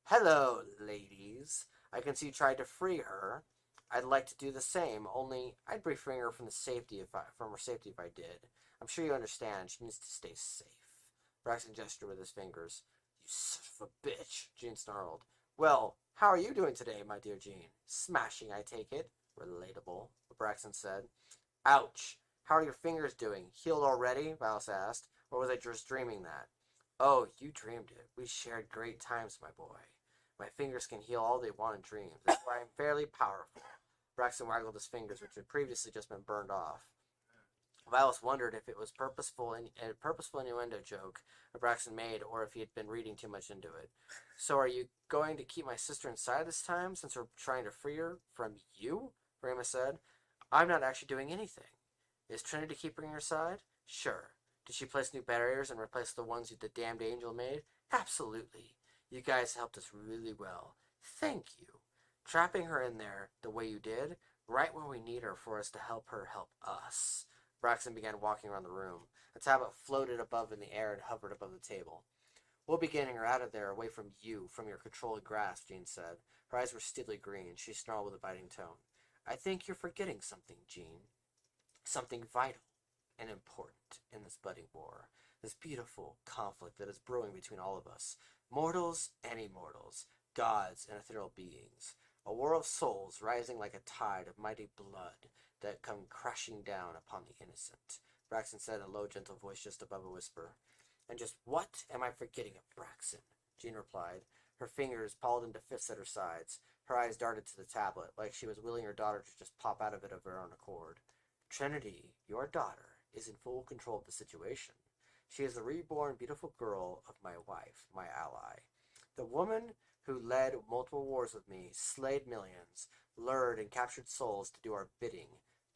Hello, ladies. I can see you tried to free her. I'd like to do the same, only I'd be freeing her from her safety if I did. I'm sure you understand. She needs to stay safe. Braxton gestured with his fingers. You son of a bitch, Jean snarled. Well, how are you doing today, my dear Jean? Smashing, I take it. Relatable, Braxton said. Ouch. How are your fingers doing? Healed already? Valis asked. Or was I just dreaming that? Oh, you dreamed it. We shared great times, my boy. My fingers can heal all they want in dreams. That's why I'm fairly powerful. Braxton waggled his fingers, which had previously just been burned off. Violet wondered if it was a purposeful innuendo joke Braxton made, or if he had been reading too much into it. So are you going to keep my sister inside this time, since we're trying to free her from you? Rama said. I'm not actually doing anything. Is Trinity keeping her side? Sure. Did she place new barriers and replace the ones the damned angel made? Absolutely. You guys helped us really well. Thank you. Trapping her in there the way you did, right where we need her for us to help her help us. Braxton began walking around the room. A tablet floated above in the air and hovered above the table. We'll be getting her out of there, away from you, from your controlling grasp, Jean said. Her eyes were steely green. She snarled with a biting tone. I think you're forgetting something, Jean. Something vital and important in this budding war. This beautiful conflict that is brewing between all of us. Mortals and immortals. Gods and ethereal beings. A war of souls rising like a tide of mighty blood that come crashing down upon the innocent. Braxton said in a low, gentle voice just above a whisper. And just what am I forgetting of Braxton? Jean replied. Her fingers balled into fists at her sides. Her eyes darted to the tablet, like she was willing her daughter to just pop out of it of her own accord. Trinity, your daughter, is in full control of the situation. She is the reborn beautiful girl of my wife, my ally. The woman who led multiple wars with me, slayed millions, lured and captured souls to do our bidding.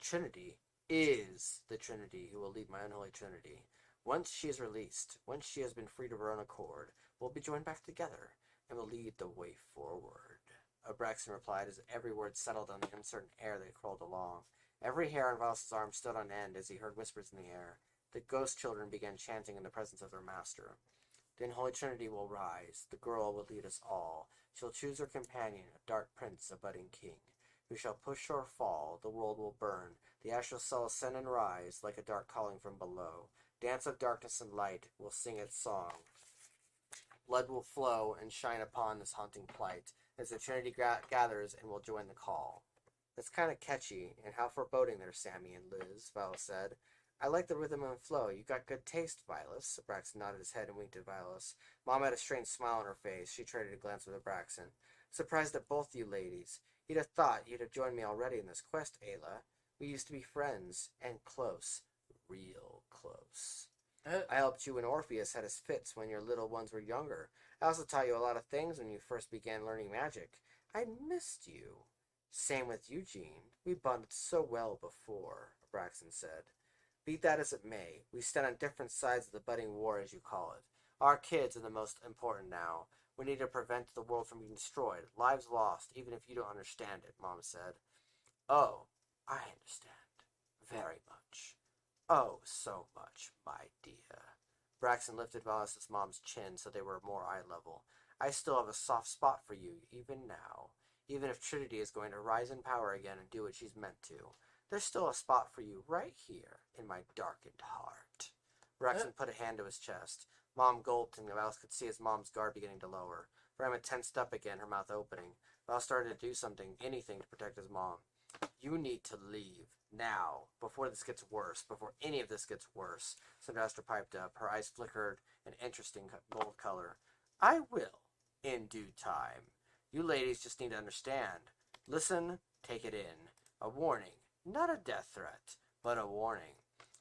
Trinity is the Trinity who will lead my unholy Trinity. Once she is released, once she has been freed of her own accord, we'll be joined back together, and will lead the way forward. Braxton replied as every word settled on the uncertain air that crawled along. Every hair on Valis's arm stood on end as he heard whispers in the air. The ghost children began chanting in the presence of their master. The unholy Trinity will rise. The girl will lead us all. She'll choose her companion, a dark prince, a budding king. Who shall push or fall, the world will burn. The astral shall ascend and rise, like a dark calling from below. Dance of darkness and light will sing its song. Blood will flow and shine upon this haunting plight, as the Trinity gathers and will join the call. That's kind of catchy, and how foreboding there, Sammy and Liz, Violet said. I like the rhythm and flow. You got good taste, Violet. Braxton nodded his head and winked at Violet. Mom had a strange smile on her face. She traded a glance with Braxton. Surprised at both you ladies. You'd have thought you'd have joined me already in this quest, Ayla. We used to be friends, and close. Real close. I helped you when Orpheus had his fits when your little ones were younger. I also taught you a lot of things when you first began learning magic. I missed you. Same with you, Jean. We bonded so well before, Braxton said. Be that as it may, we stand on different sides of the budding war, as you call it. Our kids are the most important now. We need to prevent the world from being destroyed, lives lost, even if you don't understand it, Mom said. Oh, I understand. Very much. Oh, so much, my dear. Braxton lifted Valis's mom's chin so they were more eye level. I still have a soft spot for you, even now. Even if Trinity is going to rise in power again and do what she's meant to. There's still a spot for you right here in my darkened heart. Braxton put a hand to his chest. Mom gulped, and Valis could see his mom's guard beginning to lower. Rama tensed up again, her mouth opening. Valis started to do something, anything to protect his mom. You need to leave. Now. Before this gets worse. Before any of this gets worse. Sylvester piped up. Her eyes flickered an interesting gold color. I will. In due time. You ladies just need to understand. Listen, take it in. A warning. Not a death threat, but a warning.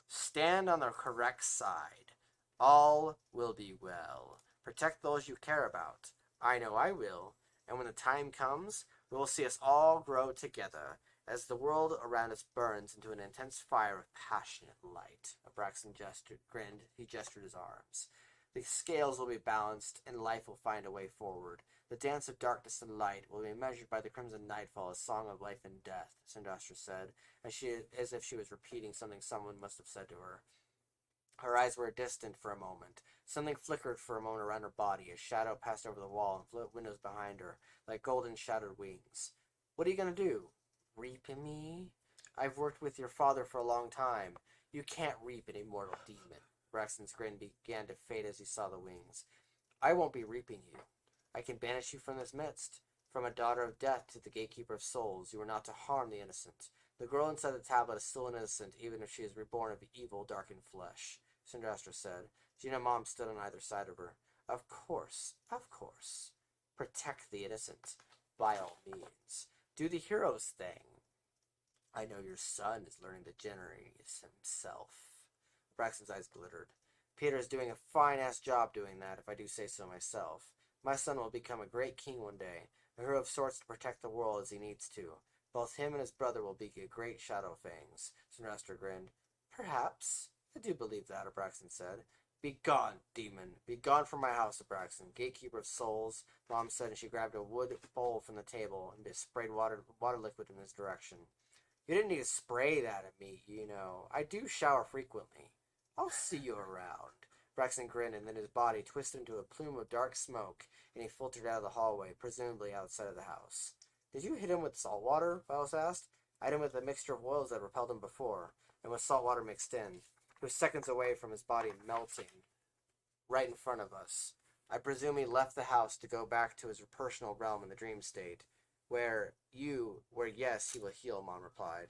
Stand on the correct side. All will be well. Protect those you care about. I know I will. And when the time comes, we will see us all grow together as the world around us burns into an intense fire of passionate light. Braxton grinned. He gestured his arms. The scales will be balanced, and life will find a way forward. The dance of darkness and light will be measured by the Crimson Knightfall, a song of life and death, Sylvester said, as if she was repeating something someone must have said to her. Her eyes were distant for a moment. Something flickered for a moment around her body. A shadow passed over the wall and flew at windows behind her, like golden shadowed wings. What are you going to do? Reap in me? I've worked with your father for a long time. You can't reap an immortal demon. Braxton's grin began to fade as he saw the wings. I won't be reaping you. I can banish you from this midst. From a daughter of death to the gatekeeper of souls, you are not to harm the innocent. The girl inside the tablet is still an innocent, even if she is reborn of evil, darkened flesh, Sindrastra said. Gina Mom stood on either side of her. Of course, of course. Protect the innocent, by all means. Do the hero's thing. I know your son is learning to generate himself. Braxton's eyes glittered. Peter is doing a fine-ass job doing that, if I do say so myself. My son will become a great king one day, a hero of sorts to protect the world as he needs to. Both him and his brother will be great Shadow Fangs. Sinestro grinned. Perhaps. I do believe that, Braxton said. Be gone, demon. Be gone from my house, Braxton. Gatekeeper of souls, Mom said, and she grabbed a wood bowl from the table and sprayed water liquid in his direction. You didn't need to spray that at me, you know. I do shower frequently. I'll see you around. Braxton grinned, and then his body twisted into a plume of dark smoke, and he filtered out of the hallway, presumably outside of the house. Did you hit him with salt water? Violet asked. I hit him with a mixture of oils that repelled him before, and with salt water mixed in. He was seconds away from his body melting right in front of us. I presume he left the house to go back to his personal realm in the dream state, where yes, he will heal, Mom replied.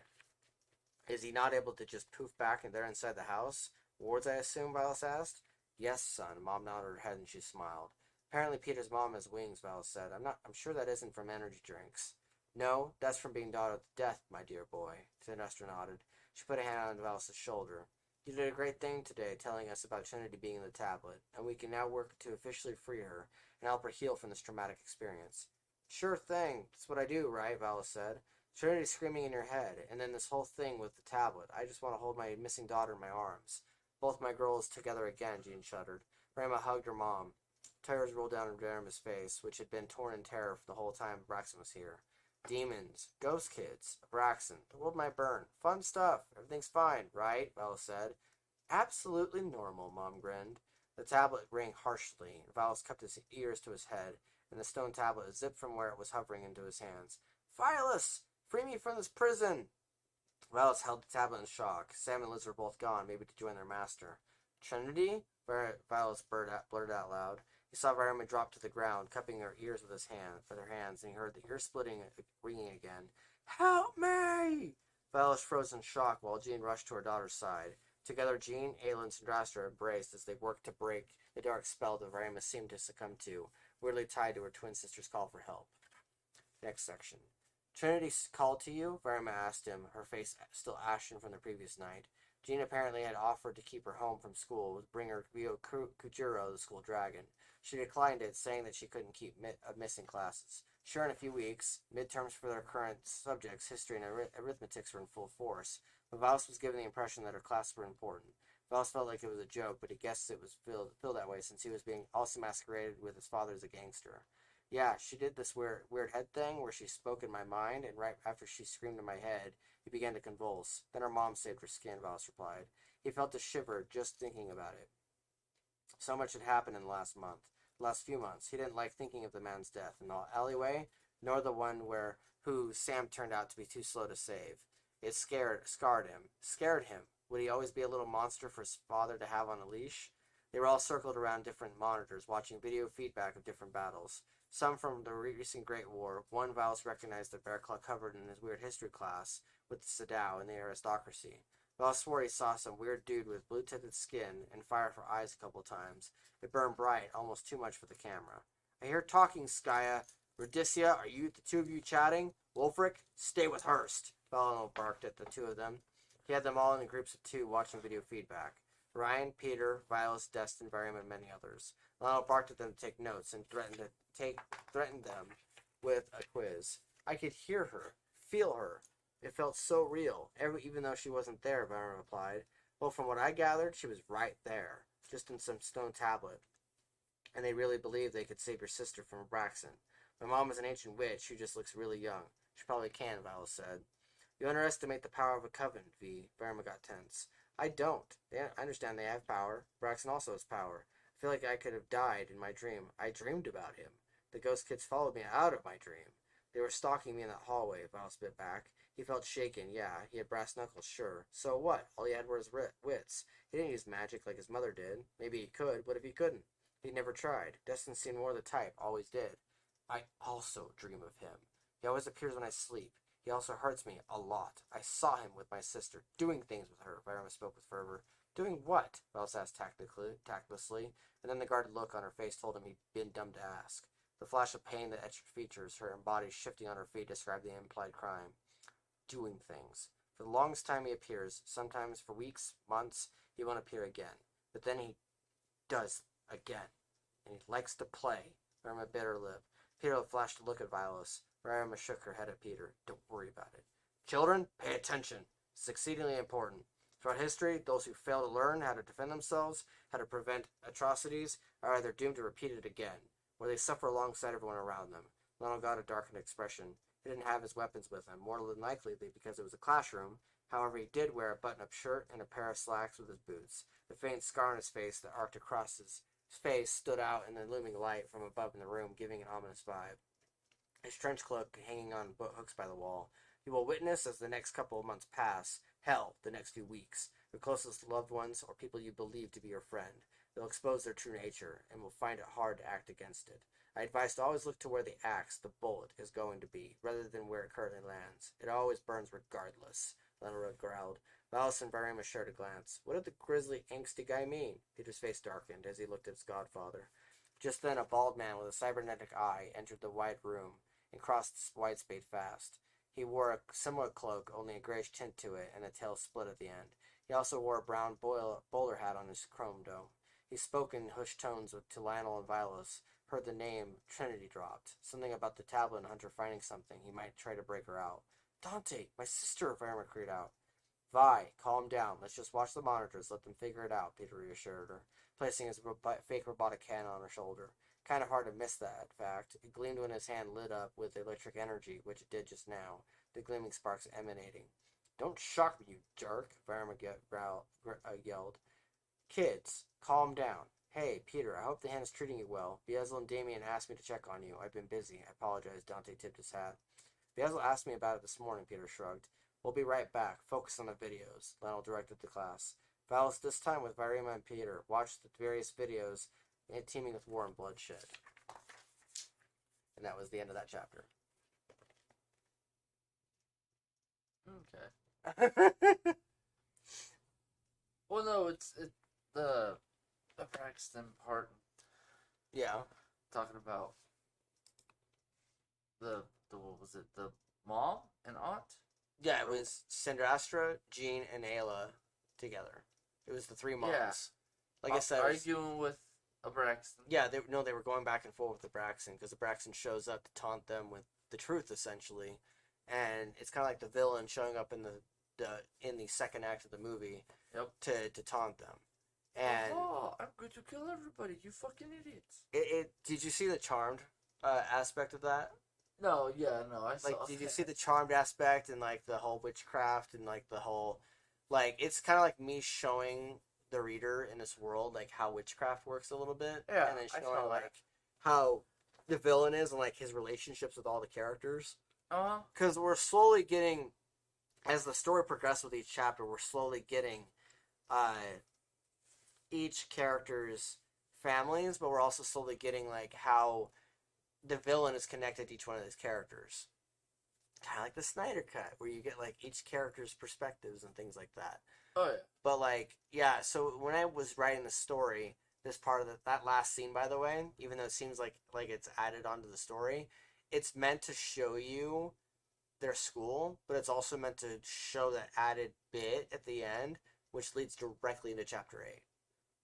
Is he not able to just poof back and there inside the house? Wards, I assume, Violet asked. Yes, son. Mom nodded her head and she smiled. Apparently Peter's mom has wings, Violet said. I'm sure that isn't from energy drinks. No, that's from being dotted to death, my dear boy, Sinestro nodded. She put a hand on Violet's shoulder. You did a great thing today, telling us about Trinity being in the tablet, and we can now work to officially free her and help her heal from this traumatic experience. Sure thing. That's what I do, right? Violet said. Trinity's screaming in your head, and then this whole thing with the tablet. I just want to hold my missing daughter in my arms. Both my girls together again, Jean shuddered. Rama hugged her mom. Tears rolled down Rama's face, which had been torn in terror for the whole time Braxton was here. Demons. Ghost kids. Braxton. The world might burn. Fun stuff. Everything's fine, right? Violet said. Absolutely normal, Mom grinned. The tablet rang harshly. Violet cupped his ears to his head, and the stone tablet zipped from where it was hovering into his hands. Violet! Free me from this prison! Violet held the tablet in shock. Sam and Liz were both gone, maybe to join their master. Trinity? Violet blurted out loud. He saw Verima drop to the ground, cupping her ears with her hands, and he heard the ear-splitting ringing again. Help me! Violet froze in shock while Jean rushed to her daughter's side. Together, Jean, Aelin, and Sinestro embraced as they worked to break the dark spell that Verima seemed to succumb to, weirdly tied to her twin sister's call for help. Next section. Trinity called to you? Verima asked him, her face still ashen from the previous night. Jean apparently had offered to keep her home from school, bring her Rio Kujiro, the school dragon. She declined it, saying that she couldn't keep missing classes. Sure, in a few weeks, midterms for their current subjects, history and arithmetics, were in full force, but Valis was given the impression that her classes were important. Valis felt like it was a joke, but he guessed it was filled that way since he was being also masqueraded with his father as a gangster. Yeah, she did this weird head thing where she spoke in my mind, and right after she screamed in my head, he began to convulse. Then her mom saved her skin, Valis replied. He felt a shiver just thinking about it. So much had happened in the last few months. He didn't like thinking of the man's death in the alleyway, nor the one who Sam turned out to be too slow to save. It scared him. Would he always be a little monster for his father to have on a leash? They were all circled around different monitors, watching video feedback of different battles. Some from the recent Great War. One Valis recognized the bear claw covered in his weird history class with the Sadao and the aristocracy. Valis swore he saw some weird dude with blue-tinted skin and fire for eyes a couple times. It burned bright, almost too much for the camera. I hear talking, Skya. Radicia, are you the two of you chatting? Wolfric, stay with Hurst. Valinor barked at the two of them. He had them all in groups of two watching video feedback. Ryan, Peter, Violet, Destin, Varium, and many others. Valinor barked at them to take notes and threatened them with a quiz. I could hear her, feel her. It felt so real, even though she wasn't there, Varium replied. Well, from what I gathered, she was right there, just in some stone tablet. And they really believed they could save your sister from Braxton. My mom is an ancient witch who just looks really young. She probably can, Violet said. You underestimate the power of a coven, V. Verima got tense. I don't. I understand they have power. Braxton also has power. I feel like I could have died in my dream. I dreamed about him. The ghost kids followed me out of my dream. They were stalking me in that hallway, Violet spit back. He felt shaken, yeah. He had brass knuckles, sure. So what? All he had were his wits. He didn't use magic like his mother did. Maybe he could. What if he couldn't? He never tried. Destin seemed more the type, always did. I also dream of him. He always appears when I sleep. He also hurts me a lot. I saw him with my sister, doing things with her, Verima spoke with fervor. Doing what? Violet asked tactlessly, and then the guarded look on her face told him he'd been dumb to ask. The flash of pain that etched her features, her body shifting on her feet, described the implied crime. Doing things. For the longest time he appears, sometimes for weeks, months, he won't appear again. But then he does again. And he likes to play. Irma bit her lip. Peter flashed a look at Violet. Irma shook her head at Peter. Don't worry about it. Children, pay attention. It's exceedingly important. Throughout history, those who fail to learn how to defend themselves, how to prevent atrocities, are either doomed to repeat it again, or they suffer alongside everyone around them. Lionel got a darkened expression. He didn't have his weapons with him, more than likely because it was a classroom. However, he did wear a button-up shirt and a pair of slacks with his boots. The faint scar on his face that arced across his face stood out in the looming light from above in the room, giving an ominous vibe. His trench cloak hanging on hooks by the wall. You will witness as the next couple of months pass, hell, the next few weeks, your closest loved ones or people you believe to be your friend. They'll expose their true nature and will find it hard to act against it. I advise to always look to where the axe, the bullet, is going to be, rather than where it currently lands. It always burns regardless, Leonard growled. Violet and Barima shared a glance. What did the grisly, angsty guy mean? Peter's face darkened as he looked at his godfather. Just then, a bald man with a cybernetic eye entered the wide room and crossed the white spade fast. He wore a similar cloak, only a grayish tint to it, and a tail split at the end. He also wore a brown bowler hat on his chrome dome. He spoke in hushed tones to Lionel and Violet, heard the name Trinity dropped. Something about the tablet and Hunter finding something. He might try to break her out. Dante, my sister, Verma cried out. Vi, calm down. Let's just watch the monitors. Let them figure it out, Peter reassured her, placing his fake robotic hand on her shoulder. Kind of hard to miss that fact. It gleamed when his hand lit up with electric energy, which it did just now, the gleaming sparks emanating. Don't shock me, you jerk, Verma yelled. Kids, calm down. Hey, Peter, I hope the hand is treating you well. Beazel and Damien asked me to check on you. I've been busy. I apologize, Dante tipped his hat. Beazel asked me about it this morning, Peter shrugged. We'll be right back. Focus on the videos, Lionel directed the class. Violet, this time with Virima and Peter, watched the various videos teeming with war and bloodshed. And that was the end of that chapter. Okay. Well, no, it's the Braxton part. Yeah. Talking about the what was it? The mom and aunt? Yeah, it was Sindrastra, Jean, and Ayla together. It was the three moms. Yeah. Like I said, arguing with a Braxton. Yeah, they were going back and forth with the Braxton because the Braxton shows up to taunt them with the truth, essentially, and it's kind of like the villain showing up in the second act of the movie. Yep. To taunt them. And I'm going to kill everybody, you fucking idiots. Did you see the charmed aspect of that? No, I saw. Like, did you see the charmed aspect and like the whole witchcraft and like the whole, like, it's kind of like me showing the reader in this world like how witchcraft works a little bit, yeah, and then showing like how the villain is and like his relationships with all the characters. Because we're slowly getting, as the story progresses with each chapter, we're slowly getting each character's families, but we're also slowly getting like how the villain is connected to each one of these characters. Kind of like the Snyder Cut, where you get like each character's perspectives and things like that. Oh yeah. But like, yeah, so when I was writing the story, this part of that last scene, by the way, even though it seems like it's added onto the story, it's meant to show you their school, but it's also meant to show that added bit at the end, which leads directly into chapter 8,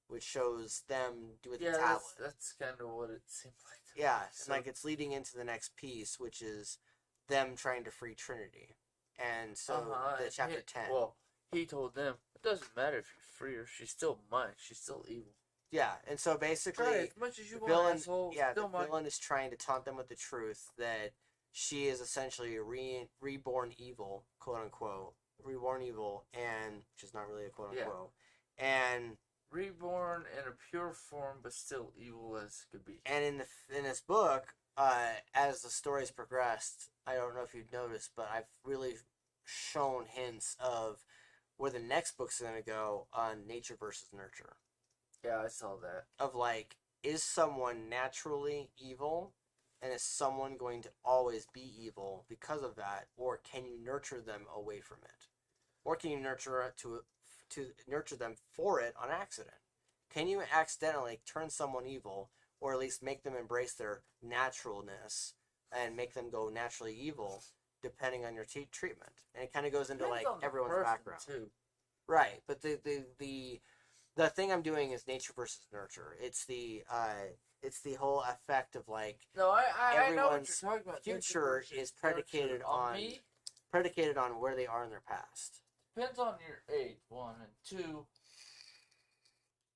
which shows them with the tablet. That's kind of what it seemed like. Yeah, and like it's leading into the next piece, which is them trying to free Trinity. And so the chapter 10. Well, he told them, it doesn't matter if you free her, she's still mine, she's still evil. Yeah, and so basically, try as much as you the want, villain, asshole, the villain is trying to taunt them with the truth that she is essentially a reborn evil, quote unquote, reborn evil, and which is not really a quote unquote, and reborn in a pure form, but still evil as could be. And in this book, as the story's progressed, I don't know if you've noticed, but I've really shown hints of where the next book's going to go on nature versus nurture. Yeah, I saw that. Of like, is someone naturally evil, and is someone going to always be evil because of that, or can you nurture them away from it, or can you nurture it to nurture them for it on accident? Can you accidentally turn someone evil, or at least make them embrace their naturalness and make them go naturally evil, depending on your treatment, and it kind of goes into Depends like on the everyone's person, background. too. Right, but the thing I'm doing is nature versus nurture. It's the whole effect of like No, I know what everyone's you're talking about. future is predicated nurture. on Me, predicated on where they are in their past. depends on your age, one, and two,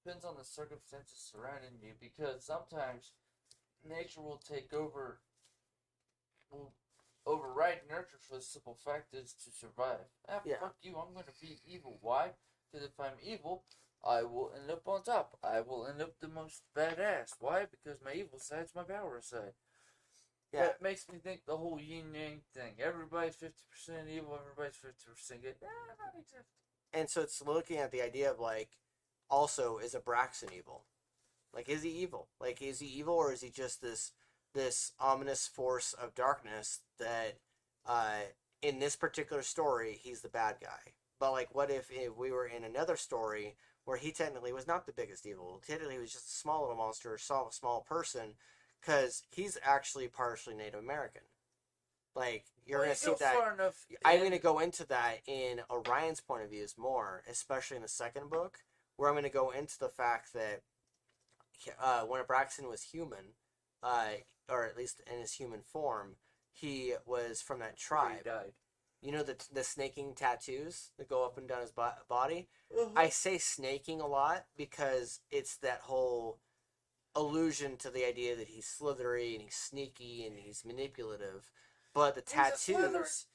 depends on the circumstances surrounding you, because sometimes nature will take over, will override nurture for the simple fact is to survive. Yeah. Fuck you, I'm gonna be evil. Why? Because if I'm evil, I will end up on top. I will end up the most badass. Why? Because my evil side's my power side. Yeah. That makes me think the whole yin yang thing. Everybody's 50% evil, everybody's 50% good. Not exactly. And so it's looking at the idea of like, also, is Abraxan evil? Like, is he evil? Like, is he evil, or is he just this ominous force of darkness that, in this particular story, he's the bad guy? But like, what if we were in another story where he technically was not the biggest evil? Technically, he was just a small little monster, a small person, because he's actually partially Native American. Like, you're going to see that. I'm going to go into that in Orion's point of views more, especially in the second book, where I'm going to go into the fact that when Abraxan was human, or at least in his human form, he was from that tribe. He died. You know the snaking tattoos that go up and down his body? Mm-hmm. I say snaking a lot because it's that whole allusion to the idea that he's slithery and he's sneaky and he's manipulative. But the tattoos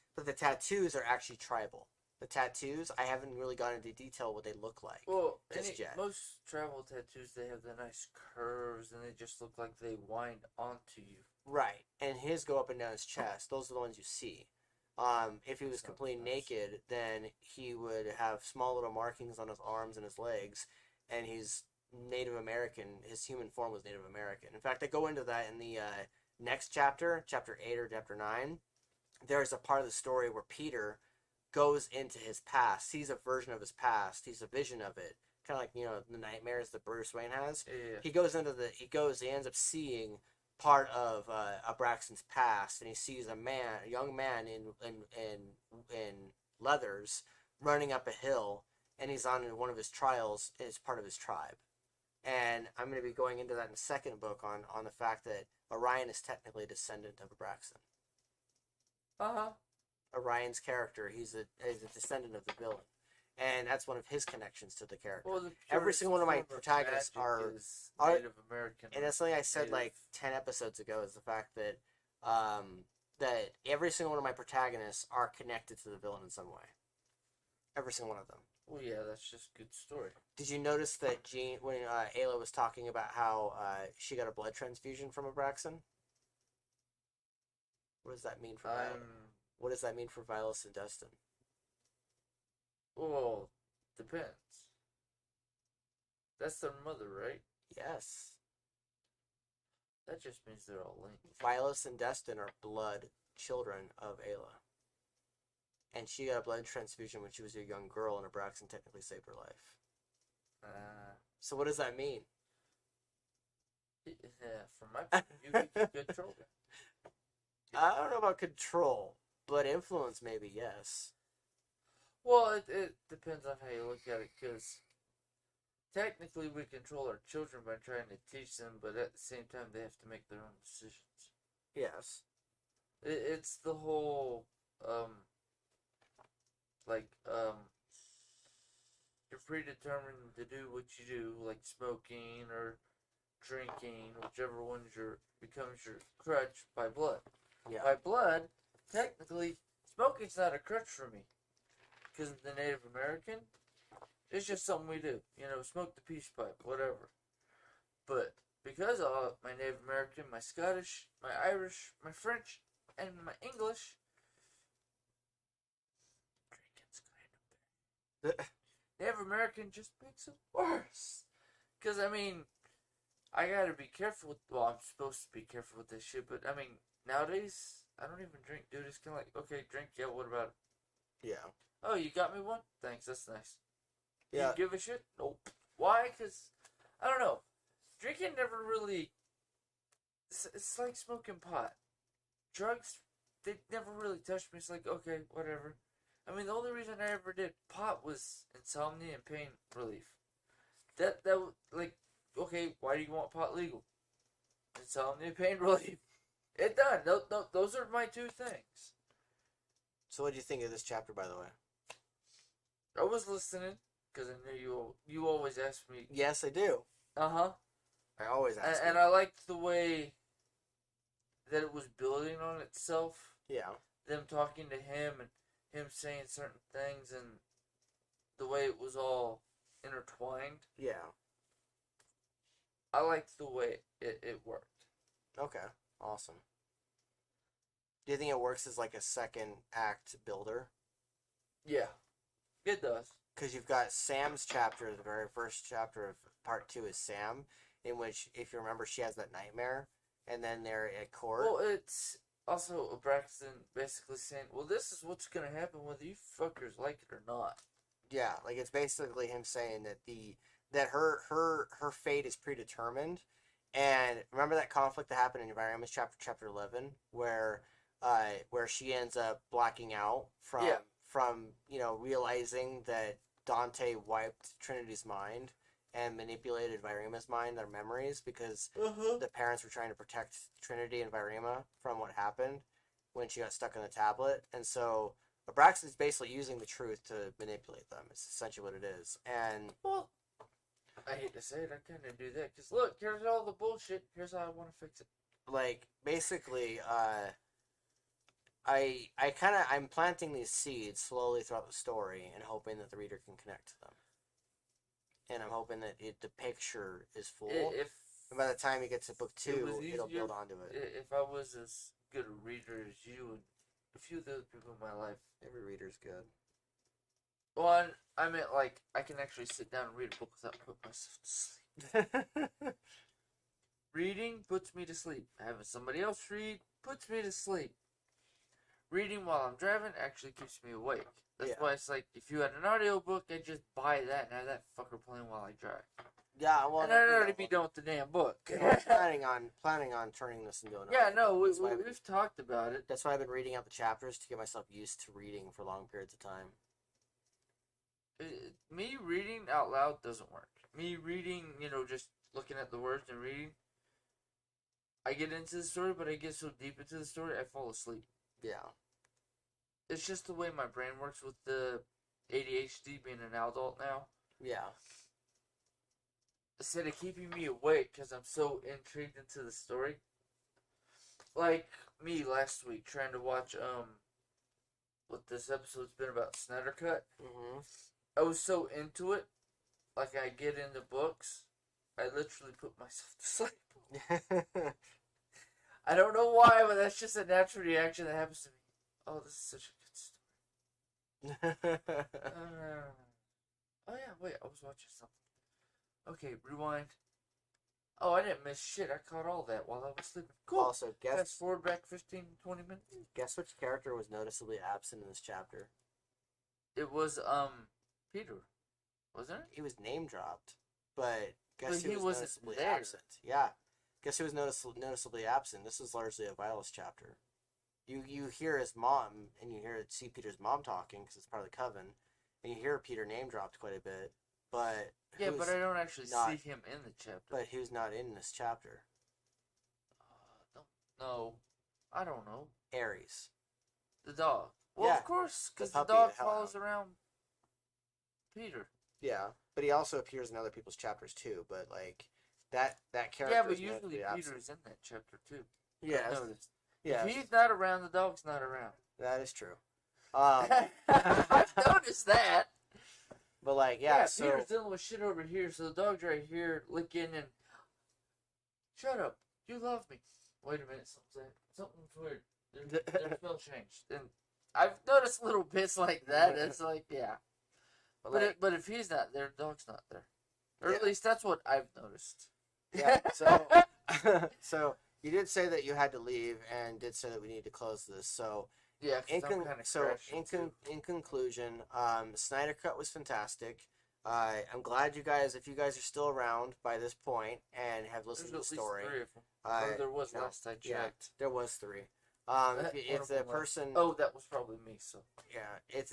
are actually tribal. The tattoos, I haven't really gone into detail what they look like. Well, yet. Most tribal tattoos, they have the nice curves and they just look like they wind onto you. Right, and his go up and down his chest. Those are the ones you see. If he was completely naked, then he would have small little markings on his arms and his legs, and he's Native American. His human form was Native American. In fact, I go into that in the next chapter, chapter 8 or chapter 9. There's a part of the story where Peter goes into his past, sees a version of his past, he's a vision of it, kind of like, you know, the nightmares that Bruce Wayne has. Yeah. He ends up seeing part of Abraxan's past, and he sees a young man in leathers running up a hill, and he's on one of his trials as part of his tribe. And I'm going to be going into that in the second book on the fact that Orion is technically a descendant of Abraxan. Orion's character, he's a descendant of the villain, and that's one of his connections to the character. Well, every single one of my protagonists are Native American, and that's something I said like 10 episodes ago, is the fact that that every single one of my protagonists are connected to the villain in some way. Every single one of them. Well, yeah, that's just a good story. Did you notice that when Ayla was talking about how she got a blood transfusion from Abraxan? What does that mean for Violet? What does that mean for Violet and Dustin? Well, depends. That's their mother, right? Yes. That just means they're all linked. Violet and Dustin are blood children of Ayla. And she got a blood transfusion when she was a young girl, and Abraxan technically saved her life. So what does that mean? Yeah, from my point of view, you can control it. I don't know about control, but influence maybe, yes. Well, it depends on how you look at it, because technically we control our children by trying to teach them, but at the same time they have to make their own decisions. Yes. It's the whole, you're predetermined to do what you do, like smoking or drinking, whichever one becomes your crutch by blood. Yeah. By blood, technically, smoking's not a crutch for me. Because the Native American, it's just something we do. You know, smoke the peace pipe, whatever. But because of my Native American, my Scottish, my Irish, my French, and my English, drinking's kind of bad. Native American just makes it worse. Because, I mean, I gotta be careful with, well, I'm supposed to be careful with this shit, but, I mean, nowadays, I don't even drink, dude. It's kind of like, okay, drink, yeah, what about it? Yeah. Oh, you got me one? Thanks, that's nice. Yeah. You give a shit? Nope. Why? Because, I don't know. Drinking never really... It's like smoking pot. Drugs they never really touched me. It's like, okay, whatever. I mean, the only reason I ever did pot was insomnia and pain relief. That like, okay, why do you want pot legal? Insomnia, pain relief. It done. Those are my two things. So what do you think of this chapter, by the way? I was listening because I knew you always ask me. Yes, I do. Uh-huh. I always ask. And I liked the way that it was building on itself. Yeah. Them talking to him and him saying certain things and the way it was all intertwined. Yeah. I liked the way it worked. Okay. Awesome. Do you think it works as like a second act builder? Yeah. It does. Because you've got Sam's chapter, the very first chapter of part 2 is Sam, in which, if you remember, she has that nightmare, and then they're at court. Well, it's also Braxton basically saying, well, this is what's going to happen whether you fuckers like it or not. Yeah, like it's basically him saying that her fate is predetermined. And remember that conflict that happened in Environments chapter 11, where she ends up blacking out from realizing that Dante wiped Trinity's mind and manipulated Virema's mind, their memories, because the parents were trying to protect Trinity and Virema from what happened when she got stuck in the tablet. And so Abraxas is basically using the truth to manipulate them. It's essentially what it is. And well, I hate to say it, I kind of do that, because look, here's all the bullshit, here's how I want to fix it. Like, basically, I'm planting these seeds slowly throughout the story and hoping that the reader can connect to them. And I'm hoping that the picture is full. And by the time you get to book 2, it'll build onto it. If I was as good a reader as you and a few of the other people in my life. Every reader's good. Well, I meant, like, I can actually sit down and read a book without putting myself to sleep. Reading puts me to sleep. Having somebody else read puts me to sleep. Reading while I'm driving actually keeps me awake. That's why it's like, if you had an audiobook, I'd just buy that and have that fucker playing while I drive. Yeah, well, and I'd already be done with the damn book. I'm planning on turning this into an audiobook. Yeah, no, we've talked about it. That's why I've been reading out the chapters to get myself used to reading for long periods of time. Me reading out loud doesn't work. Me reading, just looking at the words and reading, I get into the story, but I get so deep into the story, I fall asleep. Yeah. It's just the way my brain works with the ADHD being an adult now. Yeah. Instead of keeping me awake because I'm so intrigued into the story. Like me last week trying to watch what this episode's been about, Snyder Cut. Mm-hmm. I was so into it, like I get into books, I literally put myself to sleep. I don't know why, but that's just a natural reaction that happens to me. Oh, this is such a good story. Oh yeah, wait, I was watching something. Okay, rewind. Oh, I didn't miss shit. I caught all that while I was sleeping. Cool. Also, Fast forward back 15, 20 minutes. Guess which character was noticeably absent in this chapter? It was, Peter. Wasn't it? He was name dropped, but guess he who was wasn't noticeably there. absent? Yeah. Guess who was noticeably absent? This is largely a Violence chapter. You hear his mom, and you see Peter's mom talking, because it's part of the Coven, and you hear Peter name dropped quite a bit, but... Yeah, but I don't actually see him in the chapter. But who's not in this chapter? No. I don't know. Ares. The dog. Well, yeah, of course, because the puppy dog that hell follows out. around Peter. Yeah, but he also appears in other people's chapters too, but, like, that character Yeah, but is usually noticeably Peter's absent. in that chapter too. Yeah. I've noticed. Yeah. If he's not around, the dog's not around. That is true. I've noticed that. But, like, yeah, so... Peter's dealing with shit over here, so the dog's right here licking and... Shut up. You love me. Wait a minute, something's weird. Their spell changed. And I've noticed little bits like that. It's like, yeah. But if he's not there, the dog's not there. Or at least that's what I've noticed. Yeah, so you did say that you had to leave and did say that we need to close this, so... Yeah, in conclusion, Snyder Cut was fantastic. I'm glad if you guys are still around by this point and have listened to the story. There's at least 3 of them. There was last I checked. Yeah, there was 3. If the person, oh, that was probably me. So yeah, if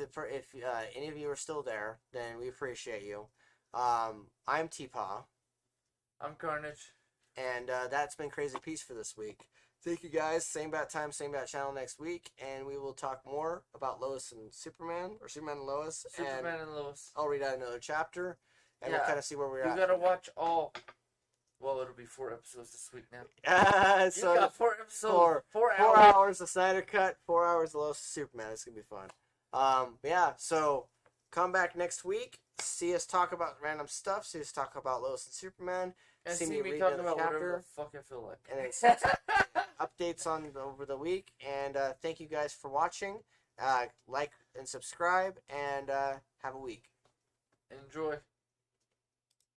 any of you are still there, then we appreciate you. I'm TPAW. I'm Carnage. And that's been Crazy Peace for this week. Thank you guys. Same bat time, same bat channel next week, and we will talk more about Lois and Superman, or Superman and Lois. Superman and Lois. I'll read out another chapter, and we'll kind of see where we're at. You gotta watch all. Well, it'll be 4 episodes this week now. So you got 4 episodes. 4 hours. 4 hours of Snyder Cut, 4 hours of Lois and Superman. It's gonna be fun. Yeah. So come back next week. See us talk about random stuff. See us talk about Lois and Superman. And see me talking about whatever the fuck I feel like. And then updates on over the week. And thank you guys for watching. Like and subscribe. And have a week. Enjoy.